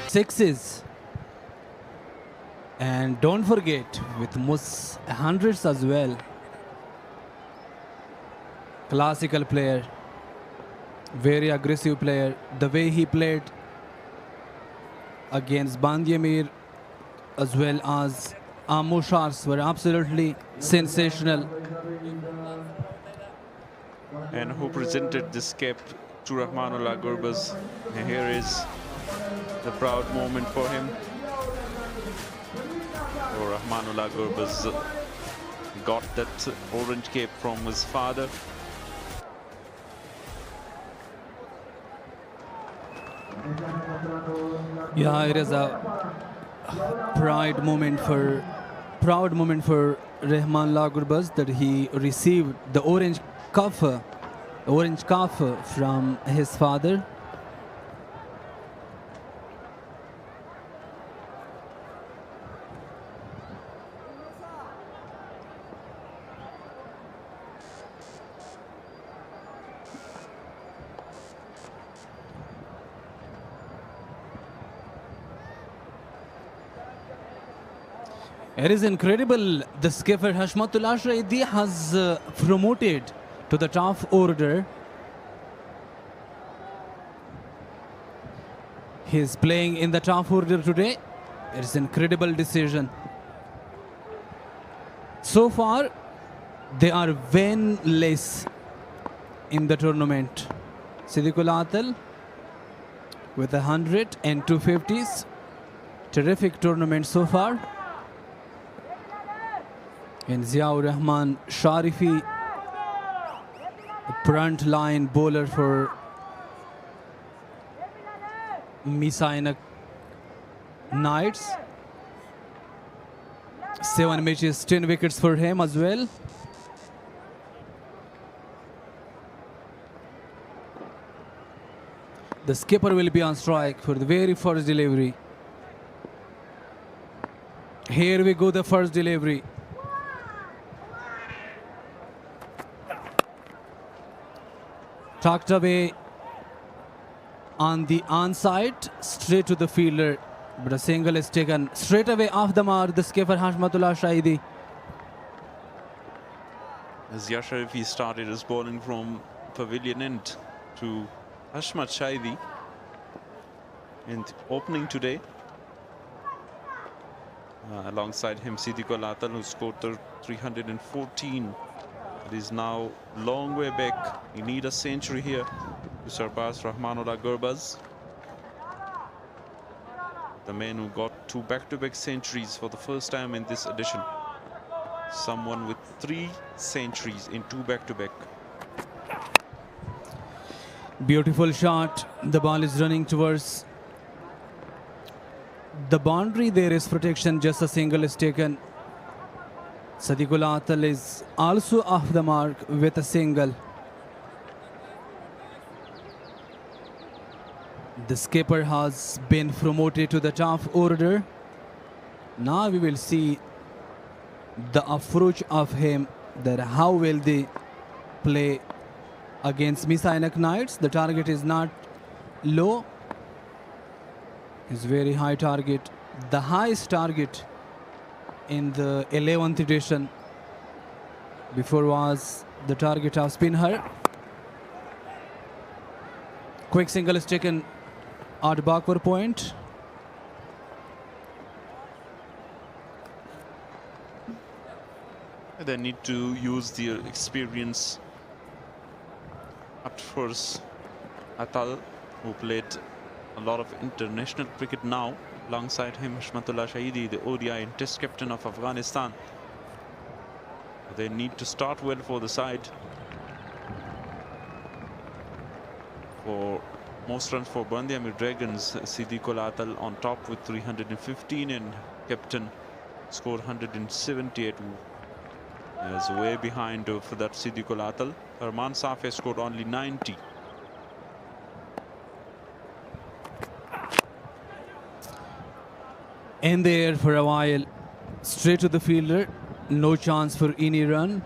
Sixes. And don't forget with hundreds as well. Classical player, very aggressive player. The way he played against Band-e-Amir as well as Amo Sharks were absolutely sensational. And who presented this cap to Rahmanullah Gurbaz. And here is the proud moment for him. Oh, Rahmanullah Gurbaz got that orange cape from his father. Yeah, it is a proud moment for Rahmanullah Gurbaz that he received the orange cuff from his father. It is incredible. The skipper Hashmatullah Shaidi has promoted to the top order. He is playing in the top order today. It is an incredible decision. So far, they are winless in the tournament. Siddiqul Atal with 100 and 250s. Terrific tournament so far. And Ziaur Rahman Sharifi, a front line bowler for Mis-e-Ainak Knights. 7 matches, 10 wickets for him as well. The skipper will be on strike for the very first delivery. Here we go, the first delivery. Tucked away on the onside, straight to the fielder, but a single is taken straight away off the mark. The skipper Hashmatullah Shaidi. As Yasharifi started his bowling from pavilion end to Hashmat Shaidi, and opening today. Alongside him, Siddiqul Atal, who scored 314. It is now long way back. You need a century here to surpass Rahmanullah Gurbaz, the man who got 2 back-to-back centuries for the first time in this edition. Someone with 3 centuries in 2 back-to-back. Beautiful shot. The ball is running towards the boundary. There is protection. Just a single is taken. Siddiqul Atal is also off the mark with a single. The skipper has been promoted to the top order. Now we will see the approach of him, that how will they play against Mis-e-Ainak Knights. The target is not low. It's very high target. The highest target in the 11th edition before was the target of spinner. Quick single is taken at backward point. They need to use their experience. At first, Atal, who played a lot of international cricket now, alongside him Hashmatullah Shahidi, the ODI and Test captain of Afghanistan. They need to start well for the side. For most runs for Band-e-Amir Dragons, Siddiqul Atal on top with 315, and captain scored 178. Is way behind for that Siddiqul Atal. Arman Safi scored only 90. In the air for a while, straight to the fielder, no chance for any run.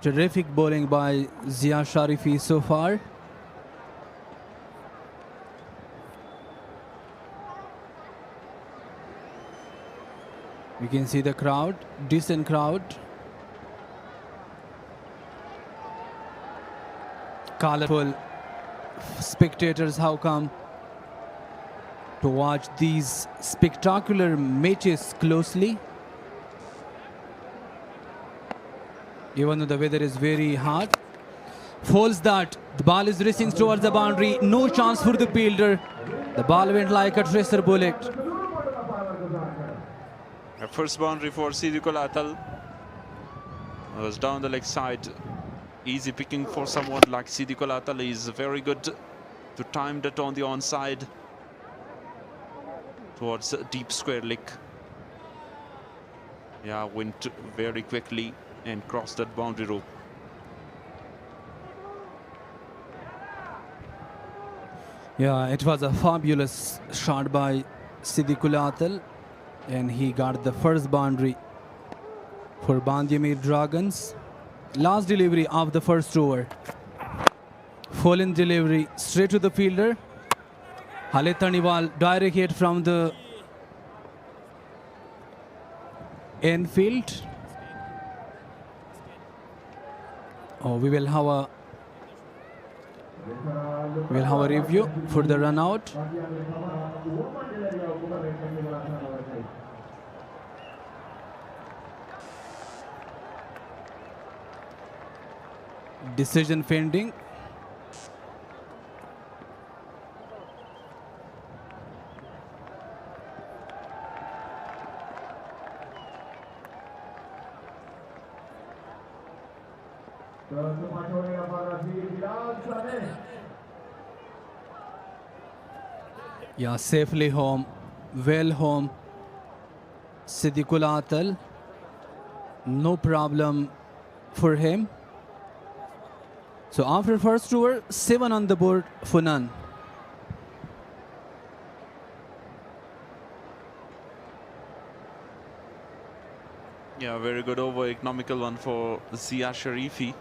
Terrific bowling by Zia Sharifi so far. You can see the crowd, decent crowd. Colorful spectators have come to watch these spectacular matches closely. Even though the weather is very hot. Falls that. The ball is racing towards the boundary. No chance for the fielder. The ball went like a tracer bullet. A first boundary for Siddiqul Atal. Was down the leg side. Easy picking for someone like Siddiqul Atal. Is very good to time that on the onside towards deep square leg. Yeah, went very quickly and crossed that boundary rope. Yeah, it was a fabulous shot by Siddiqul Atal, and he got the first boundary for Band-e-Amir Dragons. Last delivery of the first over. Fallen delivery straight to the fielder. Khalid Taniwal direct hit from the infield. Oh, we will have a review for the run out. Decision pending. Yeah, safely home, well home. Siddiqul Atal, no problem for him. So after first over, 7 on the board for none. Yeah, very good over, economical one for Zia Sharifi.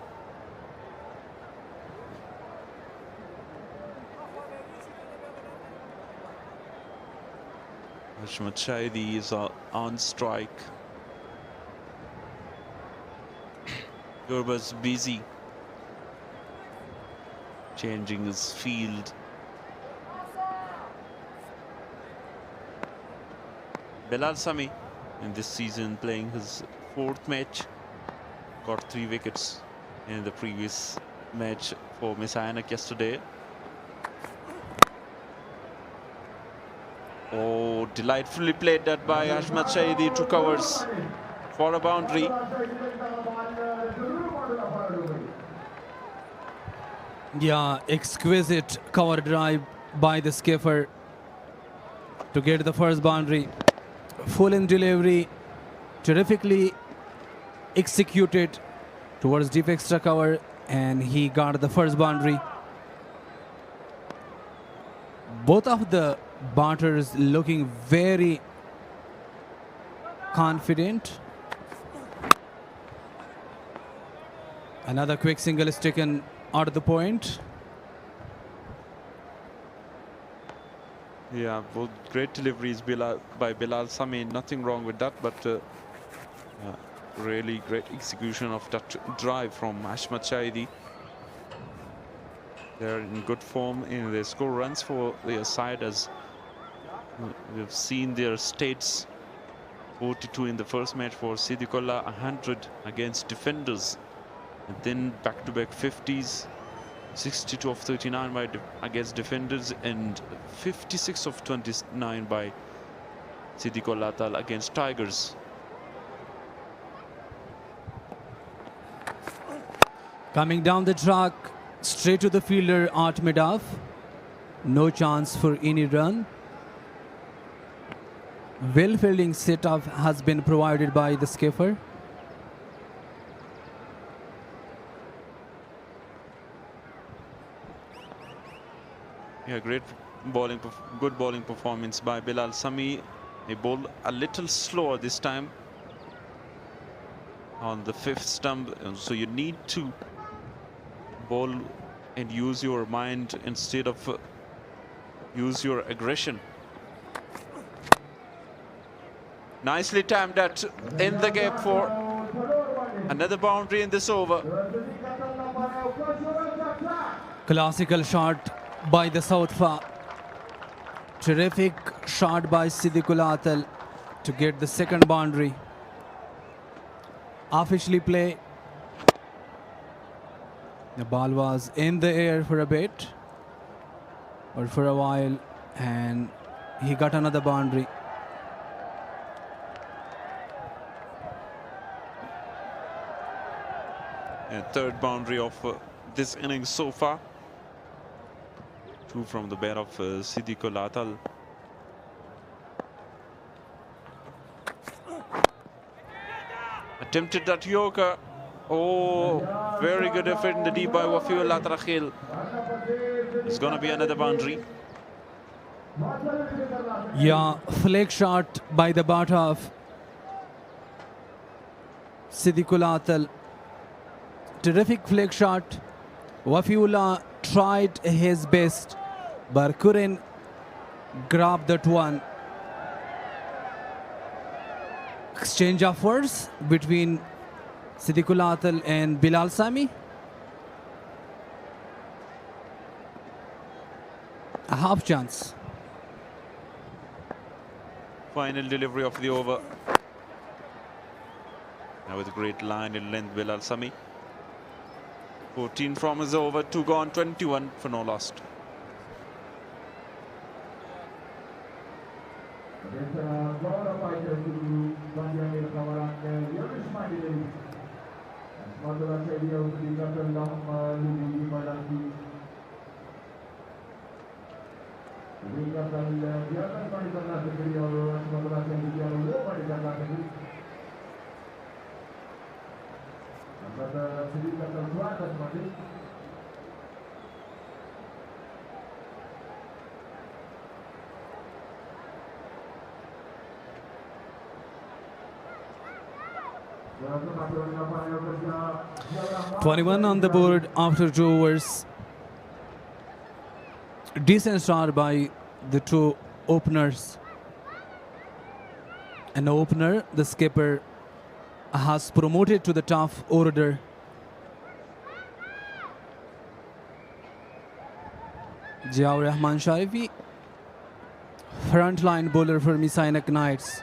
Rahmat Shahidi is on strike. Gurba's busy changing his field. Bilal Sami in this season playing his 4th match, got 3 wickets in the previous match for Mis-e-Ainak yesterday. Oh, delightfully played that by Rahmat Shahidi, 2 covers for a boundary. Yeah, exquisite cover drive by the skipper to get the first boundary. Full in delivery, terrifically executed towards deep extra cover, and he got the first boundary. Both of the batters looking very confident. Another quick single is taken out of the point. Yeah, both great deliveries by Bilal Sami, nothing wrong with that, but really great execution of that drive from Rahmat Shahidi. They're in good form in their score runs for their side, as we've seen their states 42 in the first match for Siddiqullah, 100 against defenders. And then back-to-back 50s, 62 of 39 against defenders and 56 of 29 by Siddiqullah against Tigers. Coming down the track, straight to the fielder, Art Medaf. No chance for any run. Well fielding setup has been provided by the skipper. Yeah, great bowling, good bowling performance by Bilal Sami. He bowled a little slower this time on the 5th stump, and so you need to bowl and use your mind instead of use your aggression. Nicely timed that in the gap for another boundary in this over. Classical shot by the Southpaw. Terrific shot by Siddiqullah to get the second boundary. Officially play. The ball was in the air for a bit or for a while, and he got another boundary. And third boundary of this innings so far. Two from the bat of Siddiqullah. Attempted that Yorker. Oh, very good effort in the deep by Wafiullah Trakhil. It's going to be another boundary. Yeah, flag shot by the bat of Siddiqullah. Terrific flag shot. Wafiullah tried his best but couldn't grab that one. Exchange of words between Siddiqullah and Bilal Sami. A half chance. Final delivery of the over. Now with a great line in length, Bilal Sami. 14 from his over, 2 gone, 21 for no lost. "21 on the board after 2 overs. Decent start by the two openers. An opener, the skipper, has promoted to the top order. Ziaur Rahman Sharifi, frontline bowler for Mis-e-Ainak Knights.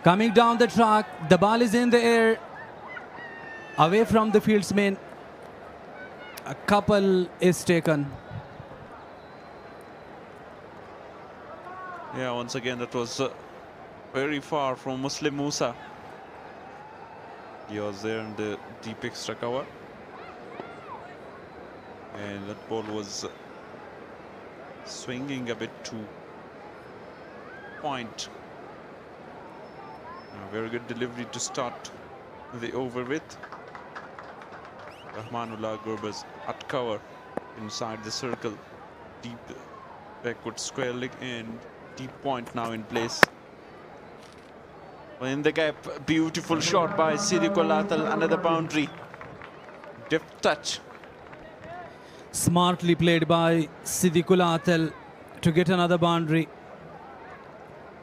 Coming down the track, the ball is in the air, away from the fieldsman. A couple is taken. Yeah, once again, that was very far from Muslim Musa. He was there in the deep extra cover. And that ball was swinging a bit to point. A very good delivery to start the over with. Rahmanullah Gurba's at cover inside the circle. Deep backward square leg and deep point now in place. In the gap, beautiful shot by Siddiqullah, another boundary. Deft touch. Smartly played by Siddiqullah to get another boundary.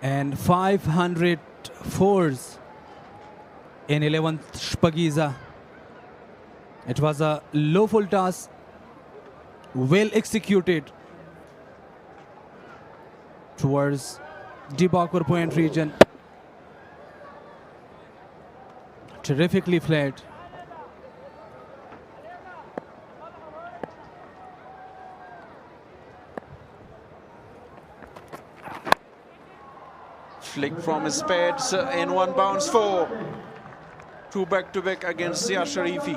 And 500 fours in 11th Shpageeza. It was a low full toss, well executed towards deep backward point region. Terrifically played. Flick from his pads in one bounce four. Two back-to-back against Zia Sharifi.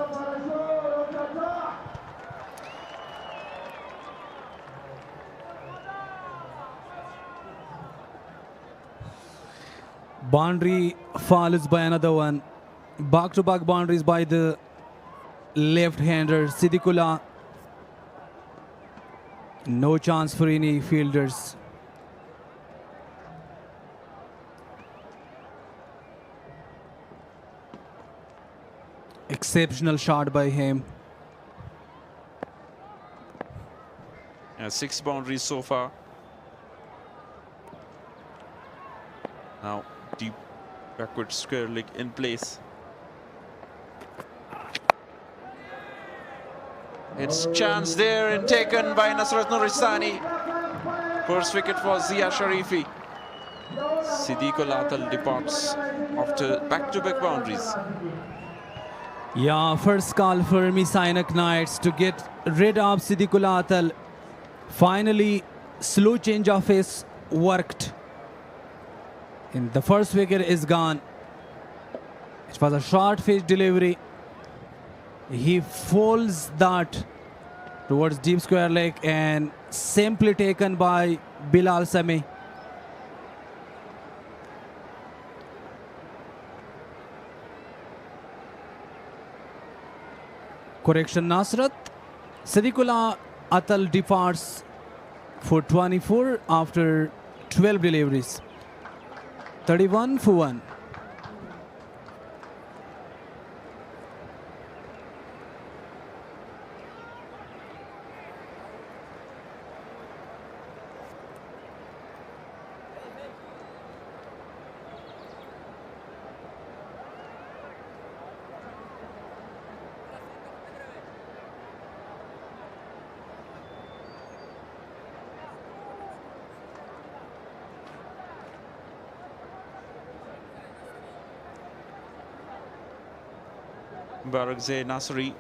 Boundary follows by another one. Back-to-back boundaries by the left-hander Siddiqullah. No chance for any fielders. Exceptional shot by him. 6 boundaries so far. Now deep backward square leg in place. It's chance there and taken by Nasrat Nuristani. First wicket for Zia Sharifi. Siddiqullah Atal departs after back-to-back boundaries. Yeah, first call for Mis-e-Ainak Knights to get rid of Siddiqullah Atal. Finally, slow change of pace worked. And the first wicket is gone. It was a short pitch delivery. He folds that towards deep square leg and simply taken by Bilal Sami. Correction, Nasrat. Siddiqullah Atal departs for 24 after 12 deliveries. 31 for 1. Barakzai Nasri,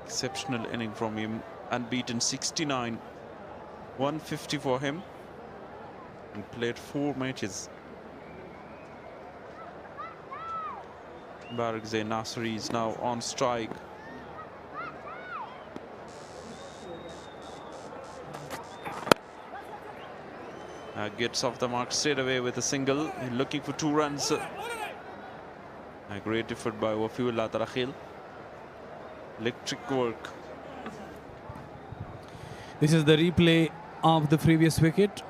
exceptional inning from him, unbeaten 69, 150 for him, and played 4 matches. Barakzai Nasri is now on strike. Gets off the mark straight away with a single, looking for 2 runs. A great effort by Wafiullah Tarakhil. Electric work. This is the replay of the previous wicket.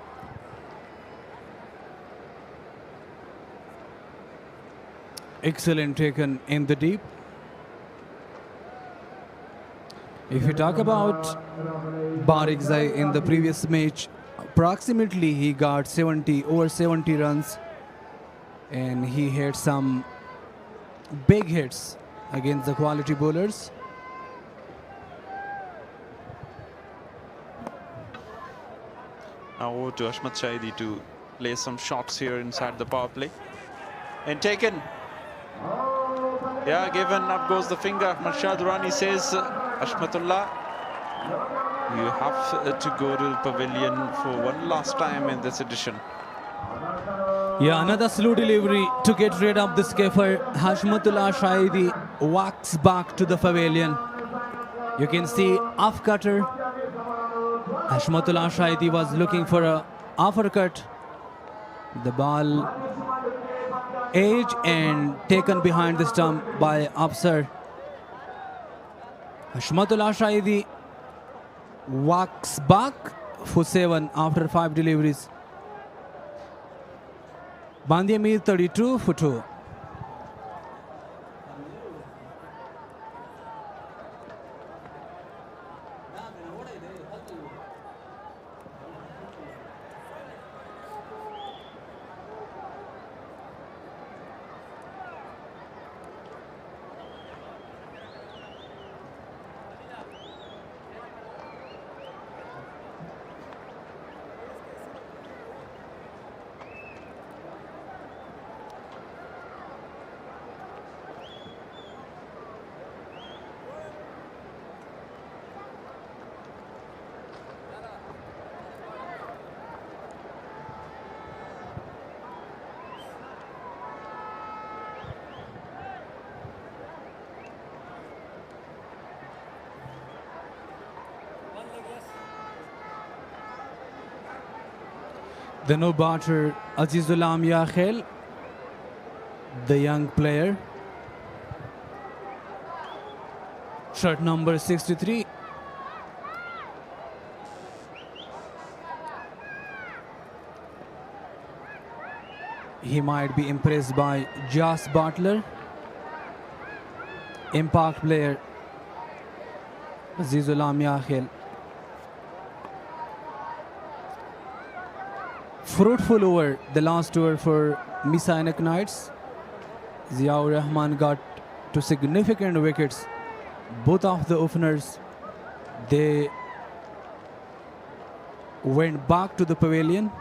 Excellent taken in the deep. If you talk about Barakzai in the previous match, approximately he got over 70 runs, and he had some big hits against the quality bowlers. Now over to Ahmed Shahidi to play some shots here inside the power play. And taken. Yeah, given, up goes the finger. Ahmad Shah Durrani says, Ashmatullah, you have to go to the pavilion for one last time in this edition. Yeah, another slow delivery to get rid of the skipper. Hashmatullah Shahidi walks back to the pavilion. You can see off cutter. Hashmatullah Shahidi was looking for a uppercut. The ball edge and taken behind the stump by Afsar. Hashmatullah Shahidi walks back for 7 after 5 deliveries. Band-e-Amir 32 for 2. The no batter Azizullah Yakhel, the young player. Shirt number 63. He might be impressed by Jas Butler, impact player Azizullah Yakhel. Fruitful over the last over for Mis-e-Ainak Knights. Ziaur Rahman got to significant wickets. Both of the openers, they went back to the pavilion.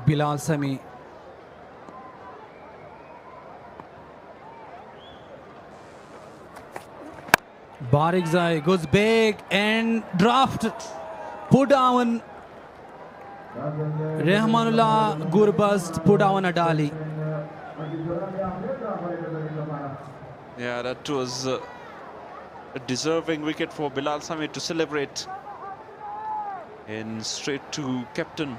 Bilal Sami. Barikzai goes big and draft. Put down. Rahmanullah Gurbaz put down Adali. Yeah, that was a deserving wicket for Bilal Sami to celebrate. And straight to captain.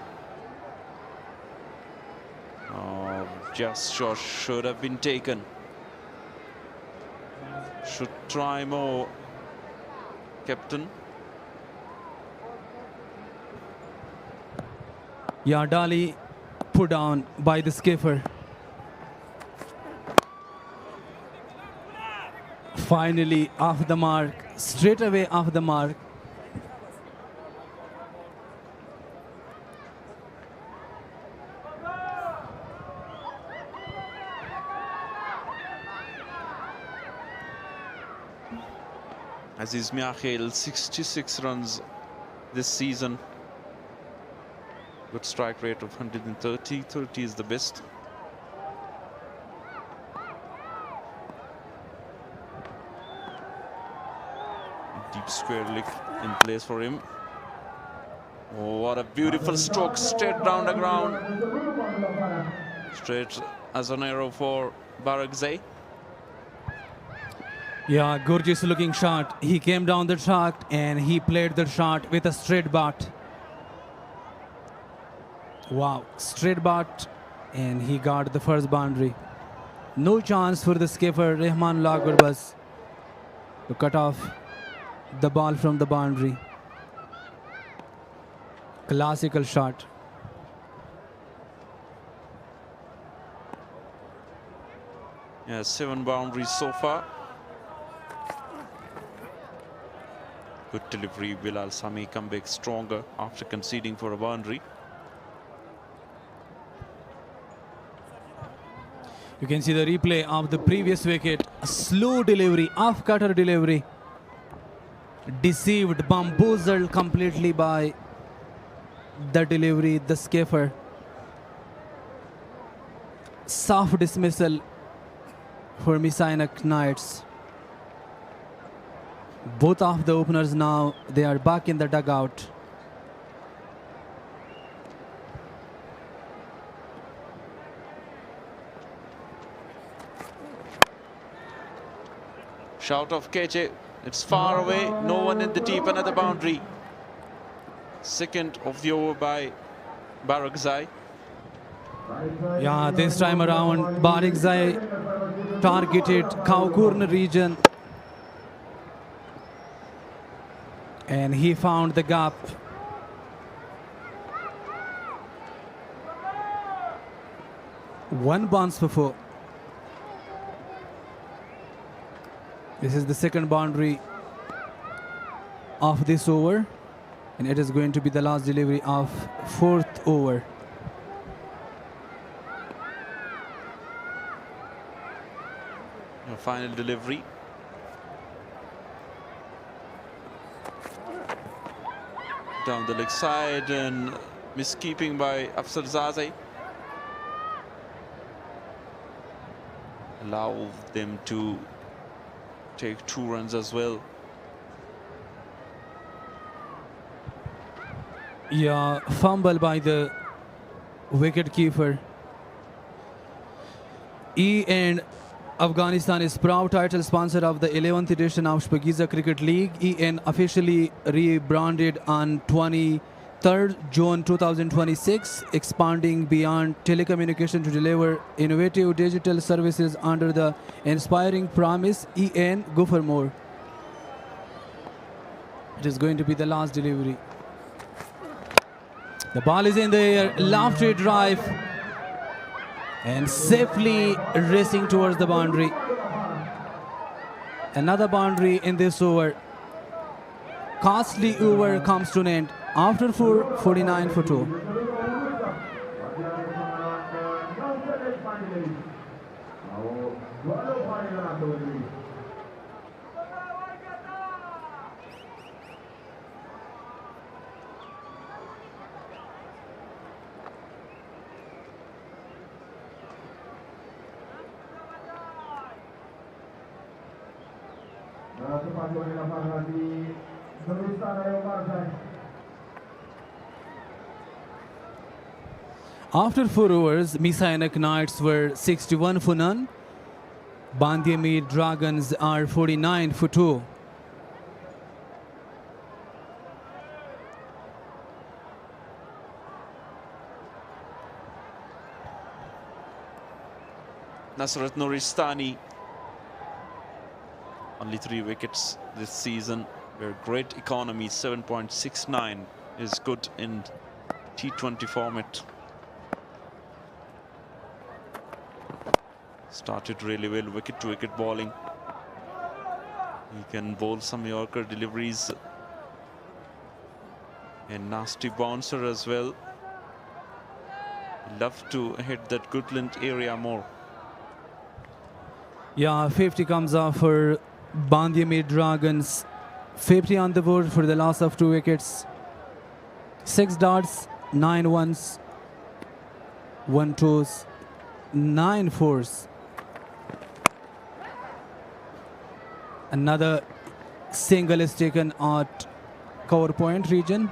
Just shot should have been taken. Should try more, captain. Yeah, Dali put down by the skipper. Finally off the mark, straight away off the mark. Aziz Miakhel, 66 runs this season. Good strike rate of 130. 30 is the best. Deep square leg in place for him. Oh, what a beautiful stroke, straight down the ground. Straight as an arrow for Barikzai. Yeah, gorgeous looking shot. He came down the track and he played the shot with a straight bat. Wow, straight bat, and he got the first boundary. No chance for the skipper Rahmanullah Gurbaz to cut off the ball from the boundary. Classical shot. Yeah, 7 boundaries so far. Good delivery. Bilal Sami come back stronger after conceding for a boundary. You can see the replay of the previous wicket. A slow delivery, off-cutter delivery. Deceived, bamboozled completely by the delivery, the skipper. Soft dismissal for Mis-e-Ainak Knights. Both of the openers now, they are back in the dugout. Shout of Keche. It's far away. No one in the deep. Another boundary. Second of the over by Barikzai. Yeah, this time around, Barikzai targeted Kaukurn region. And he found the gap. One bounce for 4. This is the second boundary of this over, and it is going to be the last delivery of 4th over. A final delivery. Down the leg side, and miskeeping by Afsar Zazai. Allow them to take 2 runs as well. Yeah, fumble by the wicket keeper. E and Afghanistan is proud title sponsor of the 11th edition of Shpageeza Cricket League. EN officially rebranded on 23rd June 2026, expanding beyond telecommunication to deliver innovative digital services under the inspiring promise EN Go for More. It is going to be the last delivery. The ball is in the air, lofty drive, and safely racing towards the boundary. Another boundary in this over. Costly over comes to an end after 49 for 2. After 4 overs, Mis-e-Ainak Knights were 61 for none. Band-e-Amir Dragons are 49 for 2. Nasrat Nuristani, only 3 wickets this season. Their great economy, 7.69, is good in T20 format. Started really well, wicket-to-wicket bowling. He can bowl some Yorker deliveries. A nasty bouncer as well. Love to hit that Goodland area more. Yeah, 50 comes off for Band-e-Amir Dragons. 50 on the board for the loss of 2 wickets. 6 darts, 9 ones, 1 twos, 9 fours. Another single is taken at cover point region.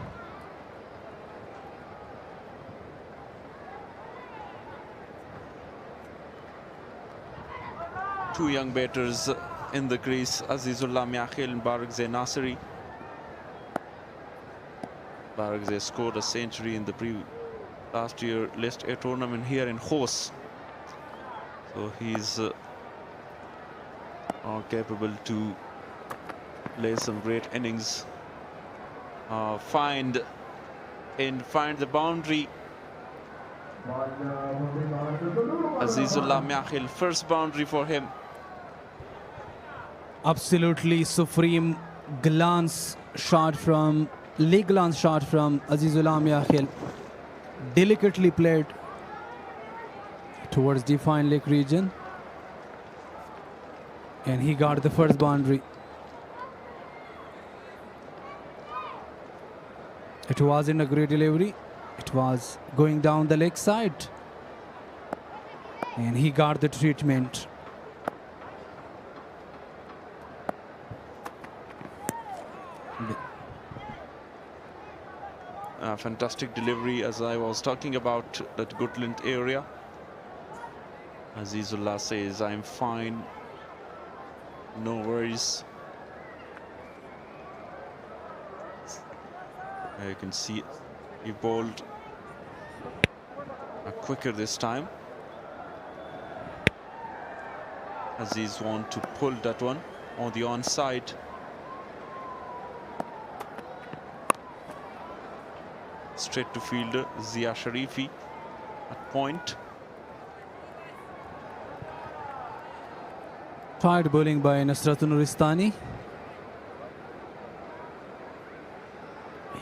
Two young batters in the crease, Azizullah Miakhil and Barakzeh Nasiri. Barakzeh scored a century in the last year List A tournament here in Khost. So he's capable to play some great innings. Find the boundary. Azizullah Miakhil, first boundary for him. Absolutely supreme glance shot from leg glance shot from Azizullah Miakhil. Delicately played towards defined leg region, and he got the first boundary. It wasn't a great delivery. It was going down the leg side, and he got the treatment. Fantastic delivery, as I was talking about that Goodland area. Azizullah says, I'm fine, no worries. You can see he bowled quicker this time. Aziz want to pull that one on the onside. Straight to fielder Zia Sharifi at point. Tired bowling by Nasrat Nuristani.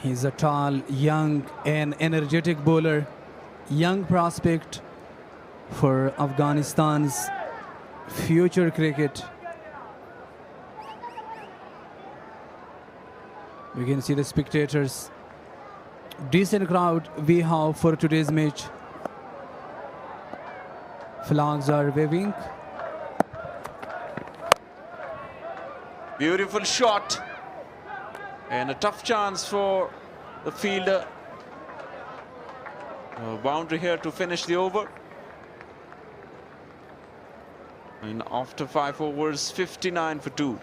He's a tall, young and energetic bowler. Young prospect for Afghanistan's future cricket. We can see the spectators. Decent crowd we have for today's match. Flags are waving. Beautiful shot. And a tough chance for the fielder. Boundary here to finish the over. And after 5 overs, 59 for 2.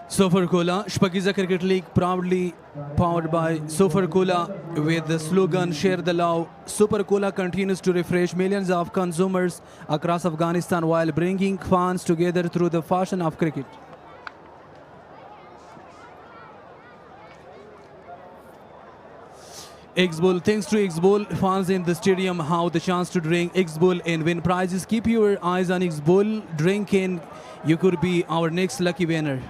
Sofer Cola, Shpageeza Cricket League proudly powered by Sofer Cola with the slogan Share the Love. Super Cola continues to refresh millions of consumers across Afghanistan while bringing fans together through the fashion of cricket. X-Bull, thanks to X-Bull, fans in the stadium have the chance to drink X-Bull and win prizes. Keep your eyes on X-Bull, drink and you could be our next lucky winner.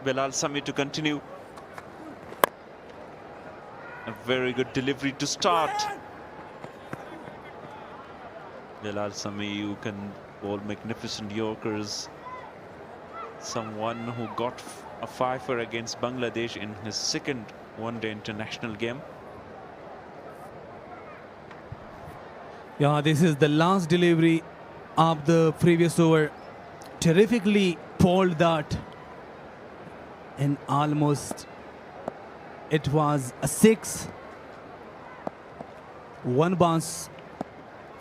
Bilal Sami to continue. A very good delivery to start. Bilal Sami, you can bowl magnificent Yorkers. Someone who got a fifer against Bangladesh in his second one-day international game. Yeah, this is the last delivery of the previous over. Terrifically pulled that. And almost it was a 6. 1 bounce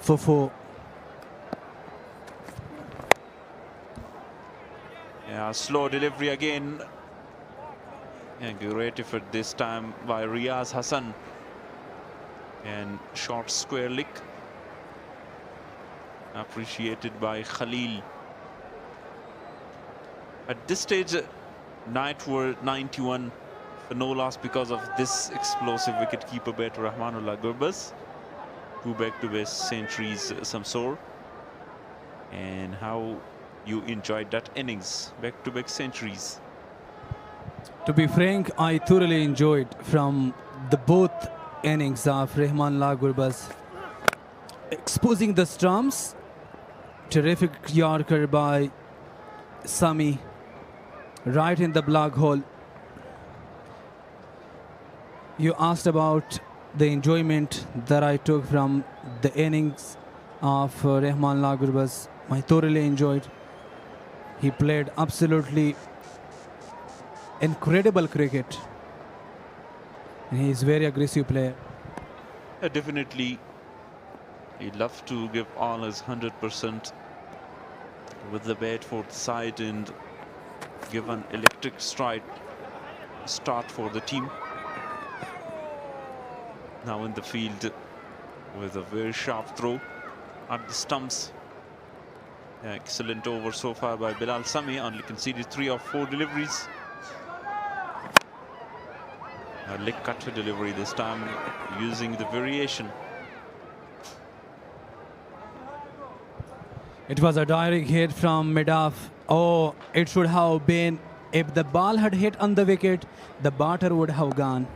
for 4. Yeah, slow delivery again. And great effort this time by Riaz Hassan. And short square lick. Appreciated by Khalil. At this stage, Knight were 91 for no loss because of this explosive wicketkeeper bat Rahmanullah Gurbaz. 2 back-to-back centuries, Masroor. And how you enjoyed that innings, back-to-back centuries. To be frank, I thoroughly enjoyed from the both innings of Rahmanullah Gurbaz. Exposing the stumps, terrific Yorker by Sami. Right in the black hole. You asked about the enjoyment that I took from the innings of Rahmanullah Gurbaz. I thoroughly enjoyed. He played absolutely incredible cricket. And he is a very aggressive player. Definitely, he loved to give all his 100% with the bat for the side and give an electric start for the team. Now in the field with a very sharp throw at the stumps. Excellent over so far by Bilal Sami, only conceded 3 of 4 deliveries. A leg cut to delivery this time using the variation. It was a direct hit from mid-off. Oh, it should have been, if the ball had hit on the wicket, the batter would have gone.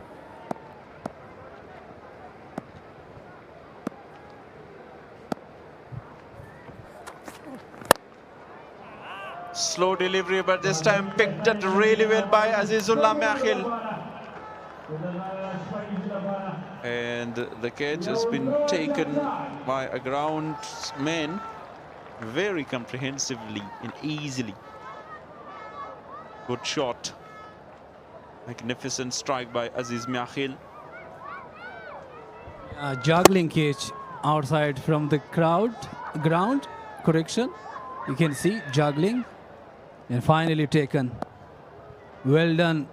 Slow delivery, but this time picked it really well by Azizullah Makhil. And the catch has been taken by a groundsman very comprehensively and easily. Good shot. Magnificent strike by Aziz Makhil. Juggling catch outside from the ground, correction. You can see juggling and finally taken. Well done,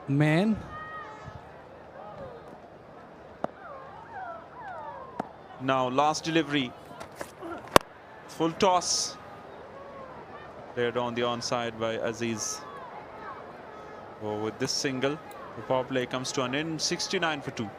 man. Now last delivery. Full toss. Played on the onside by Aziz. So with this single, the power play comes to an end, 69 for 2.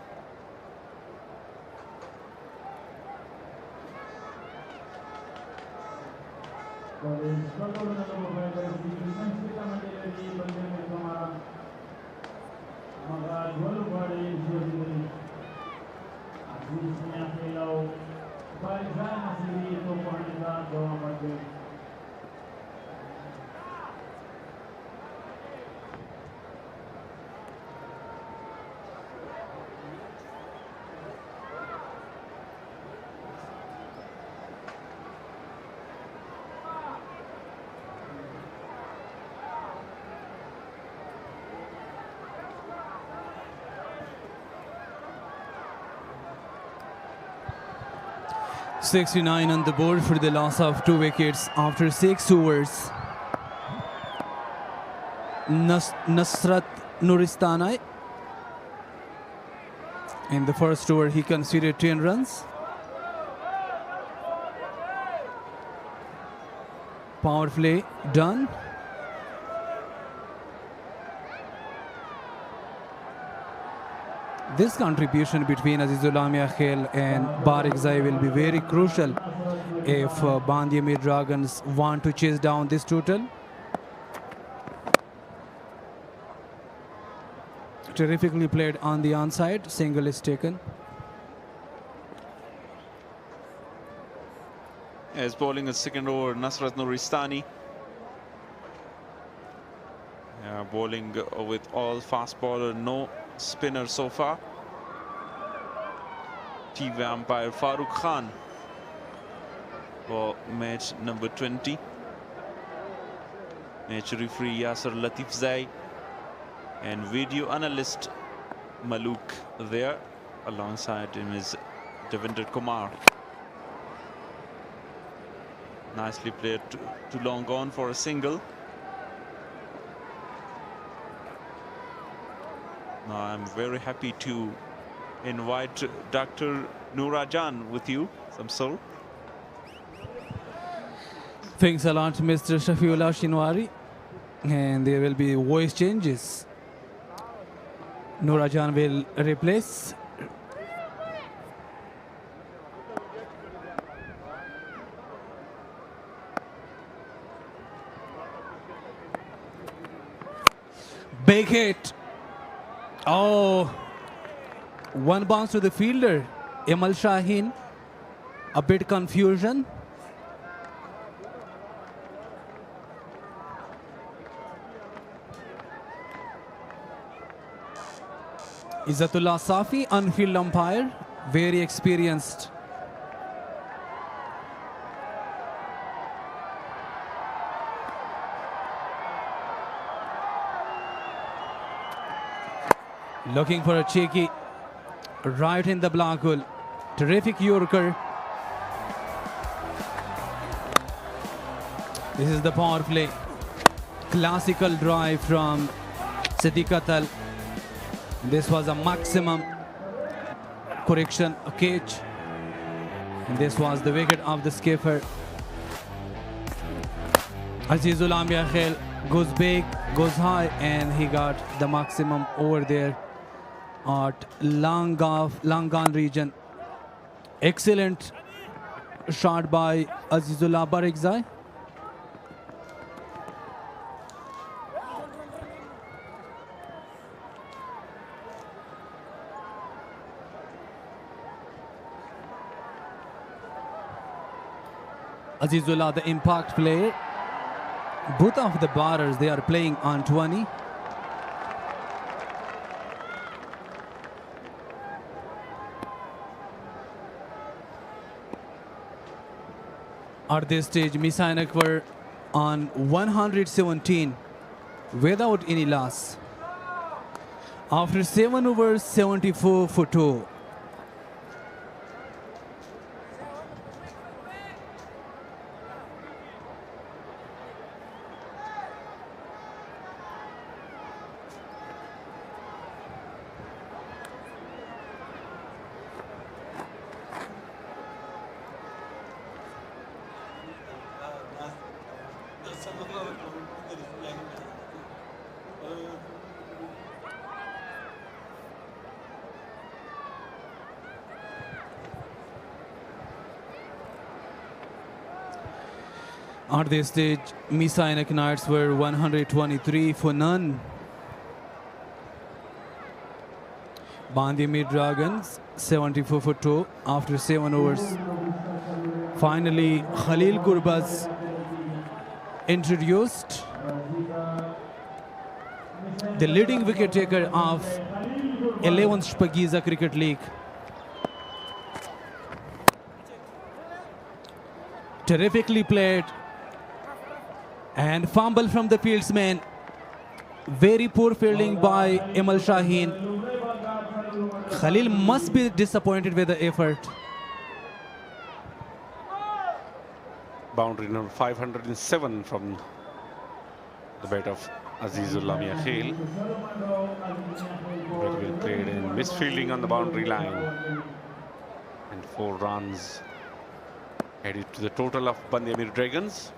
.69 on the board for the loss of 2 wickets after 6 overs. Nasrat Nuristanai. In the first over, he conceded 10 runs. Power play done. This contribution between Azizullah Miakhel and Barik-Zai will be very crucial if Band-e-Amir Dragons want to chase down this total. Terrifically played on the onside, single is taken. As bowling a second over, Nasrat Nuristani. Bowling with all fast bowler, no spinner so far. TV umpire Farooq Khan for match number 20. Match referee Yasser Latif Zai and video analyst Maluk there. Alongside him is Devinder Kumar. Nicely played, too long gone for a single. Now I'm very happy to invite Dr. Nourajan with you, Samsul. Thanks a lot, Mr. Shafiullah Shinwari. And there will be voice changes. Nourajan will replace. Big hit. Oh, one bounce to the fielder, Emal Shaheen. A bit confusion. Izzatullah Safi, on-field umpire, very experienced. Looking for a cheeky right in the black hole. Terrific Yorker. This is the power play. Classical drive from Siddiq Atal. This was a maximum correction, a catch. And this was the wicket of the skipper. Azizullah Miakhel goes big, goes high, and he got the maximum over there at Langan region. Excellent shot by Azizullah Barik-Zai. Azizullah, the impact player. Both of the batters, they are playing on 20. At this stage, Mis-e-Ainak were on 117 without any loss. After 7 overs, 74 for 2. At this stage, Mis-e-Ainak Knights were 123 for none. Band-e-Amir Dragons 74 for 2 after 7 overs. Finally, Khalil Gurbaz introduced, the leading wicket taker of 11th Shpageeza Cricket League. Terrifically played and fumble from the fieldsman. Very poor fielding by Amo Sharks. Khalil must be disappointed with the effort. Boundary number 507 from the bat of Azizullah Miakhil. Very well played and misfielding on the boundary line. And 4 runs added to the total of Band-e-Amir Dragons.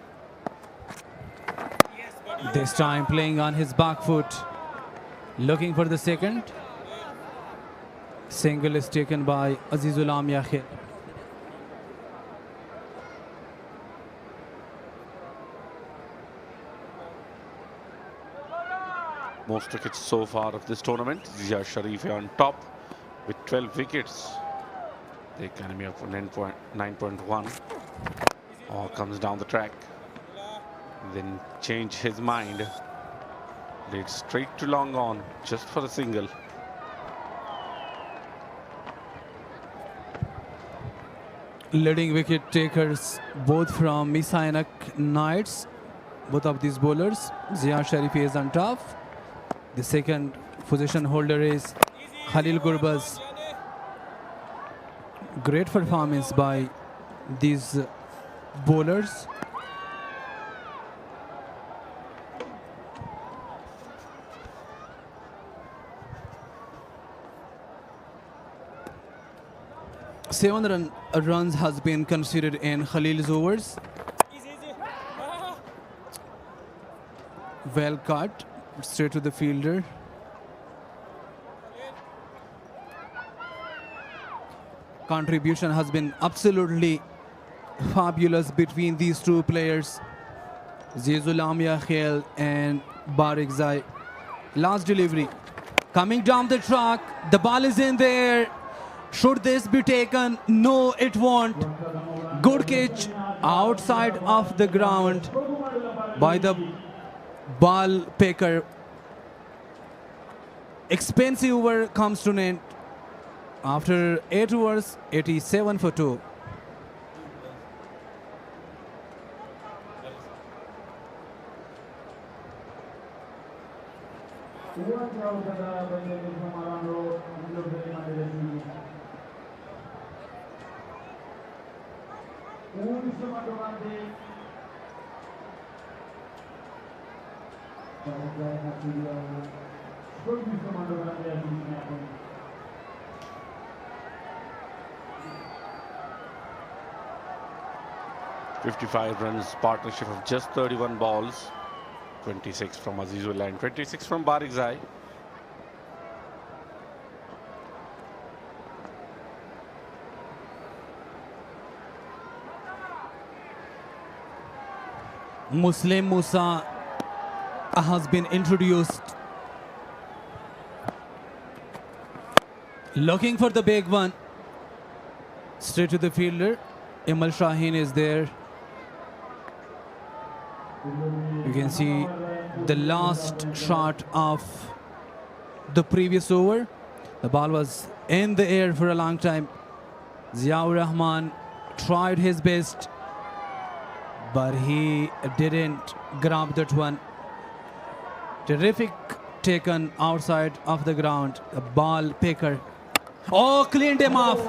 This time playing on his back foot, looking for the second. Single is taken by Azizullah Miakhil. Most wickets so far of this tournament. Zia Sharif on top with 12 wickets. The economy of 9.1. All comes down the track. Then change his mind. Laid straight to long on just for a single. Leading wicket takers both from Mis-e-Ainak Knights. Both of these bowlers. Zia Sharif is on top. The second position holder is Khalil Gurbaz. Great performance by these bowlers. Seven runs has been considered in Khalil's overs. Well cut, straight to the fielder. Contribution has been absolutely fabulous between these two players, Azizullah Miakhil and Barakzai. Last delivery, coming down the track, the ball is in there. Should this be taken? No, it won't. Good catch outside of the ground by the ball picker. Expensive over comes to an end. After 8 overs, 87 for 2. $55 runs, partnership of just 31 balls. 26 from Azizullah and 26 from Barakzai. Muslim Musa has been introduced. Looking for the big one. Straight to the fielder. Amo Sharks is there. You can see the last shot of the previous over. The ball was in the air for a long time. Ziaur Rahman tried his best, but he didn't grab that one. Terrific taken outside of the ground. The ball picker. Oh, cleaned him off.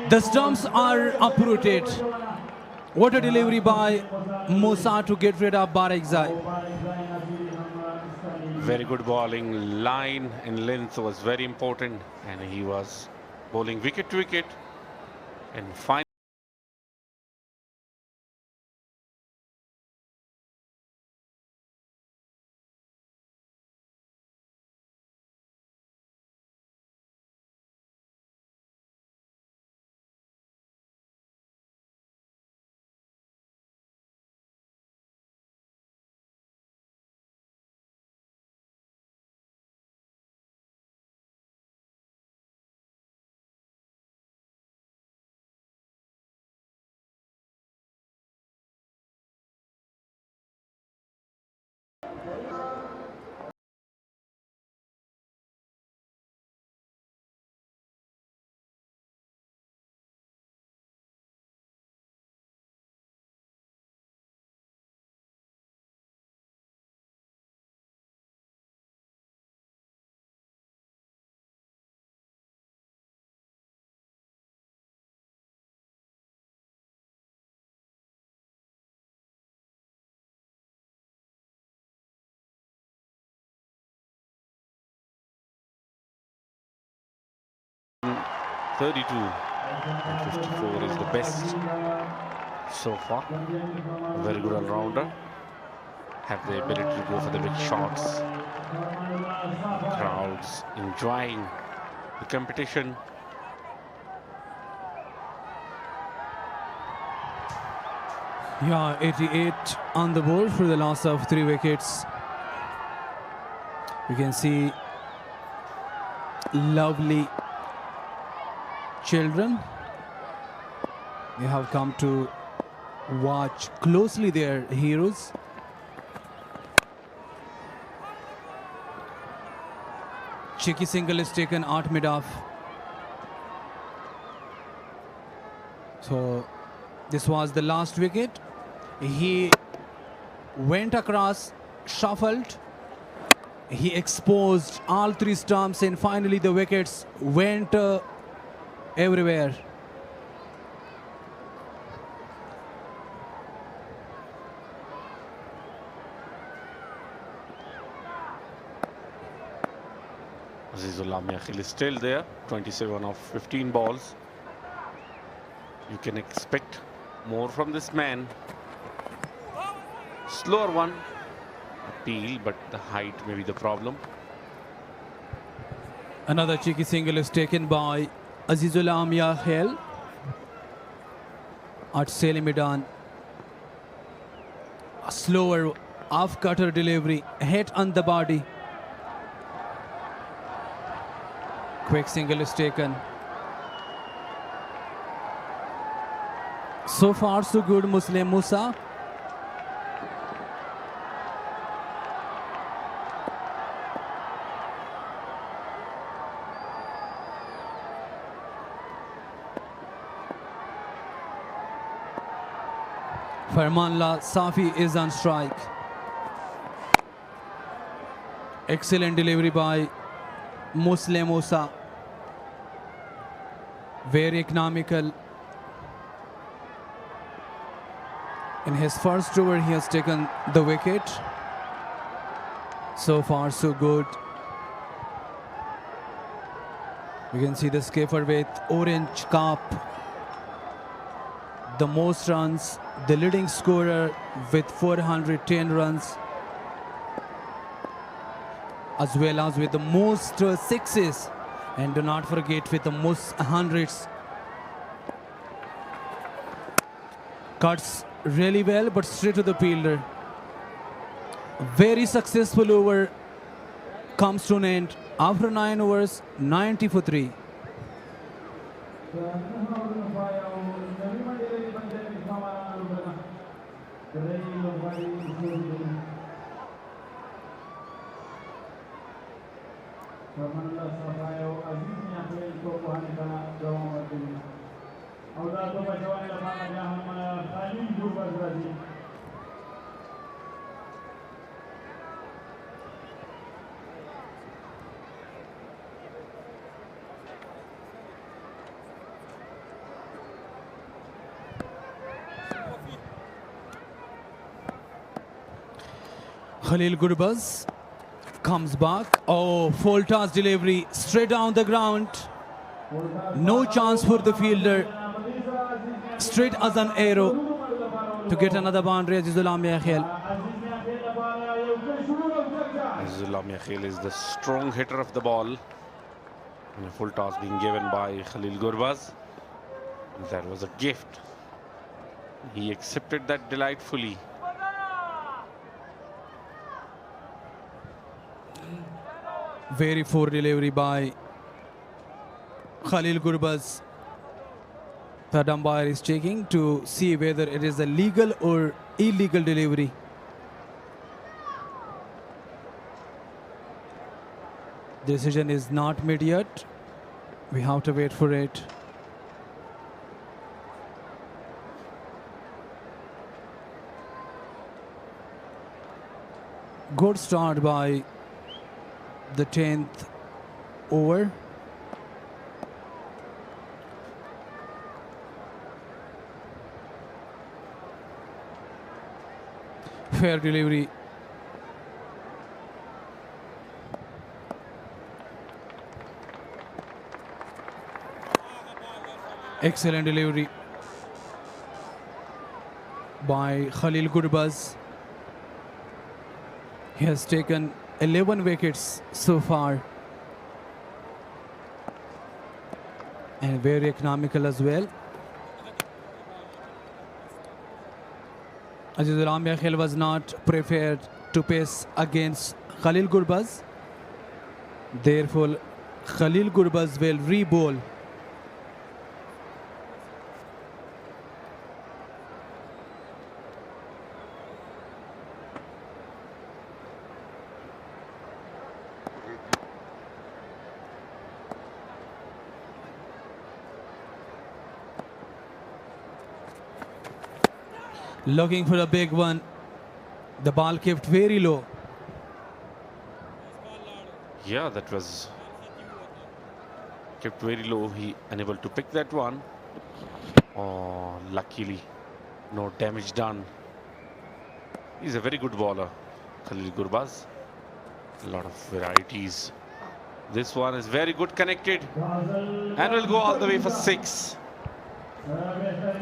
The stumps are uprooted. What a delivery by Musa to get rid of Barakzai. Very good bowling. Line and length was very important, and he was bowling wicket to wicket. And finally, 32 and 54 is the best so far. A very good all-rounder. Have the ability to go for the big shots. Crowds enjoying the competition. Yeah, 88 on the board for the loss of 3 wickets. You can see lovely children. They have come to watch closely their heroes. Cheeky single is taken out mid-off. So this was the last wicket. He went across, shuffled. He exposed all 3 stumps, and finally the wickets went everywhere. Amo Sharks is still there, 27 of 15 balls. You can expect more from this man. Slower one, appeal, but the height may be the problem. Another cheeky single is taken by Miz-e-Ainak at Selimedan. A slower off-cutter delivery, hit on the body. Quick single is taken. So far so good, Muslim Musa. Farmanla Safi is on strike. Excellent delivery by Muslim Musa. Very economical. In his first over, he has taken the wicket. So far, so good. You can see the skipper with orange cap. The most runs, the leading scorer with 410 runs, as well as with the most sixes, and do not forget with the most hundreds. Cuts really well, but straight to the fielder. Very successful over comes to an end after 9 overs, 90 for 3. Khalil Gurbaz comes back. Oh, full toss delivery straight down the ground. No chance for the fielder. Straight as an arrow to get another boundary. Amo Sharks is the strong hitter of the ball. And a full toss being given by Khalil Gurbaz. That was a gift. He accepted that delightfully. Very poor delivery by Khalil Gurbaz. The umpire is checking to see whether it is a legal or illegal delivery. Decision is not made yet. We have to wait for it. Good start by the 10th over. Fair delivery. Excellent delivery by Khalil Gurbaz. He has taken 11 wickets so far. And very economical as well. Amo Sharks was not prepared to pace against Khalil Gurbaz. Therefore, Khalil Gurbaz will re-bowl. Looking for a big one. The ball kept very low. Yeah, that was kept very low. He unable to pick that one. Oh, luckily, no damage done. He's a very good bowler, Khalil Gurbaz. A lot of varieties. This one is very good connected and will go all the way for 6.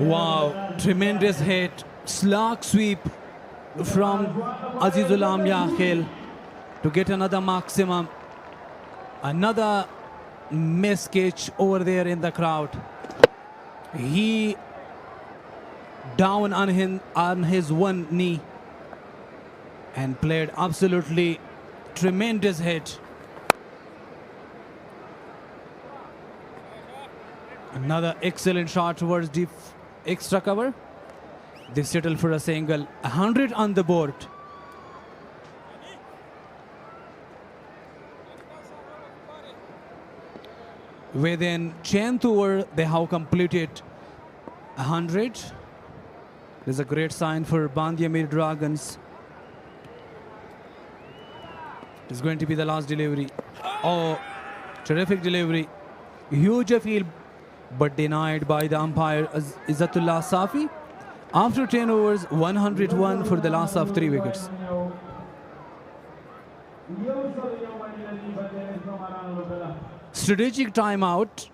Wow, tremendous hit. Slog sweep from Azizul Amir to get another maximum. Another miss catch over there in the crowd. He down on his one knee and played absolutely tremendous hit. Another excellent shot towards deep extra cover. They settle for a single. 100 on the board. Within 10th over, they have completed 100. There's a great sign for Band-e-Amir Dragons. It's going to be the last delivery. Oh, terrific delivery. Huge appeal, but denied by the umpire Izzatullah Safi. After 10 overs, 101 for the loss of 3 wickets. Strategic timeout.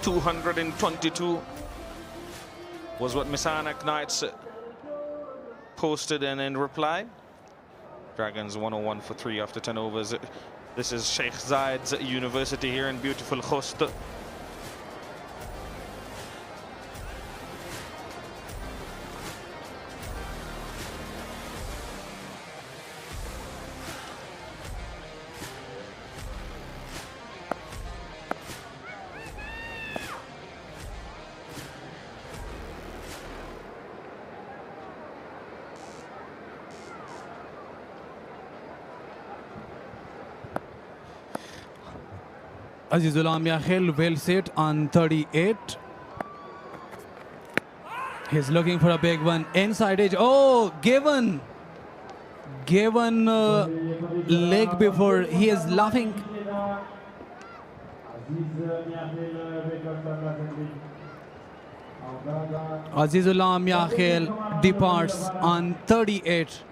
222 was what Mis-e-Ainak Knights posted, and in reply, Dragons 101 for 3 after 10 overs. This is Sheikh Zayed's university here in beautiful Khost. Azizul Amiakhil will sit on 38. He's looking for a big one. Inside edge. Oh, given leg before. He is laughing. Azizul Amiakhil departs on 38.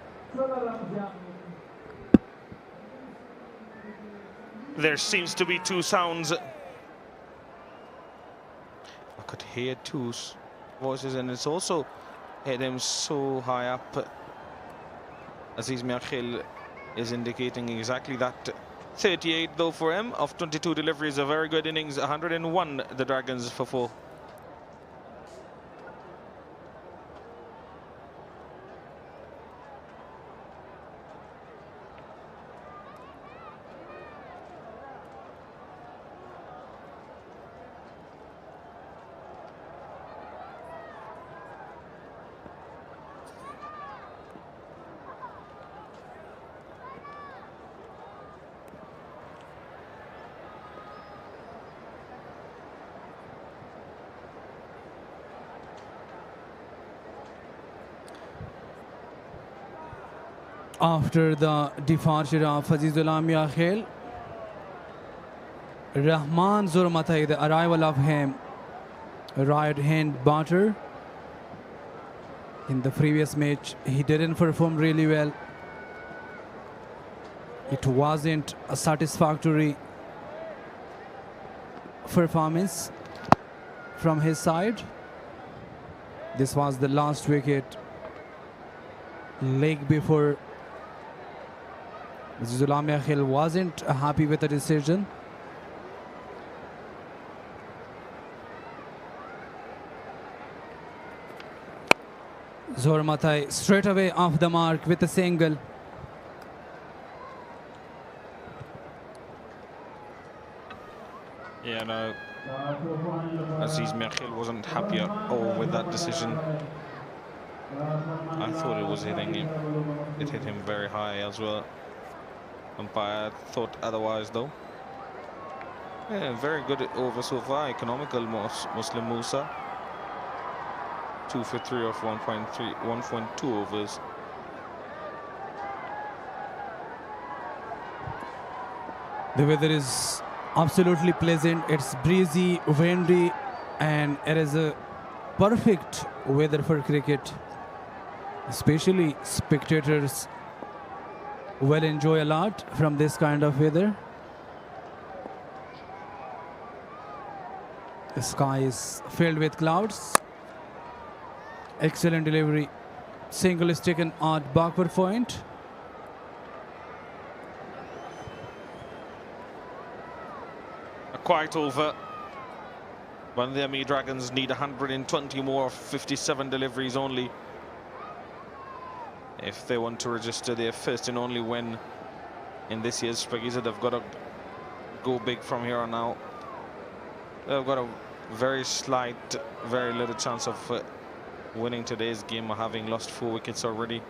There seems to be two sounds. I could hear two voices, and it's also hit him so high up. Aziz Miakhil is indicating exactly that. 38 though for him of 22 deliveries, a very good innings. 101 the Dragons for 4. After the departure of Azizul Amiakhil, Rahman Zurmatai, the arrival of him, right-hand batter. In the previous match, he didn't perform really well. It wasn't a satisfactory performance from his side. This was the last wicket, leg before. Azizul Amiakhil wasn't happy with the decision. Zohar Matai straight away off the mark with a single. Yeah, no, Aziz Miakhil wasn't happy at all with that decision. I thought it was hitting him. It hit him very high as well. Umpire thought otherwise though. Yeah, very good over so far. Economical Muslim Musa. 2 for 3 off 1.2 overs. The weather is absolutely pleasant. It's breezy, windy, and it is a perfect weather for cricket. Especially spectators will enjoy a lot from this kind of weather. The sky is filled with clouds. Excellent delivery. Single is taken at backward point. A quiet over. Band-e-Amir Dragons need 120 more, 57 deliveries only, if they want to register their first and only win in this year's Shpageeza. They've got to go big from here on out. They've got a very slight, very little chance of winning today's game, having lost 4 wickets already.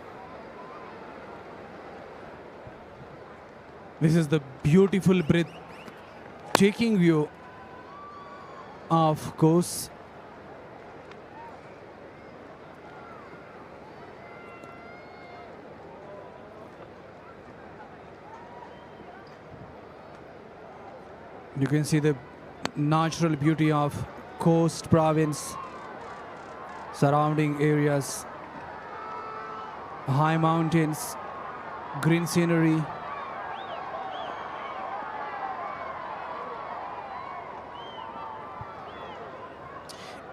This is the beautiful, breathtaking view of Khost. You can see the natural beauty of Khost province, surrounding areas, high mountains, green scenery.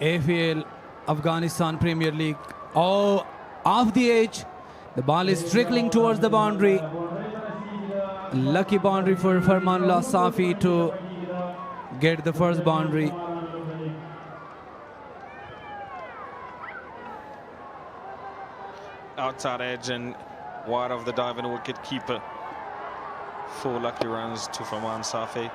AFL Afghanistan Premier League. Oh, off the edge. The ball is trickling towards the boundary. Lucky boundary for Farmanullah Safi to get the first boundary. Outside edge and wide of the diving wicket keeper. 4 lucky runs to Farman Safi.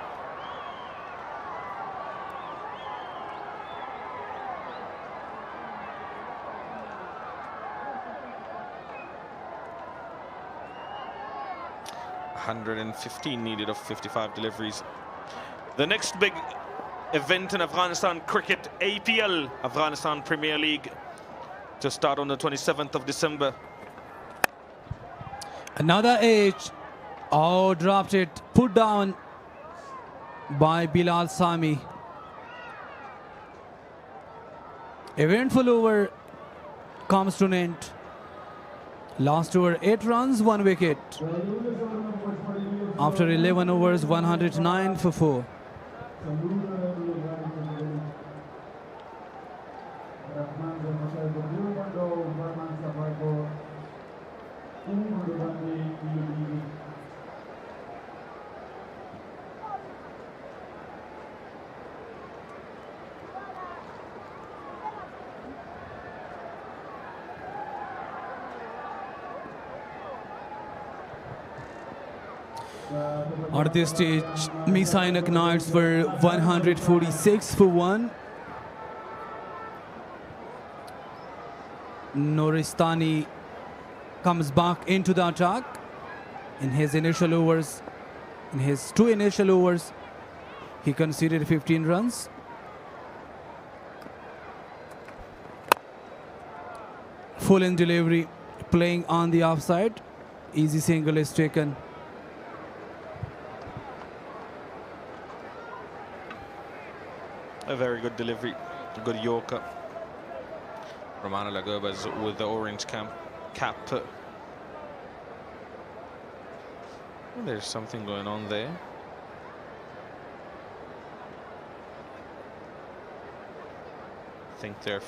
$115 needed of 55 deliveries. The next big event in Afghanistan cricket, APL, Afghanistan Premier League, to start on the 27th of December. Another edge. Oh, dropped it. Put down by Bilal Sami. Eventful over comes to an end. Last over 8 runs, 1 wicket. After 11 overs, 109 for 4. At this stage, Mis-e-Ainak Knights were 146 for 1. Noristani comes back into the attack in his initial overs. In his 2 initial overs, he conceded 15 runs. Full in delivery, playing on the offside. Easy single is taken. A very good delivery, a good Yorker. Rahmat Gurba's with the orange cap. Oh, there's something going on there. I think they're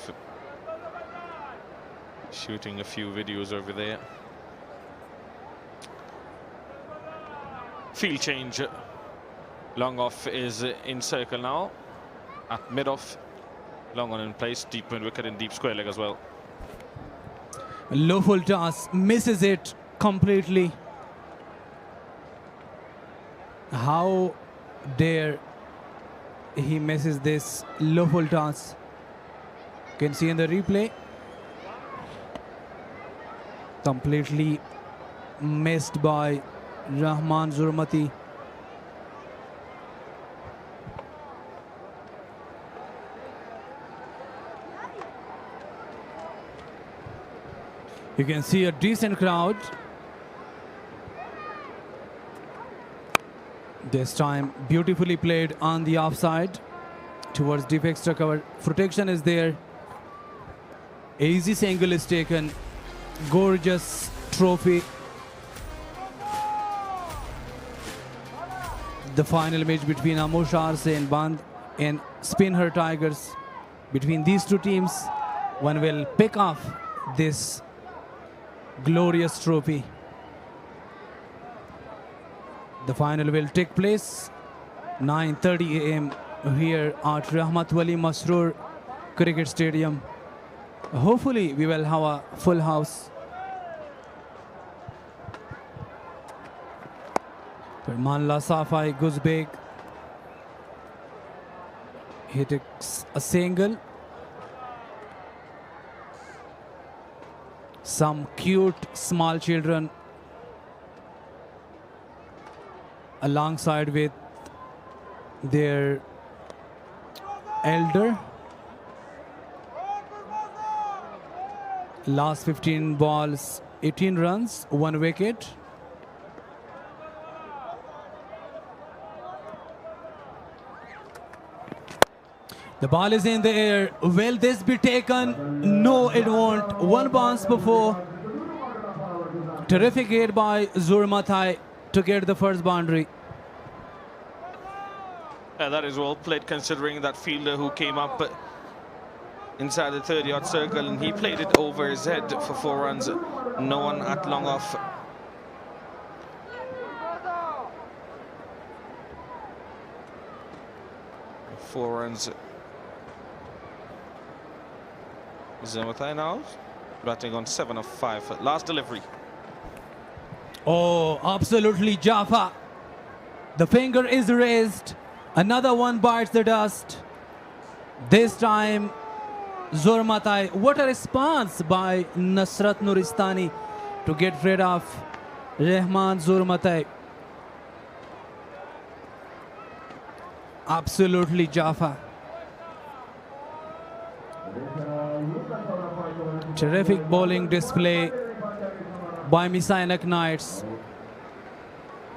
shooting a few videos over there. Field change. Long off is in circle now. At mid-off, long on in place, deep mid wicket and deep square leg as well. Low full toss, misses it completely. How dare he misses this low full toss? You can see in the replay. Completely missed by Rahman Zurmati. You can see a decent crowd. This time beautifully played on the offside towards deep extra cover. Protection is there. Easy single is taken. Gorgeous trophy. The final match between Amo Sharks and and Spinher Tigers. Between these two teams, one will pick off this glorious trophy. The final will take place 9:30 a.m. here at Rahmat Wali Masroor Cricket Stadium. Hopefully we will have a full house. Farmanullah Safi goes big. He takes a single. Some cute small children alongside with their elder. Last 15 balls, 18 runs, 1 wicket. The ball is in the air. Will this be taken? No, it won't. 1 bounce before. Terrific hit by Zurmatai to get the first boundary. That is well played considering that fielder who came up inside the 30-yard circle, and he played it over his head for 4 runs. No one at long off. Four runs. Zematai now batting on 7 of 5. Last delivery. Oh, absolutely, Jaffa. The finger is raised. Another one bites the dust. This time, Zormatai. What a response by Nasrat Nuristani to get rid of Rahman Zormatai. Absolutely, Jaffa. Terrific bowling display by Mis-e-Ainak Knights.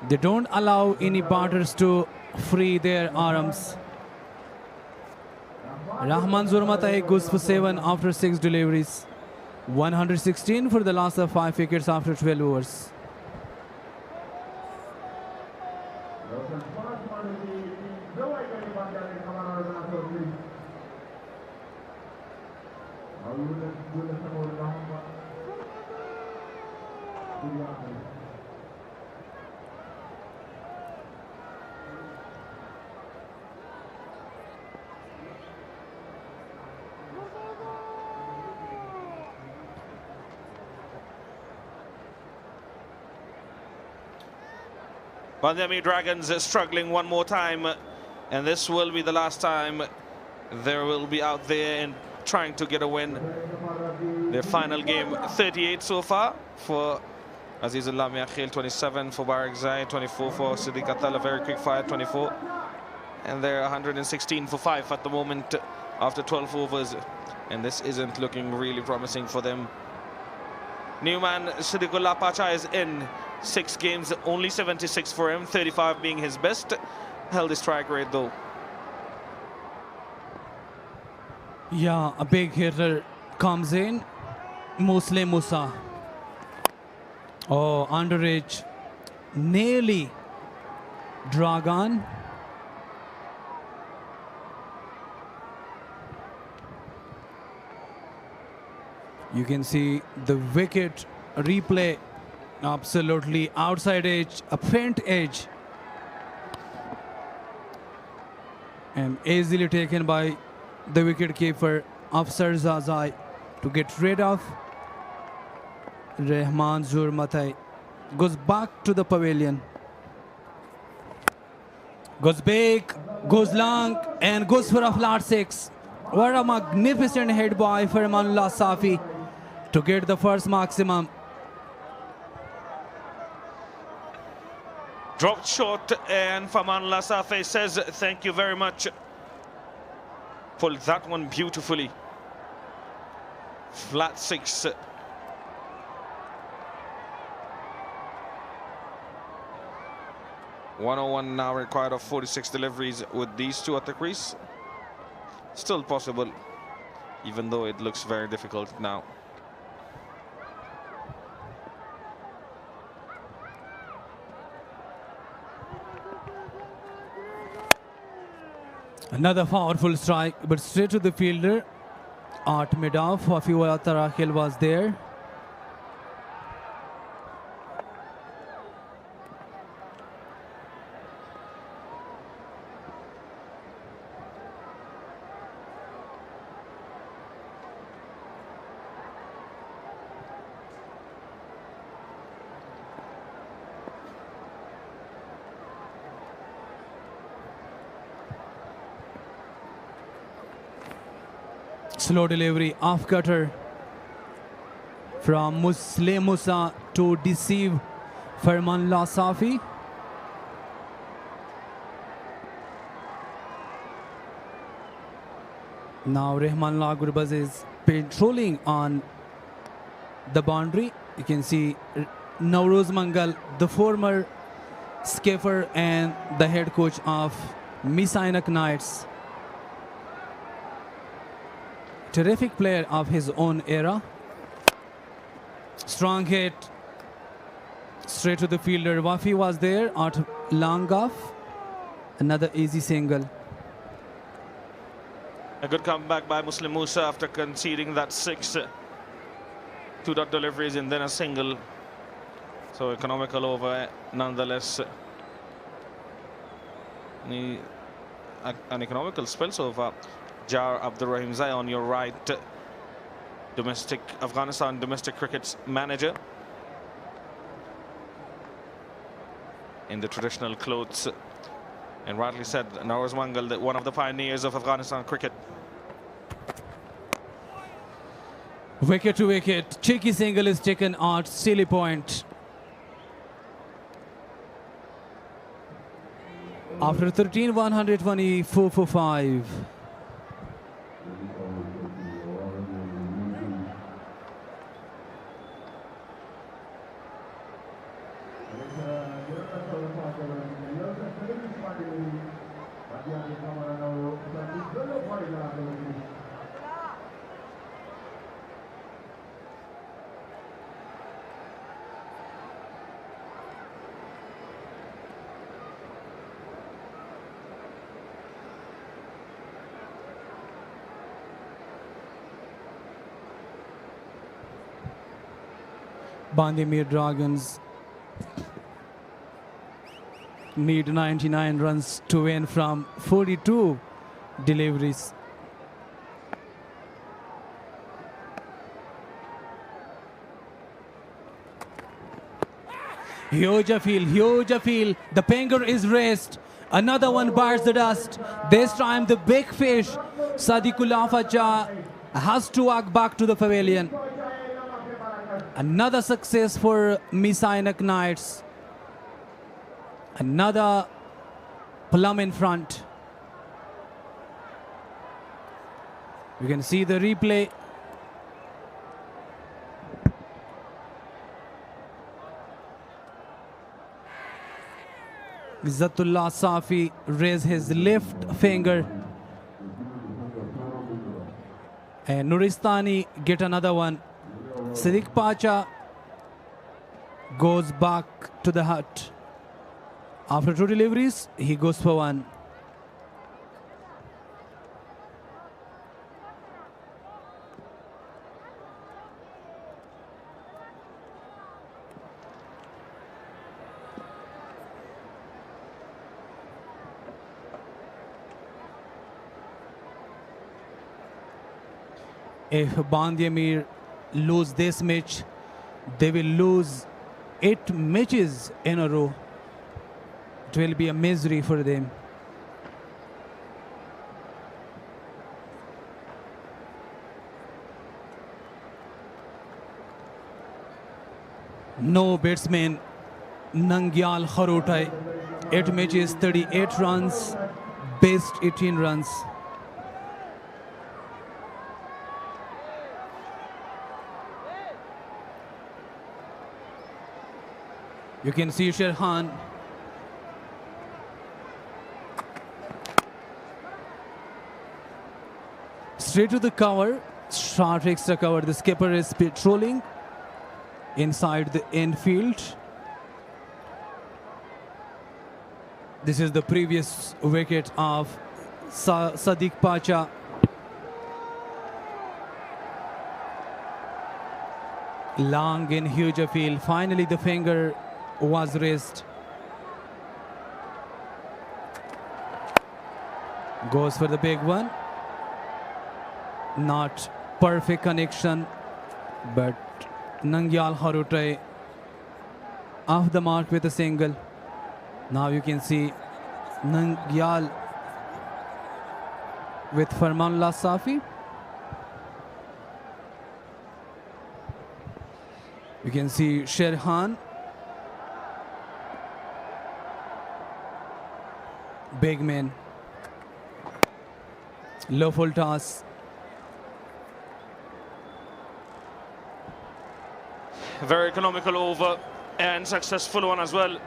They don't allow any batters to free their arms. Rahman Zormatai goes for 7 after 6 deliveries. 116 for the last of 5 wickets after 12 overs. Band-e-Amir Dragons are struggling one more time, and this will be the last time they will be out there and trying to get a win. Their final game, 38 so far for Azizullah Miakhil, 27 for Barakzai, 24 for Siddiq Atal, a very quick fire, 24. And they're 116 for 5 at the moment after 12 overs. And this isn't looking really promising for them. New man Siddiqullah Pacha is in. 6 games, only 76 for him, 35 being his best. Held his strike rate though. Yeah, a big hitter comes in. Muslim Musa. Oh, underage. Nearly Dragan. You can see the wicket replay. Absolutely outside edge, a faint edge. And easily taken by the wicketkeeper Afsar Zazai to get rid of Rahman Zormatai. Goes back to the pavilion. Goes big, goes long, and goes for a flat 6. What a magnificent head by Farmanullah Safi to get the first maximum. Dropped short, and Farmanullah Safi says thank you very much. Pulled that one beautifully. Flat 6. (101) now required of 46 deliveries with these two at the crease. Still possible, even though it looks very difficult now. Another powerful strike, but straight to the fielder. At mid-off, Wafiwa Tarakhil was there. Slow delivery, off cutter from Muslim Musa to deceive Farmanullah Safi. Now Rahmanullah Gurbaz is patrolling on the boundary. You can see Nawroz Mangal, the former skipper and the head coach of Mis-e-Ainak Knights. Terrific player of his own era. Strong hit. Straight to the fielder. Wafi was there at long off. Another easy single. A good comeback by Muslim Musa after conceding that 6 two-dot deliveries and then a single. So economical over nonetheless. An economical spell so far. Jar Abdurrahim Zai on your right. Domestic Afghanistan domestic cricket's manager. In the traditional clothes. And rightly said, Nawaz Mangal, one of the pioneers of Afghanistan cricket. Wicket to wicket. Cheeky single is taken at Steely Point. After 13, 124 for 5. Band-e-Amir Dragons need 99 runs to win from 42 deliveries. Huge appeal. The finger is raised. Another one bars the dust. This time the big fish, Sadiqullah Faja, has to walk back to the pavilion. Another success for Mis-e-Ainak Knights. Another plum in front. You can see the replay. Izzatullah Safi raised his left finger. And Nuristani get another one. Siddiq Pacha goes back to the hut. After 2 deliveries, he goes for 1. If Band-e-Amir lose this match, they will lose 8 matches in a row. It will be a misery for them. No batsman, Nangyal Kharotai. 8 matches, 38 runs, best 18 runs. You can see Sherhan. Straight to the cover, short extra cover. The skipper is patrolling inside the infield. This is the previous wicket of Sadiq Pacha. Long and huge appeal. Finally, the finger was raised. Goes for the big one. Not perfect connection, but Nangyal Kharotai off the mark with a single. Now you can see Nangyal with Farmanullah Safi. You can see Sherhan. Big man. Low full toss. Very economical over and successful one as well.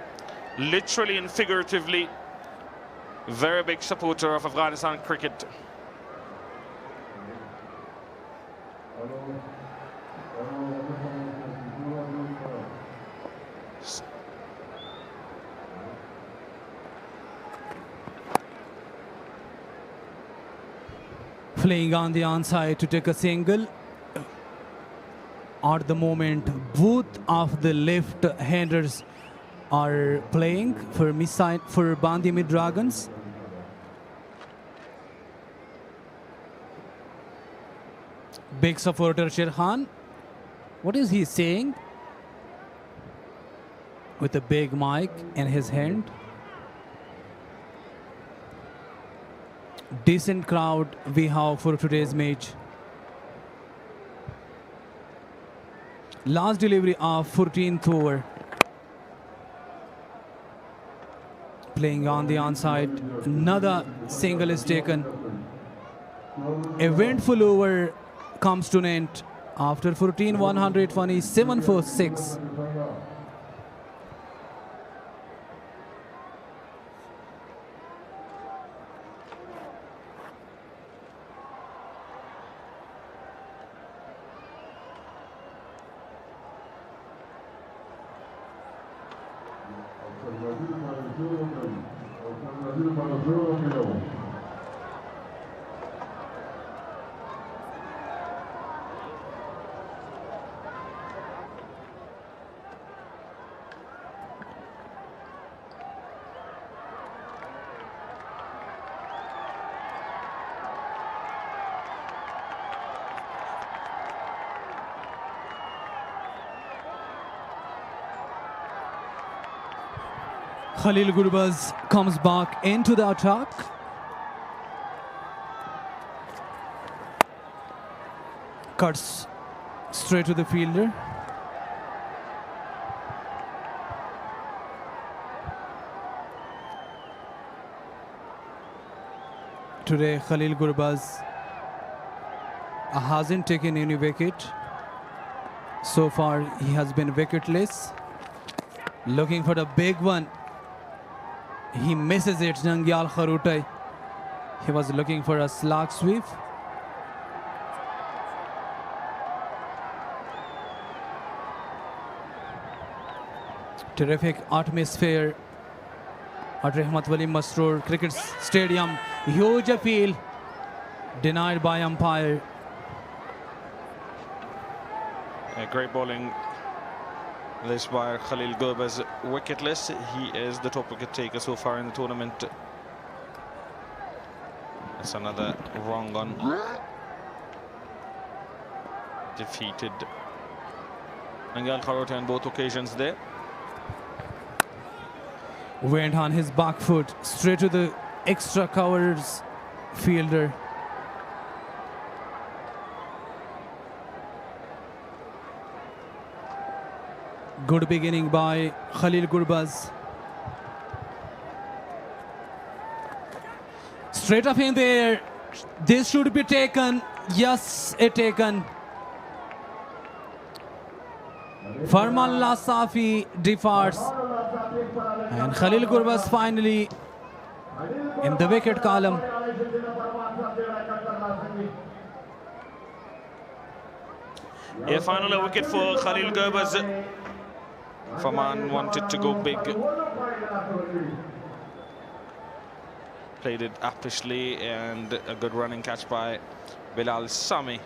Literally and figuratively. Very big supporter of Afghanistan cricket. Playing on the onside to take a single. At the moment, both of the left-handers are playing for Band-e-Amir Dragons. Big supporter Sherhan. What is he saying? With a big mic in his hand. Decent crowd we have for today's match. Last delivery of 14th over. Playing on the onside. Another single is taken. Eventful over comes to an end after 14, 127 for 6. Khalil Gurbaz comes back into the attack. Cuts straight to the fielder. Today Khalil Gurbaz hasn't taken any wicket. So far he has been wicketless. Looking for the big one. He misses it, Nangyal Kharutai. He was looking for a slog sweep. Terrific atmosphere at Rahmat Wali Masroor Cricket Stadium. Huge appeal denied by umpire. Great bowling. This by Khalil Gurbaz, wicketless. He is the top wicket taker so far in the tournament. That's another wrong on. Defeated Nangyal Kharutai on both occasions there. Went on his back foot straight to the extra covers fielder. Good beginning by Khalil Gurbaz. Straight up in there. This should be taken. Yes, it taken. Farmallah Safi departs. And Khalil Gurbaz finally in the wicket column. Yeah, finally a wicket for Khalil Gurbaz. Faman wanted to go big. Played it uppishly, and a good running catch by Bilal Sami.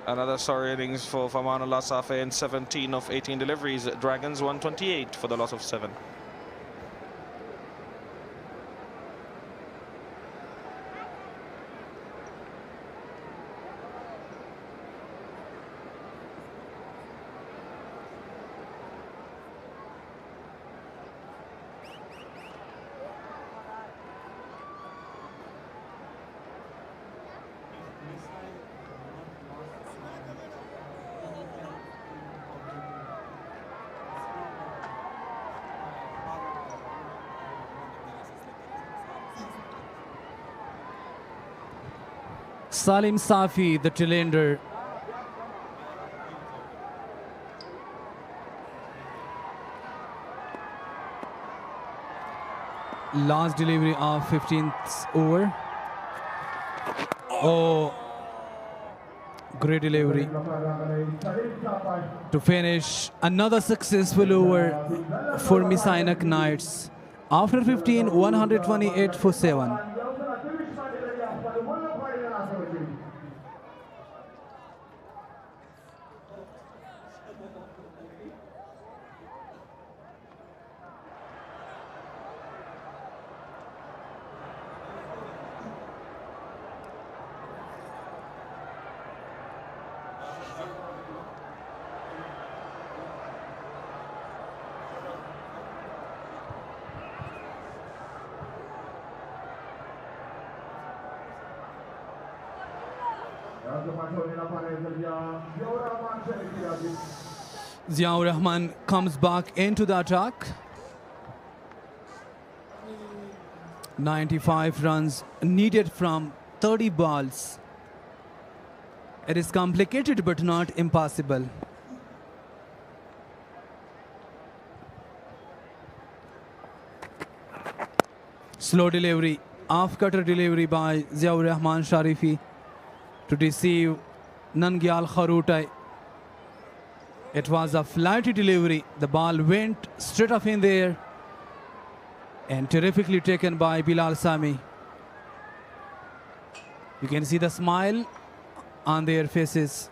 Another sorry innings for Famanullah Safi in 17 of 18 deliveries. Dragons 128 for the loss of 7. Salim Safi, the tail-ender. Last delivery of 15th over. Oh, great delivery. To finish another successful over for Mis-e-Ainak Knights. After 15, 128 for 7. Ziaur Rahman comes back into the attack. 95 runs needed from 30 balls. It is complicated but not impossible. Slow delivery, off-cutter delivery by Ziaur Rahman Sharifi to deceive Nangyal Kharutai. It was a flighty delivery. The ball went straight off in there and terrifically taken by Bilal Sami. You can see the smile on their faces.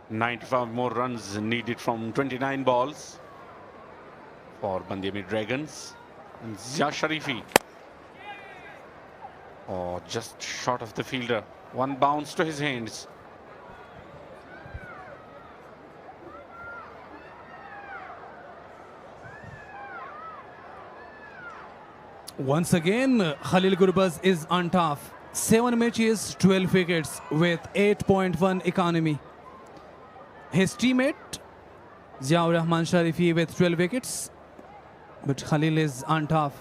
"95 more runs needed from 29 balls for Band-e-Amir Dragons. And Zia Sharifi, oh, just short of the fielder. One bounce to his hands. Once again, Khalil Gurbaz is on top. 7 matches, 12 wickets with 8.1 economy. His teammate, Ziaur Rahman Sharifi with 12 wickets, but Khalil is on top.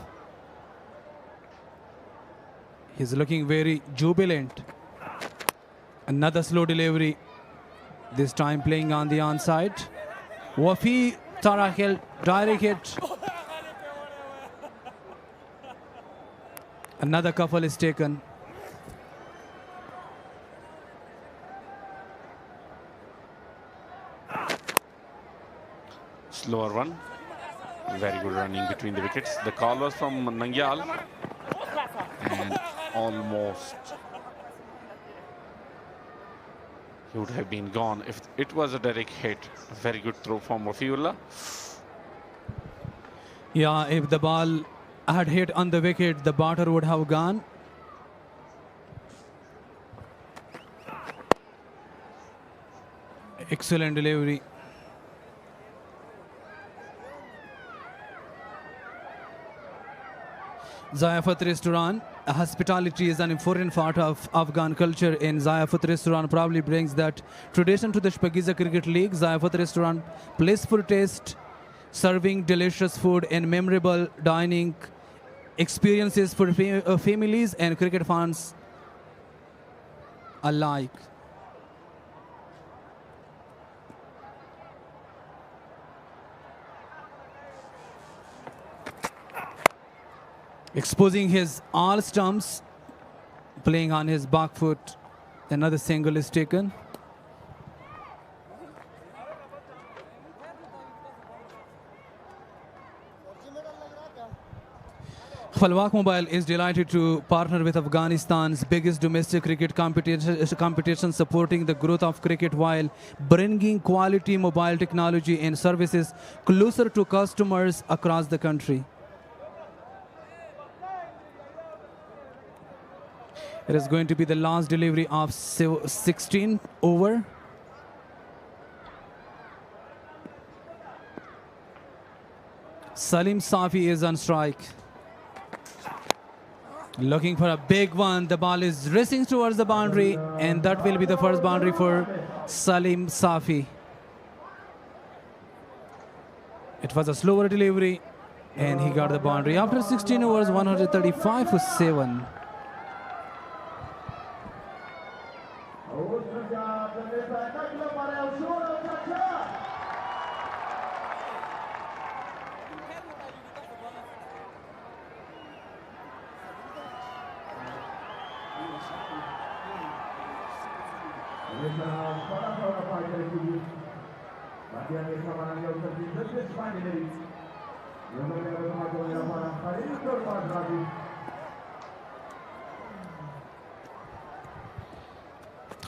He's looking very jubilant. Another slow delivery, this time playing on the onside. Wafi Tarakhel, direct hit. Another couple is taken. Slower one. Very good running between the wickets. The call was from Nangyal. And almost he would have been gone if it was a direct hit. A very good throw from Wafiullah. Yeah, if the ball had hit on the wicket, the batter would have gone. Excellent delivery. Zayafat Restaurant. Hospitality is an important part of Afghan culture, and Zayafat Restaurant probably brings that tradition to the Shpageeza Cricket League. Zayafat Restaurant, place for taste, serving delicious food and memorable dining experiences for families and cricket fans alike. Exposing his all stumps, playing on his back foot. Another single is taken. Falwak Mobile is delighted to partner with Afghanistan's biggest domestic cricket competition, supporting the growth of cricket while bringing quality mobile technology and services closer to customers across the country. It is going to be the last delivery of 16 over. Salim Safi is on strike. Looking for a big one. The ball is racing towards the boundary, and that will be the first boundary for Salim Safi. It was a slower delivery, and he got the boundary. After 16 overs, 135 for 7.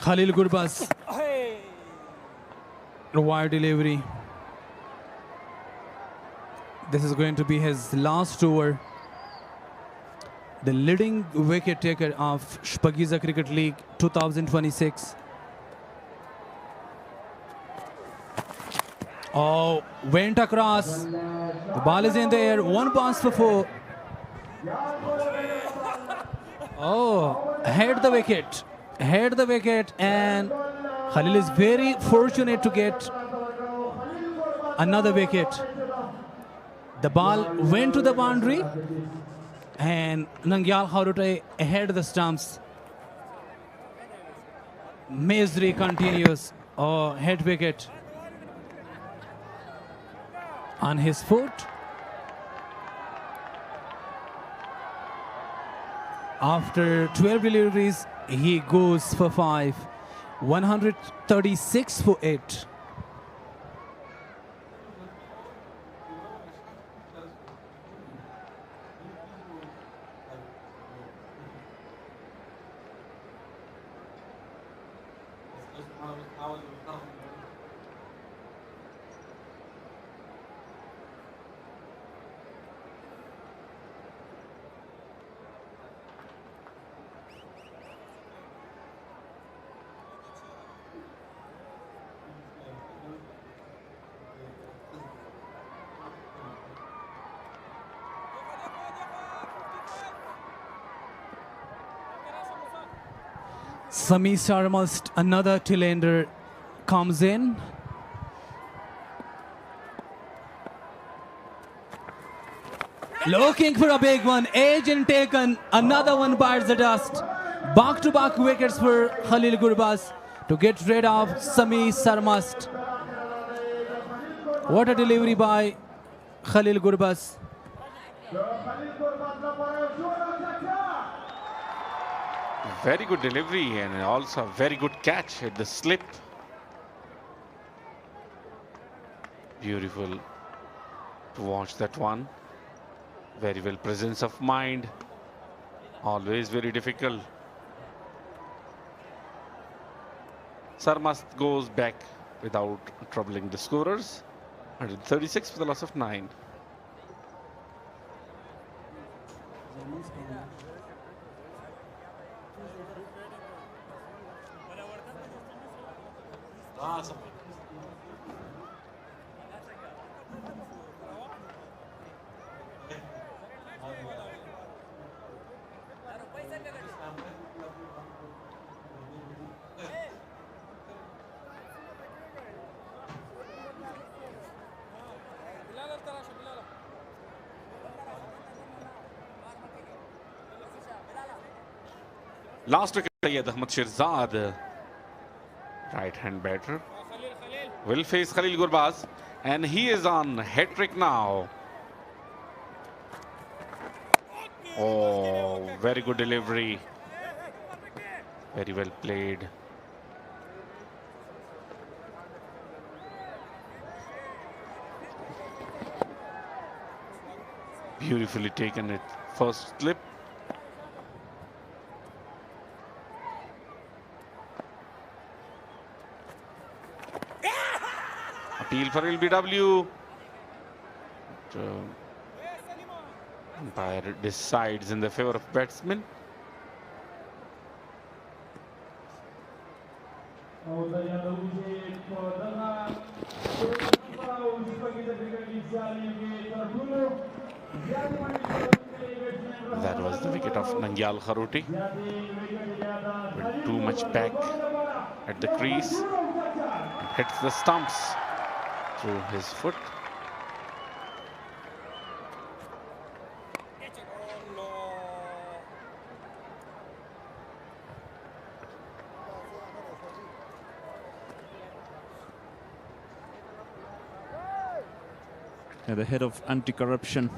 Khalil Gurbaz. Wide delivery. This is going to be his last over. The leading wicket taker of Shpageeza Cricket League 2026. Oh, went across. The ball is in the air. One pass for four. Oh, hit the wicket. Hit the wicket, and Khalil is very fortunate to get another wicket. The ball went to the boundary, and Nangyal Kharote ahead the stumps. Misery continues. Oh, head wicket. On his foot. After 12 deliveries, he goes for 5. 136 for 8. Sharma, another tail-ender, comes in. Looking for a big one. Agent taken. Another one bites the dust. Back-to-back wickets for Khalil Gurbaz to get rid of Sharma. What a delivery by Khalil Gurbaz. Very good delivery and also a very good catch at the slip. Beautiful to watch that one. Very well, presence of mind. Always very difficult. Sharma goes back without troubling the scorers. 136 for the loss of 9. Last wicket, Rahmat Shirzad, right-hand batter, will face Khalil Gurbaz, and he is on hat-trick now. Oh, very good delivery. Very well played. Beautifully taken it. First slip. Appeal for LBW. Umpire decides in the favor of batsman. That was the wicket of Nangyal Kharote. With too much back at the crease. And hits the stumps through his foot. At the head of anti-corruption,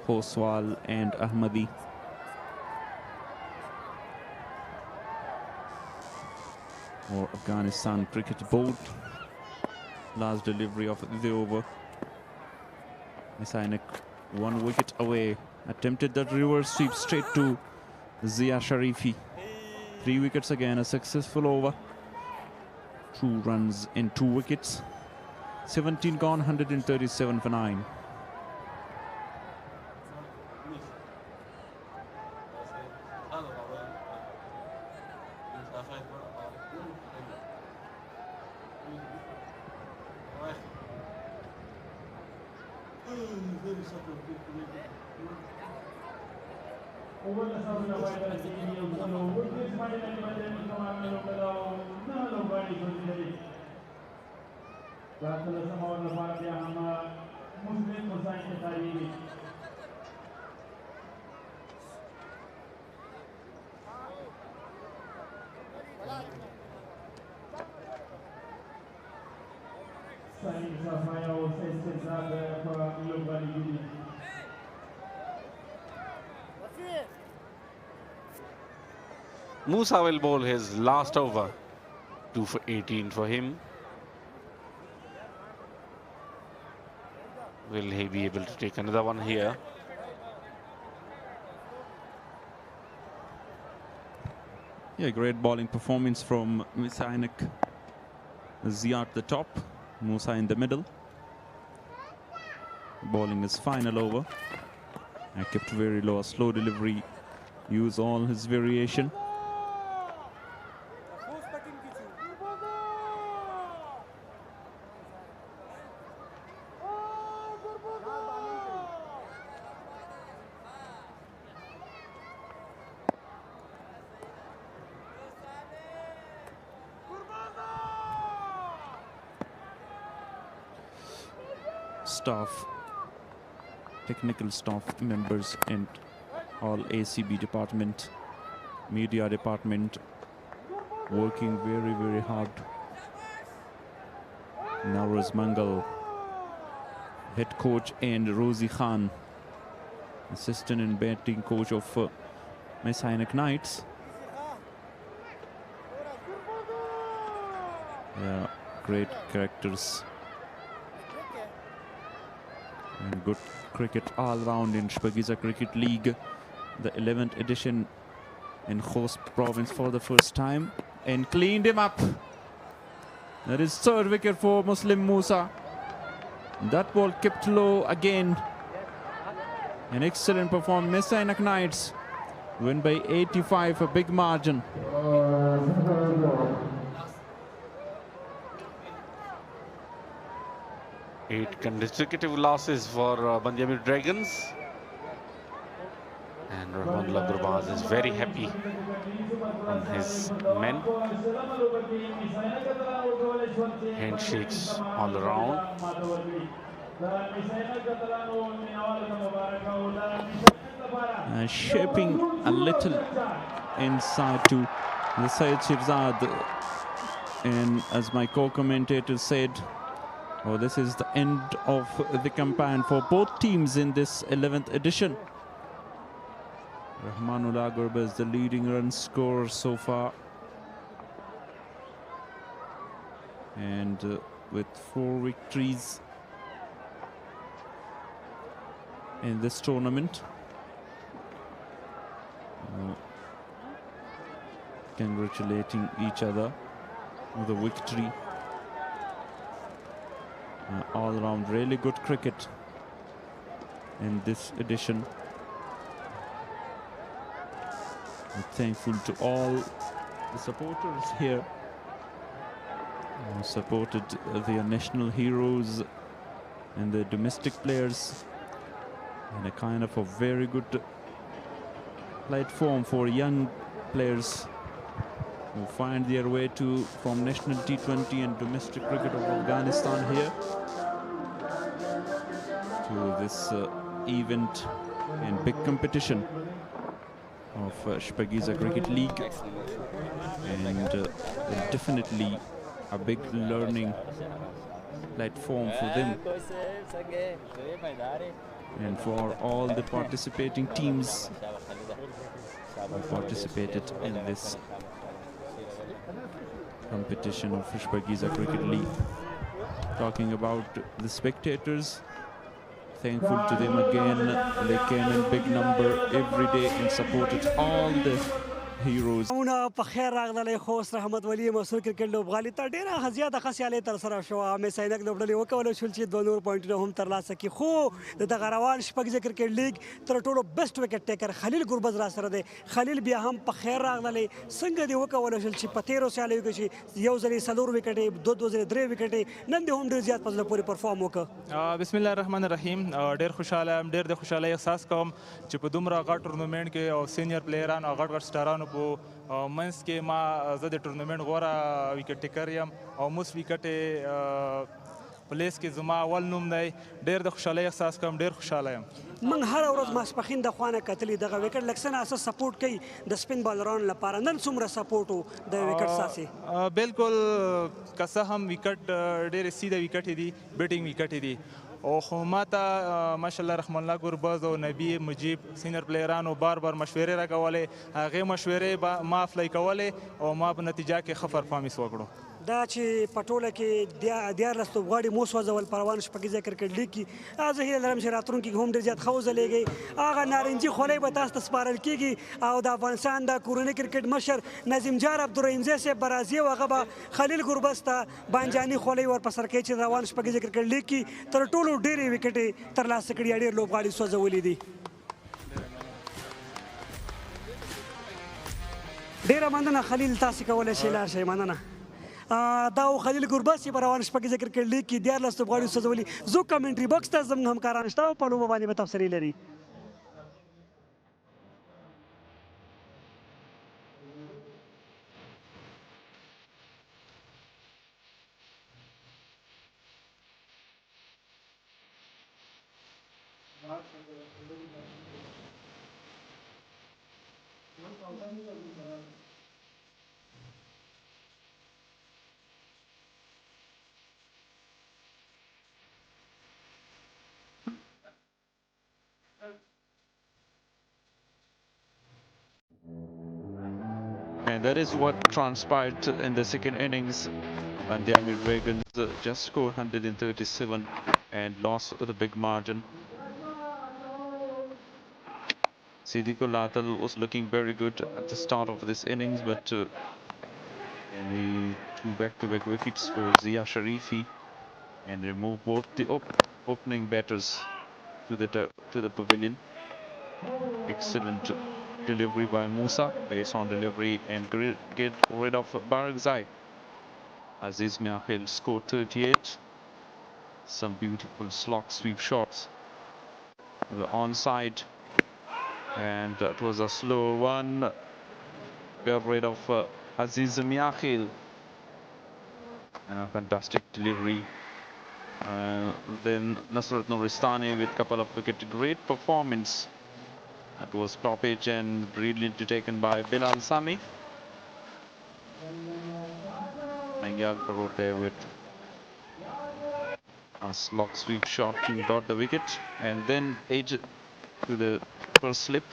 Khoswal and Ahmadi. Or Afghanistan Cricket Board. last delivery of the over. Mis-e-Ainak 1 wicket away. Attempted that reverse sweep straight to Zia Sharifi. 3 wickets again, a successful over. 2 runs in 2 wickets. 17 gone, 137 for 9. Musa will bowl his last over. 2 for 18 for him. Will he be able to take another one here? Yeah, great bowling performance from Mis-e-Ainak. Zia at the top, Musa in the middle. Bowling his final over. I kept very low, a slow delivery. Use all his variation. Staff, technical staff members and all ACB department, media department working very, very hard. Nawaz Mangal, head coach, and Rosie Khan, assistant and batting coach of Mis-e-Ainak Knights. Yeah, great characters. And good cricket all round in Shpageeza Cricket League, the 11th edition in Khost province for the first time, and cleaned him up. That is 3rd wicket for Muslim Musa. That ball kept low again. An excellent performance. Mis-e-Ainak Knights win by 85, a big margin. 8 consecutive losses for Band-e-Amir Dragons. And Rahmat Gurbaz is very happy on his men. Handshakes all around. Shaping a little inside to the Syed Shirzad. And as my co-commentator said, oh, this is the end of the campaign for both teams in this 11th edition. Rahmanullah Gurbaz is the leading run scorer so far. And with 4 victories in this tournament. Congratulating each other with a victory. All around really good cricket in this edition. I'm thankful to all the supporters here who supported their national heroes and the domestic players, and a kind of a very good platform for young players who find their way from national T20 and domestic cricket of Afghanistan here to this event and big competition of Shpageeza Cricket League, and definitely a big learning platform for them and for all the participating teams who participated in this competition of Shpageeza Cricket League. Talking about the spectators, thankful to them again. They came in big number every day and supported all the heroes. په خیر راغلی خوست رحمت ولی مسرور کرکټ لوبغالي ته ډېره زیاته ښه سیالي ترسره شوه. مس-e-Ainak لوبډلې وکولی شول چې 2 نور پوینټونه هم ترلاسه کړي، خو د دغه روان شپږیزه کرکټ لیګ تر ټولو بیسټ وکټ ټیکر خلیل ګربز راسره دی. خلیل بیا هم په خیر راغلی، څنګه دې وکولی شول چې په تېرو سیالیو کې چې یو ځل یې 4 وکټې، 2 ځلې 3 وکټې، نن دې هم ډېر زیات په زړه پورې پرفارم وکړ؟ بسم الله الرحمن الرحیم. ډېر خوشحاله یم، ډېر د خوشحالۍ احساس کوم چې په دومره غټ ټورنمنټ کې او سینیر پلیرانو او غټ سټارانو په منځ کې ما زه د ټورنمنټ غوره ویکټ ټیکر یم او موس ویکټ پلیس کې زما اول نوم دی. ډېر د خوشحالۍ احساس کوم، ډېر خوشحاله یم. من هر ورځ ماسپښین د خوا نه کتلي دغه ویکټ لږ څه نه څه سپورټ کوي د سپین بالرانو لپاره. نن څومره سپورټ و د ویکټ ستاسې؟ بالکل که څه هم ویکټ ډېرې سیده ویکټې دي، بیټینګ ویکټې دي، او خو ما ته ماشاءالله رحمان الله ګربز او نبی مجیب سینیر پلیرانو بار مشورې راکولې، هغې مشورې ما اپلای کولې او ما په نتیجه کې ښه پرفارمنس وکړو. دا چې په ټوله کې 14 لوبغاړي مو سوځول په روان شپږیزه کرکټ لیګ کې، زه هیله لرم چې راتلونکي کې هم ډېر زیات ښه وځلیږئ. هغه نارنجي خولۍ به تاسو ته سپارل کېږي او د افغانستان د کورني کرکټ مشر نظیم جار عبدالرحیمزی صاحب به راځي او هغه به خلیل ګربز ته بانجاني خولۍ ورپسر کوي چې روان شپږیزه کرکټ لیګ کې تر ټولو ډېرې وکټې ترلاسه کړي، ډېر لوبغاړي سوځولي دي. ډېره مننه خلیل، تاسې کولی شئ لاړ شئ. مننه. دا و خلیل ګربز چې په روان شپږیزه کرکټ لیګ کې 14 لوبغاړي سوځولي. زه کمنټري بکس ته زموږ همکاران شته او په لوبه باندې به تبصرې لري. And that is what transpired in the second innings. Band-e-Amir Dragons just scored 137 and lost with a big margin. Siddiqui Latal was looking very good at the start of this innings, but he two back-to-back wickets for Zia Sharifi and removed both the opening batters to the pavilion. Excellent delivery by Musa, based on delivery and get rid of Barakzai. Aziz Miakhil scored 38. Some beautiful slog sweep shots. The onside, and that was a slow one. Got rid of Aziz Miakhil. And a fantastic delivery. Then Nasrat Nuristani with a couple of wickets. Great performance. That was stoppage and brilliantly taken by Bilal Sami. Mangyal Karote with a slog sweep shot to dot the wicket and then edge to the first slip.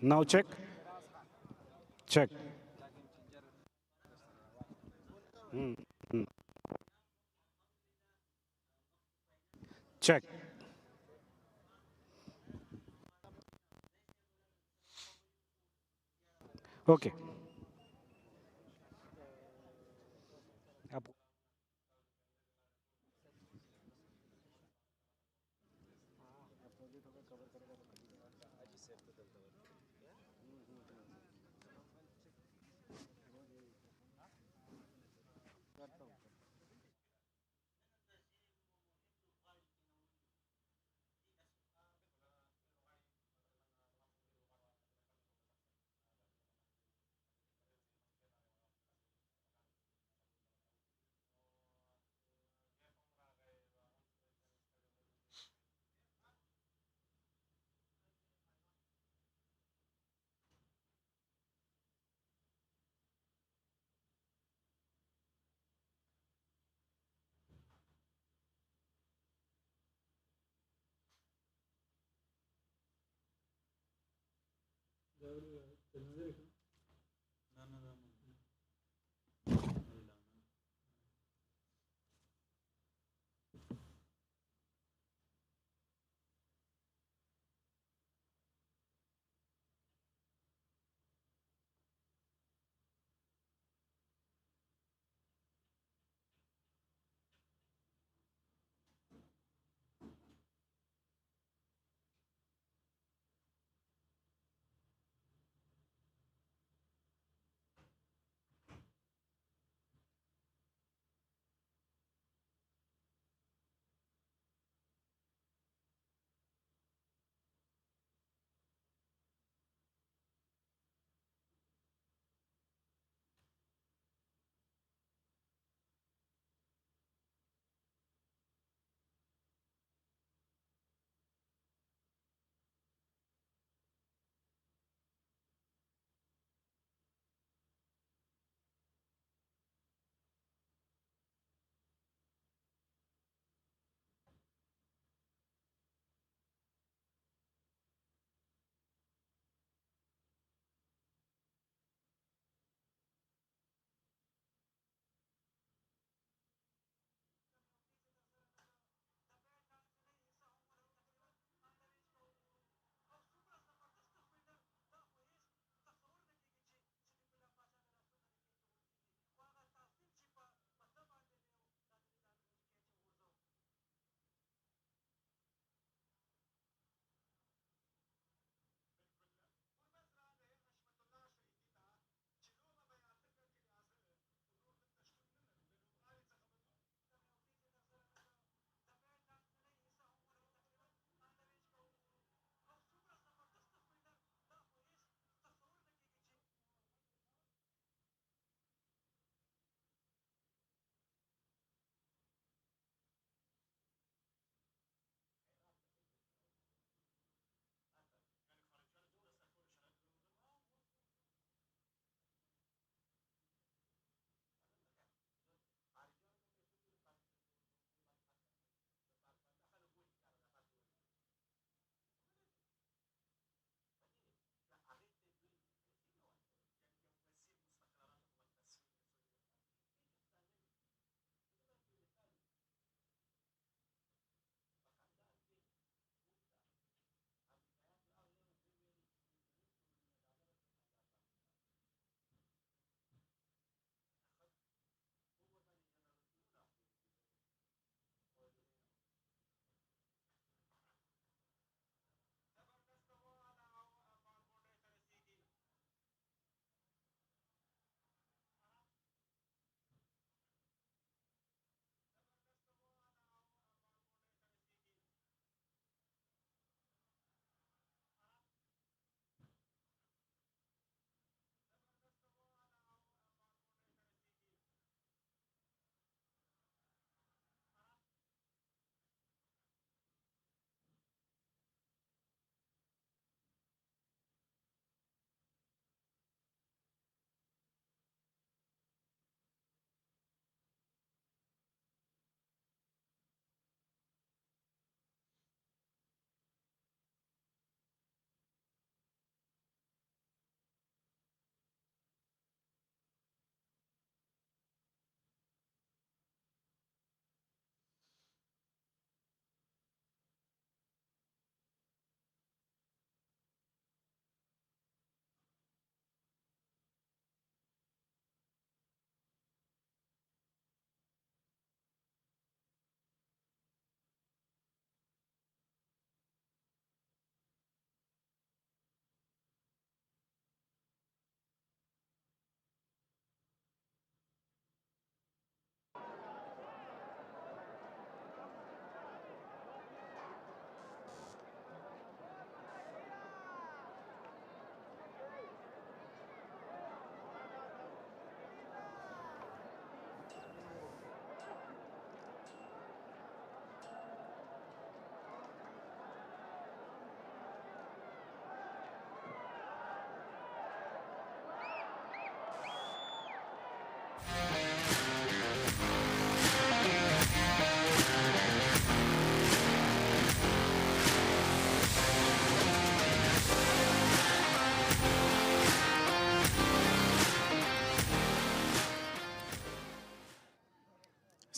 Now check. Check. Check. Okay.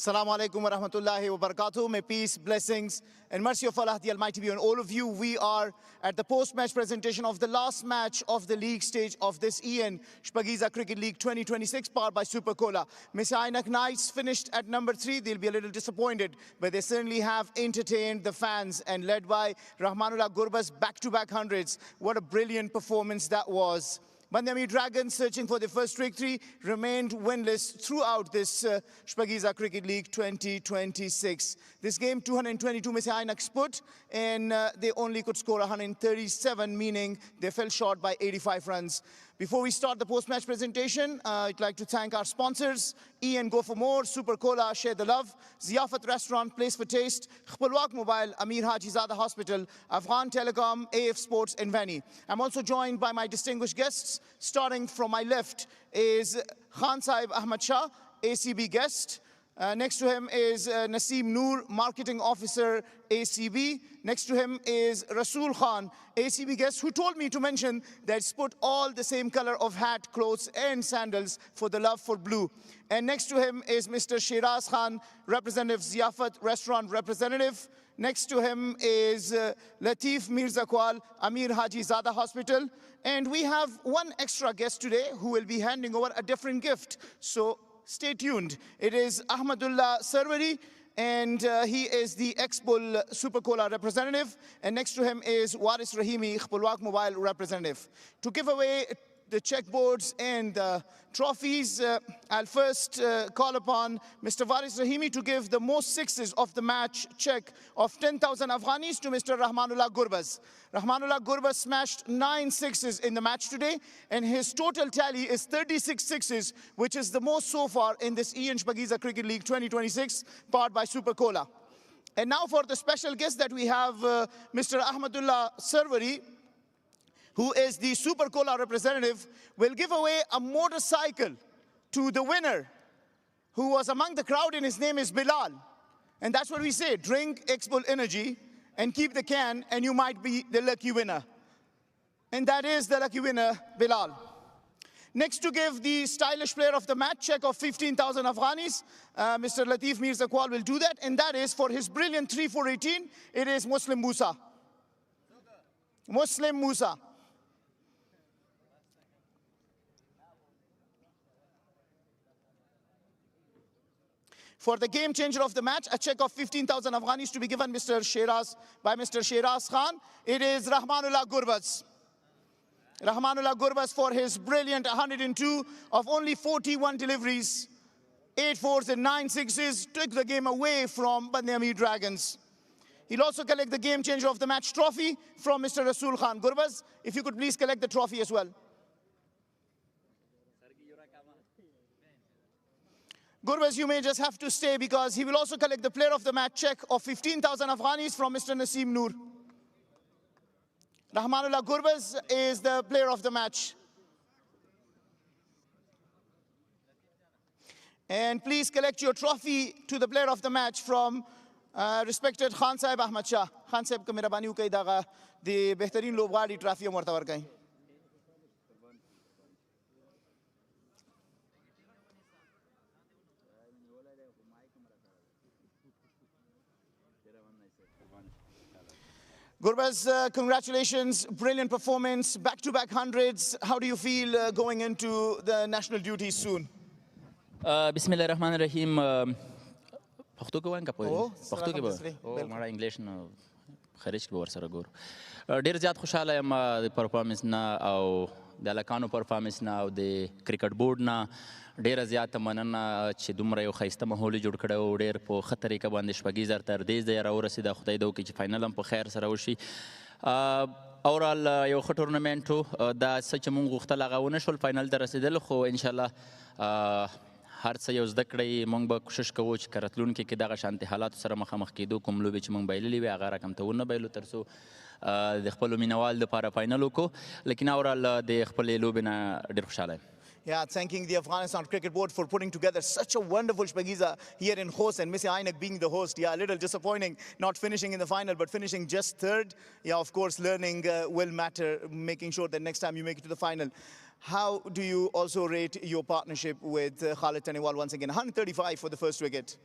Assalamu alaikum wa rahmatullahi wa barakatuh. May peace, blessings, and mercy of Allah the Almighty be on all of you. We are at the post-match presentation of the last match of the league stage of this Shpageeza Cricket League 2026, powered by Super Cola. Mis-e-Ainak Knights finished at number 3. They'll be a little disappointed, but they certainly have entertained the fans, and led by Rahmanullah Gurba's back-to-back hundreds. What a brilliant performance that was. Band-e-Amir Dragons, searching for their first victory, remained winless throughout this Shpageeza Cricket League 2026. This game, 222 Mis-e-Ainak put, and they only could score 137, meaning they fell short by 85 runs. Before we start the post-match presentation, I'd like to thank our sponsors, Go for More, Super Cola, Share the Love, Ziyafat Restaurant, Place for Taste, Khpalwak Mobile, Amir Haji Zada Hospital, Afghan Telecom, AF Sports, and Vani. I'm also joined by my distinguished guests. Starting from my left is Khan Sahib Ahmad Shah, ACB guest. Next to him is Naseem Noor, Marketing Officer, ACB. Next to him is Rasool Khan, ACB guest, who told me to mention that it's put all the same color of hat, clothes, and sandals for the love for blue. And next to him is Mr. Shiraz Khan, Representative Ziyafat Restaurant Representative. Next to him is Latif Mirzakwal, Amir Haji Zada Hospital. And we have one extra guest today who will be handing over a different gift. So stay tuned. It is Ahmadullah Sarwari, and he is the ex-Bull Super Cola representative. And next to him is Waris Rahimi, Khpalwak Mobile representative. To give away the checkboards and the trophies, I'll first call upon Mr. Waris Rahimi to give the most sixes of the match check of 10,000 Afghanis to Mr. Rahmanullah Gurbaz. Rahmanullah Gurbaz smashed 9 sixes in the match today, and his total tally is 36 sixes, which is the most so far in this Shpageeza Cricket League 2026, powered by Super Cola. And now for the special guest that we have, Mr. Ahmadullah Sarwari, who is the Super Cola representative, will give away a motorcycle to the winner, who was among the crowd, and his name is Bilal. And that's what we say, drink X-Bull Energy and keep the can, and you might be the lucky winner. And that is the lucky winner, Bilal. Next to give the stylish player of the match check of 15,000 Afghanis, Mr. Latif Mirzakwal will do that, and that is for his brilliant 3-4-18, it is Muslim Musa. Muslim Musa. For the game changer of the match, a check of 15,000 Afghanis to be given by Mr. Shiraz Khan. It is Rahmanullah Gurbaz. Rahmanullah Gurbaz for his brilliant 102 of only 41 deliveries, 8 fours and 9 sixes, took the game away from Band-e-Amir Dragons. He'll also collect the game changer of the match trophy from Mr. Rasool Khan. Gurbaz, if you could please collect the trophy as well. Gurbaz, you may just have to stay, because he will also collect the player of the match check of 15,000 Afghanis from Mr. Naseem Noor. Rahmanullah Gurbaz is the player of the match. And please collect your trophy to the player of the match from respected Khan Sahib Ahmad Shah. Khan Sahib ka mehrabani ukai daga de behtarin lobgadi trophy martabar kai. Gurbaz, congratulations, brilliant performance, back-to-back hundreds. How do you feel going into the national duties soon? Bismillah ar-Rahman ar-Rahim. Pakhto ko waan ka poe? Pakhto ke ba? Oh, mara English na kharij ke war sara gor. Deer zyad khushal am the performance na au the alakano performance na au the cricket board na. ډیر زیاته مننه چې دومره یو ښایسته ماحول جوړ کړی او ډېر په ښه طریقه باندې شپږیزه تر دې ځایه راورسېده. خدای دې وکړي چې فاینل هم په خیر سره وشي. اورال یو ښه ټورنمنټ و. دا څه چې موږ غوښتل هغه ونه شول فاینل ته رسېدل، خو انشاءالله هر څه یو زده کړئ. موږ به کوشش کوو چې که راتلونکي کې دغه شانتې حالاتو سره مخامخ کېدو کوم لوبې چې موږ بایللې وي هغه رقم ته ونه بایلو تر څو د خپلو مینوال دپاره فاینل وکړو. لیکن اورال د خپلې لوبې نه ډېر خوشحاله یم. Yeah, thanking the Afghanistan Cricket Board for putting together such a wonderful Shpageeza here in Khost, and Mis-e-Ainak being the host. Yeah, a little disappointing not finishing in the final, but finishing just third. Yeah, of course, learning will matter, making sure that next time you make it to the final. How do you also rate your partnership with Khalid Tanewal once again? 135 for the first wicket.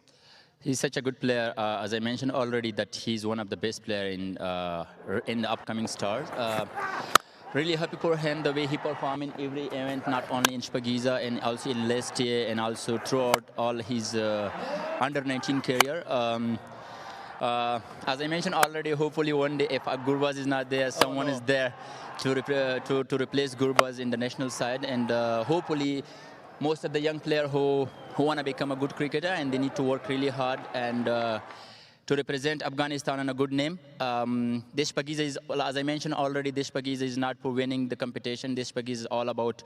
He's such a good player. As I mentioned already, that he's one of the best players in the upcoming stars. Really happy for him the way he performed in every event, not only in Shpageeza and also in last year and also throughout all his under-19 career. As I mentioned already, hopefully one day if Gurbaz is not there, someone is there to replace Gurbaz in the national side, and hopefully most of the young players who want to become a good cricketer, and they need to work really hard and to represent Afghanistan on a good name. This Shpageeza is, as I mentioned already, this Shpageeza is not for winning the competition. This Shpageeza is all about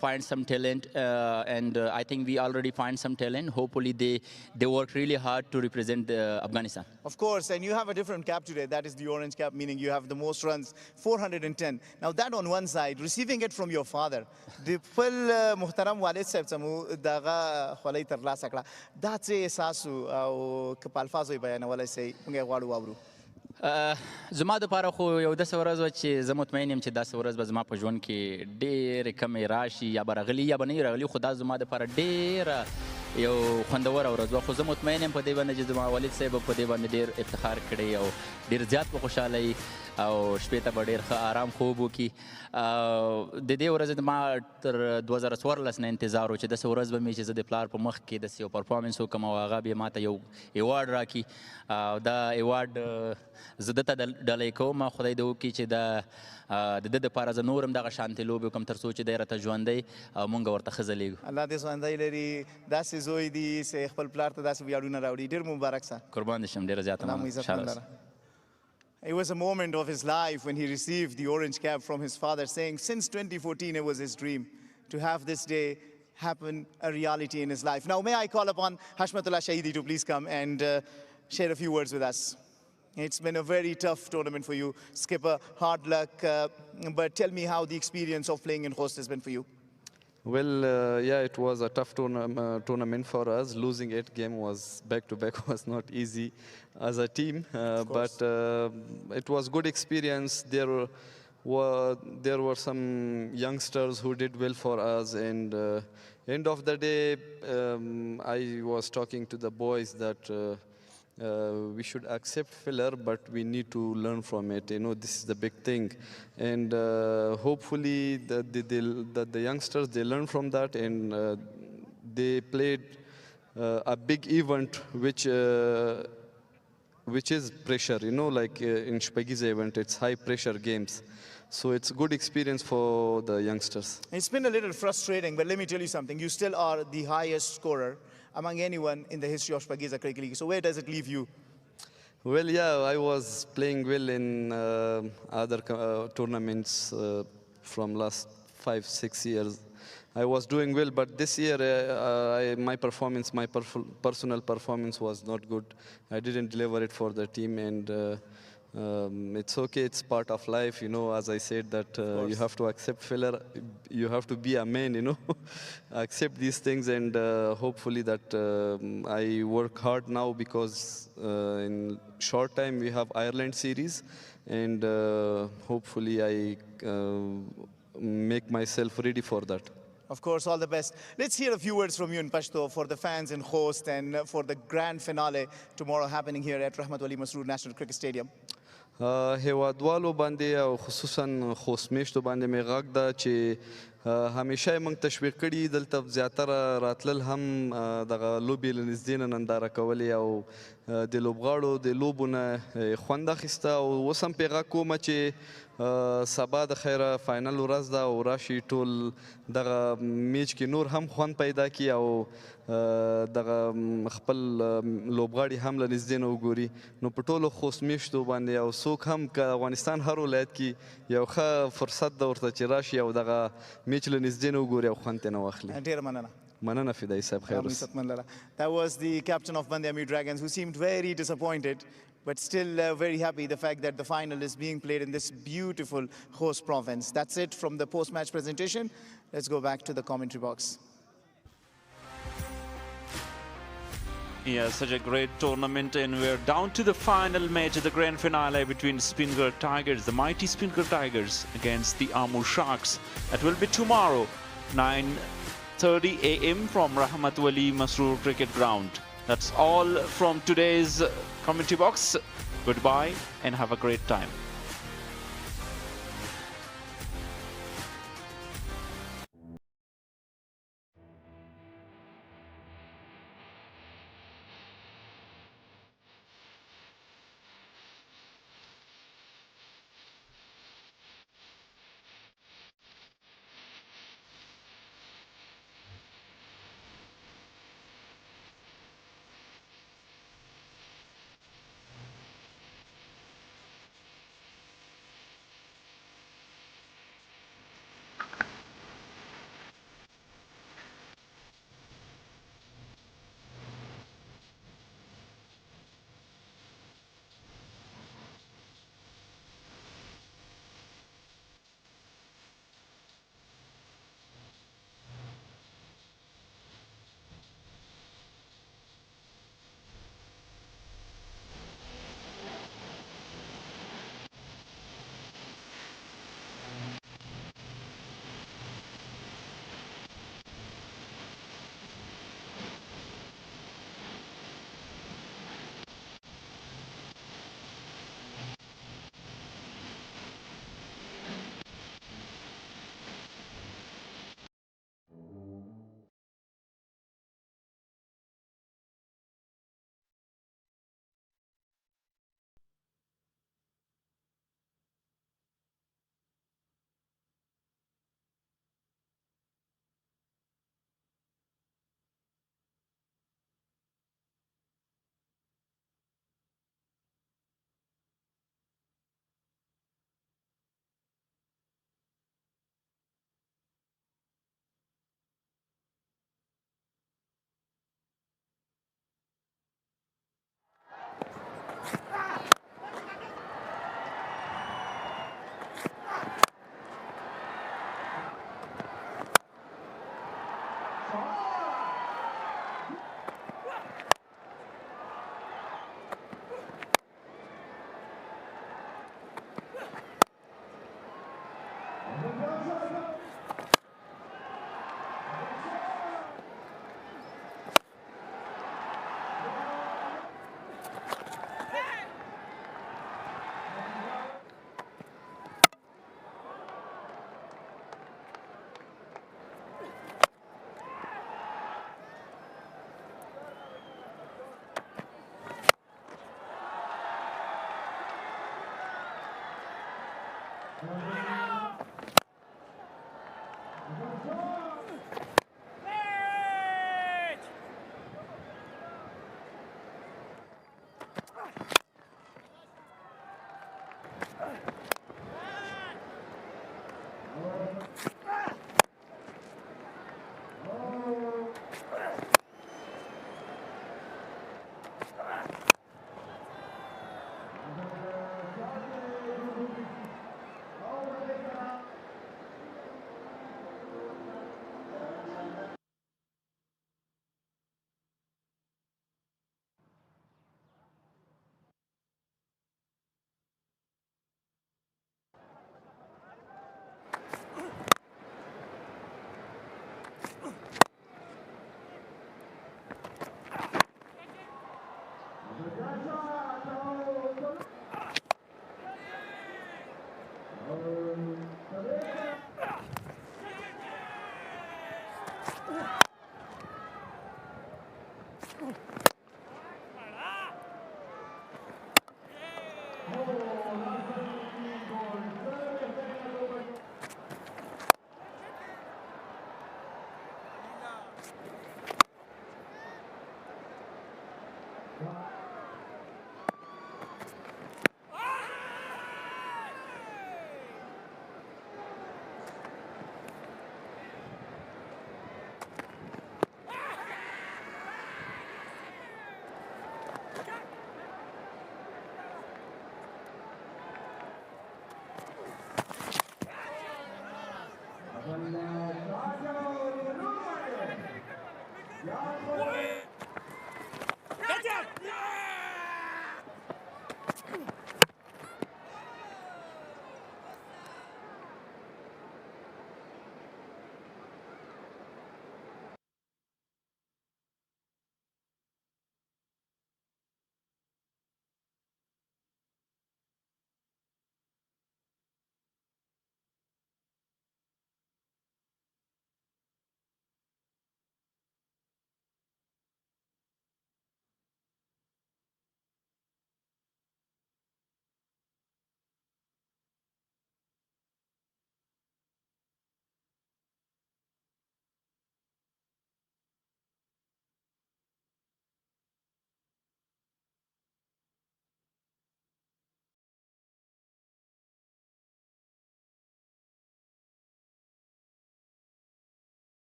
find some talent, and I think we already find some talent. Hopefully they work really hard to represent Afghanistan. Of course, and you have a different cap today. That is the orange cap, meaning you have the most runs, 410. Now that on one side, receiving it from your father, the full muhtaram walid sahib samu daga khalai tarla sakla. That's a sasu au kapalfazo bayan wala say unge wadu wabru. زما د پاره خو یو داسې ورځ وه چې زه مطمئن یم چې داسې ورځ به زما په ژوند کې ډېرې کمې راشي یا به راغلي یا به نه وي راغلي، خو دا زما دپاره ډېره یو خوندوره ورځ وه. خو زه مطمئن یم په دې باندې چې زما والد صاحب په دې باندې ډېر افتخار کړی او ډېر زیات به خوشحاله وي او شپې ته به ډېر ښه آرام خوب وکړي. د دې ورځې ما تر 2014 نه انتظار و چې داسې ورځ به مې چې زه د پلار په مخ کې داسې یو پرفارمنس وکړم او هغه بیا ما ته یو ایوارډ راکړي. او دا ایوارډ زه ده ته ډالۍ کوم، خدای دې وکړي چې د ده دپاره زه نور هم دغه شانتې لوبې وکړم تر څو چې دی راته ژوندی او مونږ ورته ښه ځلیږو. الله دې ژوندی لري، داسې زوی دي چې خپل پلار ته داسې ویاړونه راوړي. ډېر مبارک سه. قربان دې شم، ډېره زیاته مننه. It was a moment of his life when he received the orange cap from his father, saying since 2014 it was his dream to have this day happen a reality in his life. Now may I call upon Hashmatullah Shahidi to please come and share a few words with us. It's been a very tough tournament for you, skipper. Hard luck, but tell me how the experience of playing in Khost has been for you. Well, yeah, it was a tough tournament for us. Losing 8 games was back-to-back was not easy as a team, but it was good experience. There were some youngsters who did well for us, and end of the day, I was talking to the boys that we should accept failure, but we need to learn from it. You know, this is the big thing, and hopefully the youngsters, they learn from that, and they played a big event which is pressure. You know, like in Shpageeza event, it's high pressure games. So it's a good experience for the youngsters. It's been a little frustrating, but let me tell you something. You still are the highest scorer among anyone in the history of Shpageeza Cricket League. So where does it leave you? Well, yeah, I was playing well in other tournaments from last 5-6 years. I was doing well, but this year my personal performance was not good. I didn't deliver it for the team, and it's okay, it's part of life, you know. As I said, that you have to accept failure, you have to be a man, you know. Accept these things, and hopefully that I work hard now, because in short time we have Ireland series, and hopefully I make myself ready for that. Of course, all the best. Let's hear a few words from you in Pashto for the fans in Khost and for the grand finale tomorrow happening here at Rahmat Wali Masroor National Cricket Stadium. هیوادوالو باندې او خصوصا خوست میشتو باندې مې غږ ده چې همیشه یې موږ تشویق کړي، دلته زیاتره راتلل هم دغه لوبې له نږدې نه ننداره کولې او د لوبغاړو د لوبو نه خوند اخیسته. او اوس هم پې غږ کومه چې سبا د خیره فاینل ورځ ده او راشي ټول دغه میچ کې نور هم خوند پیدا کړي او دغه خپل لوبغاړي هم له نږدې نه وګوري. نو په ټولو خوست میشتو باندې او څوک هم که افغانستان هر ولایت کې یو ښه فرصت ده ورته چې راشي او دغه میچ له نږدې نه وګوري او خوند ترې نه واخلي. ډېره مننه. مننه فدایي صاحب، خیر اوسه. That was the captain of Band-e-Amir Dragons, who seemed very disappointed, but still very happy the fact that the final is being played in this beautiful Khost province. That's it from the post-match presentation. Let's go back to the commentary box. Yeah, such a great tournament, and we're down to the final match of the grand finale between Spingar Tigers, the mighty Spingar Tigers, against the Amo Sharks. That will be tomorrow, 9:30 a.m. from Rahmat Wali Masroor Cricket Ground. That's all from today's commentary box. Goodbye and have a great time.